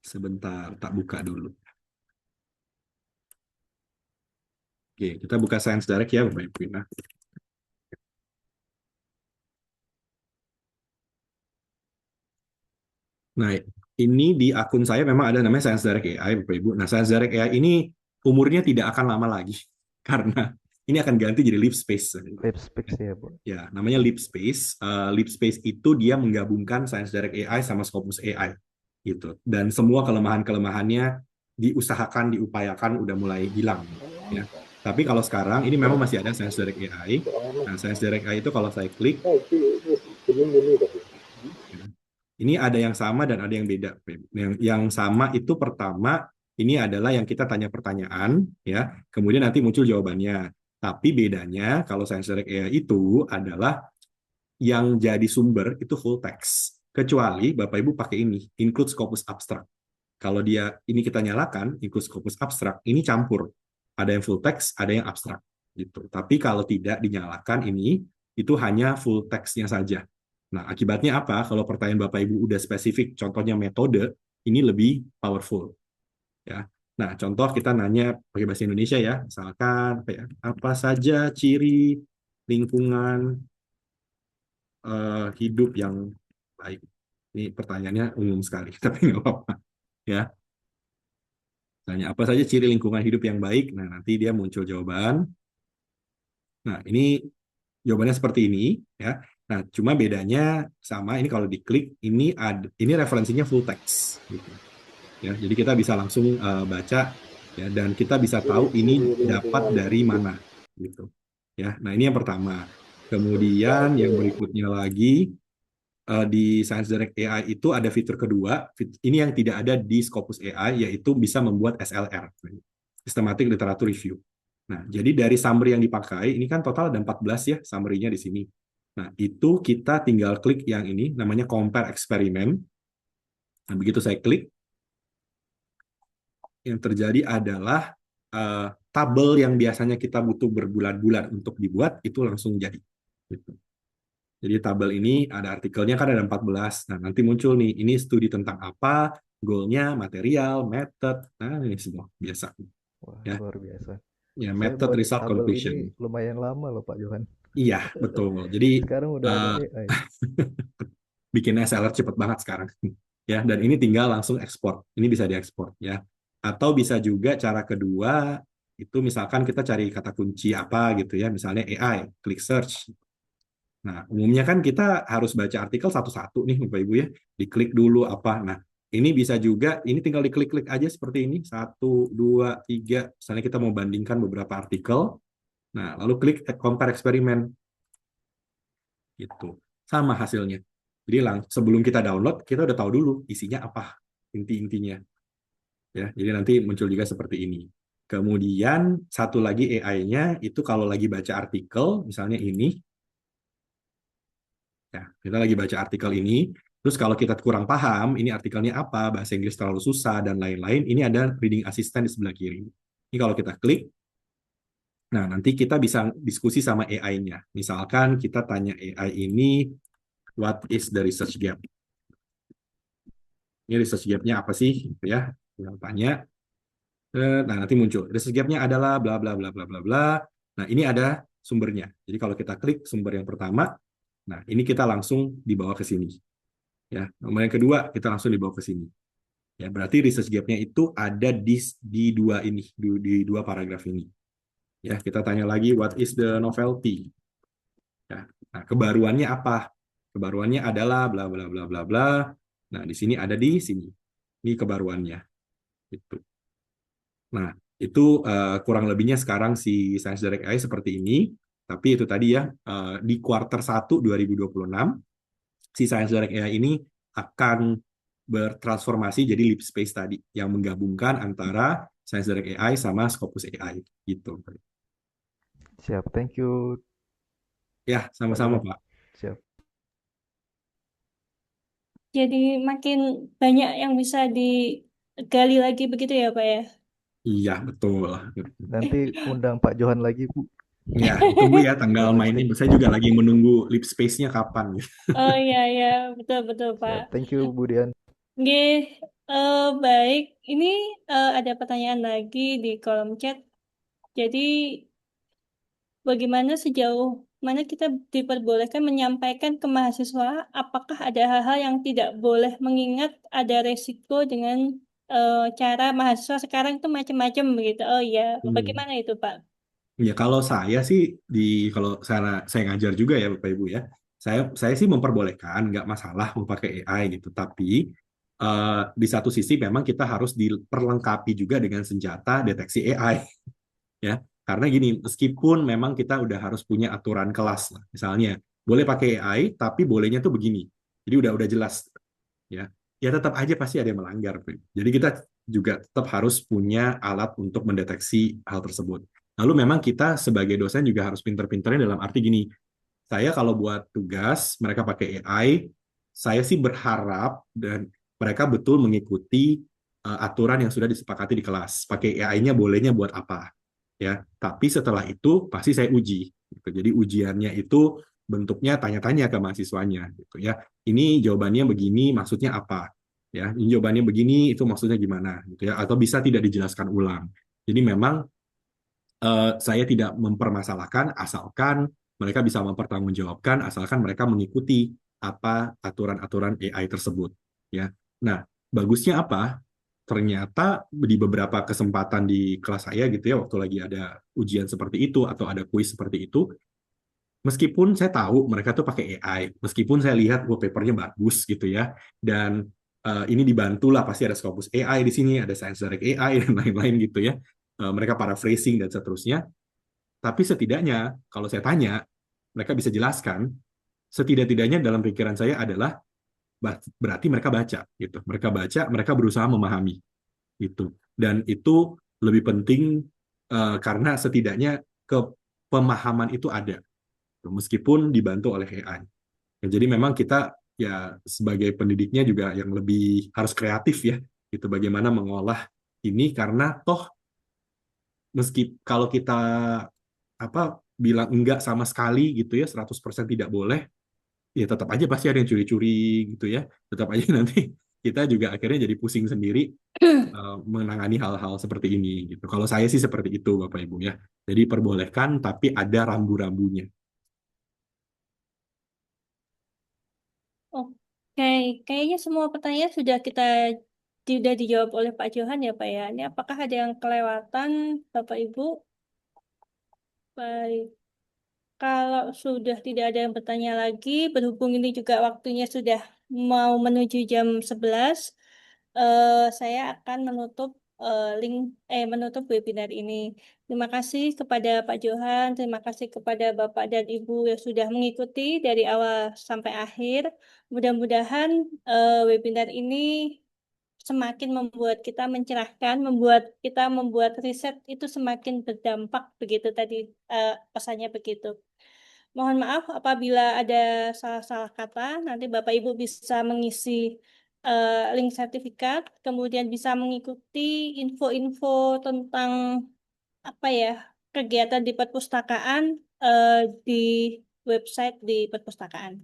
sebentar, tak buka dulu. Oke, kita buka Science Direct ya, Bapak Ibu. Nah, ini di akun saya memang ada namanya Science Direct AI, Bapak Ibu. Nah, Science Direct AI ini umurnya tidak akan lama lagi, karena ini akan ganti jadi Lipspace. Lab Speaks ya Bu. Ya, namanya Lipspace. Lipspace itu dia menggabungkan Science Direct AI sama Scopus AI. Gitu. Dan semua kelemahan-kelemahannya diusahakan, diupayakan, udah mulai hilang. Ya. Tapi kalau sekarang, ini memang masih ada Science Direct AI. Nah, Science Direct AI itu kalau saya klik, ini ada yang sama dan ada yang beda. Yang sama itu pertama, ini adalah yang kita tanya pertanyaan, ya. Kemudian nanti muncul jawabannya. Tapi bedanya kalau Science Direct AI itu adalah yang jadi sumber itu full text. Kecuali Bapak Ibu pakai ini, include scopus abstract. Kalau dia ini kita nyalakan, include scopus abstract, ini campur. Ada yang full text, ada yang abstrak. Gitu. Tapi kalau tidak dinyalakan ini, itu hanya full text-nya saja. Nah, akibatnya apa? Kalau pertanyaan Bapak Ibu udah spesifik, contohnya metode, ini lebih powerful. Ya. Nah, contoh kita nanya pakai bahasa Indonesia ya, misalkan apa saja ciri lingkungan hidup yang baik. Ini pertanyaannya umum sekali, tapi nggak apa-apa. Ya, tanya apa saja ciri lingkungan hidup yang baik. Nah, nanti dia muncul jawaban. Nah, ini jawabannya seperti ini, ya. Nah, cuma bedanya sama ini kalau diklik ini referensinya full text, gitu. Ya, jadi kita bisa langsung baca, ya, dan kita bisa tahu ini dapat dari mana, gitu. Ya, nah ini yang pertama. Kemudian yang berikutnya lagi di Science Direct AI itu ada fitur kedua, ini yang tidak ada di Scopus AI, yaitu bisa membuat SLR, Systematic Literature Review. Nah, jadi dari summary yang dipakai, ini kan total ada 14 ya summary-nya di sini. Nah, itu kita tinggal klik yang ini, namanya Compare Experiment. Nah, begitu saya klik, yang terjadi adalah tabel yang biasanya kita butuh berbulan-bulan untuk dibuat, itu langsung jadi. Gitu. Jadi tabel ini ada artikelnya kan ada 14. Nah, nanti muncul nih, ini studi tentang apa, goalnya, material, method, nah ini semua biasa. Wah, Ya, luar biasa. ya Saya method, buat result, tabel conclusion. ini lumayan lama loh Pak Johan. Iya, betul. Jadi Sekarang udah ada eh, AI. bikin SLR cepet banget sekarang. Ya, dan ini tinggal langsung ekspor. Ini bisa diekspor ya. Atau bisa juga cara kedua itu misalkan kita cari kata kunci apa gitu ya, misalnya AI, klik search. Nah, umumnya kan kita harus baca artikel satu-satu nih Bapak Ibu ya. Diklik dulu apa. Nah, ini bisa juga, ini tinggal diklik-klik aja seperti ini. 1, 2, 3. Misalnya kita mau bandingkan beberapa artikel. Nah, lalu klik compare eksperimen. Gitu. Sama hasilnya. Jadi sebelum kita download, kita udah tahu dulu isinya apa, inti-intinya. Ya, jadi nanti muncul juga seperti ini. Kemudian satu lagi AI-nya itu kalau lagi baca artikel, misalnya ini, ya kita lagi baca artikel ini, terus kalau kita kurang paham, ini artikelnya apa, bahasa Inggris terlalu susah dan lain-lain, ini ada reading assistant di sebelah kiri. Ini kalau kita klik, nah nanti kita bisa diskusi sama AI-nya. Misalkan kita tanya AI ini, what is the research gap? Ini research gap-nya apa sih? Gitu ya. Tinggal tanya. Nah, nanti muncul. Research gap-nya adalah bla bla bla bla bla bla. Nah, ini ada sumbernya. Jadi kalau kita klik sumber yang pertama, nah ini kita langsung dibawa ke sini. Ya, nomor yang kedua kita langsung dibawa ke sini. Ya, berarti research gap-nya itu ada di dua ini, di dua paragraf ini. Ya, kita tanya lagi what is the novelty? Ya. Nah, kebaruannya apa? Kebaruannya adalah bla bla bla bla bla. Nah, di sini ada di sini. Ini kebaruannya. Gitu. Nah, itu kurang lebihnya sekarang si Science Direct AI seperti ini. Tapi itu tadi ya, di kuartal 1 2026, si Science Direct AI ini akan bertransformasi jadi Lipspace tadi, yang menggabungkan antara Science Direct AI sama Scopus AI. Gitu. Siap, thank you Ya, Pak sama-sama Johan. Pak. Siap. Jadi makin banyak yang bisa digali lagi begitu ya, Pak ya? Iya, betul. Nanti undang Pak Johan lagi, Bu. Ya, tunggu ya tanggal mainnya. Donasi. Saya juga lagi menunggu Lipspace-nya kapan. Oh iya, iya, betul-betul, Pak. Siap, thank you Bu Dian. Oke, baik. Ini ada pertanyaan lagi di kolom chat. Jadi, bagaimana sejauh mana kita diperbolehkan menyampaikan ke mahasiswa apakah ada hal-hal yang tidak boleh mengingat ada resiko dengan cara mahasiswa sekarang itu macam-macam begitu. Oh iya, bagaimana itu, Pak? Ya kalau saya sih kalau saya ngajar juga ya Bapak Ibu ya. Saya sih memperbolehkan nggak masalah memakai AI gitu. Tapi di satu sisi memang kita harus diperlengkapi juga dengan senjata deteksi AI ya. Karena gini, meskipun memang kita udah harus punya aturan kelas lah. Misalnya boleh pakai AI tapi bolehnya tuh begini. Jadi udah jelas ya. Ya tetap aja pasti ada yang melanggar. Jadi kita juga tetap harus punya alat untuk mendeteksi hal tersebut. Lalu memang kita sebagai dosen juga harus pinter-pinternya dalam arti gini, saya kalau buat tugas, mereka pakai AI, saya sih berharap dan mereka betul mengikuti aturan yang sudah disepakati di kelas. Pakai AI-nya bolehnya buat apa. Ya, tapi setelah itu pasti saya uji. Gitu. Jadi ujiannya itu bentuknya tanya-tanya ke mahasiswanya. Gitu ya. Ini jawabannya begini, maksudnya apa? Ya, ini jawabannya begini, itu maksudnya gimana? Gitu ya. Atau bisa tidak dijelaskan ulang. Jadi memang saya tidak mempermasalahkan asalkan mereka bisa mempertanggungjawabkan asalkan mereka mengikuti apa aturan-aturan AI tersebut ya. Nah, bagusnya apa? Ternyata di beberapa kesempatan di kelas saya gitu ya waktu lagi ada ujian seperti itu atau ada kuis seperti itu, meskipun saya tahu mereka tuh pakai AI, meskipun saya lihat papernya bagus gitu ya dan ini dibantu lah pasti ada Scopus AI di sini, ada Science Direct AI dan lain-lain gitu ya. Mereka paraphrasing dan seterusnya. Tapi setidaknya kalau saya tanya, mereka bisa jelaskan. Setidak-tidaknya dalam pikiran saya adalah berarti mereka baca gitu. Mereka baca, mereka berusaha memahami itu. Dan itu lebih penting karena setidaknya pemahaman itu ada meskipun dibantu oleh AI. Ya, jadi memang kita ya sebagai pendidiknya juga yang lebih harus kreatif ya. Itu bagaimana mengolah ini karena toh meski kalau kita bilang enggak sama sekali gitu ya 100% tidak boleh ya tetap aja pasti ada yang curi-curi gitu ya tetap aja nanti kita juga akhirnya jadi pusing sendiri menangani hal-hal seperti ini gitu. Kalau saya sih seperti itu Bapak Ibu ya. Jadi perbolehkan tapi ada rambu-rambunya. Oke, kayaknya semua pertanyaan sudah dijawab oleh Pak Johan ya Pak ya. Ini apakah ada yang kelewatan Bapak Ibu? Baik. Kalau sudah tidak ada yang bertanya lagi, berhubung ini juga waktunya sudah mau menuju jam 11, saya akan menutup webinar ini. Terima kasih kepada Pak Johan, terima kasih kepada Bapak dan Ibu yang sudah mengikuti dari awal sampai akhir. Mudah-mudahan webinar ini semakin membuat kita mencerahkan, membuat riset itu semakin berdampak begitu tadi pesannya begitu. Mohon maaf apabila ada salah-salah kata, nanti Bapak Ibu bisa mengisi link sertifikat, kemudian bisa mengikuti info-info tentang apa ya kegiatan di perpustakaan di website di perpustakaan.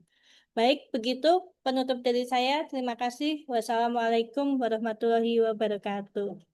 Baik, begitu penutup dari saya. Terima kasih. Wassalamualaikum warahmatullahi wabarakatuh.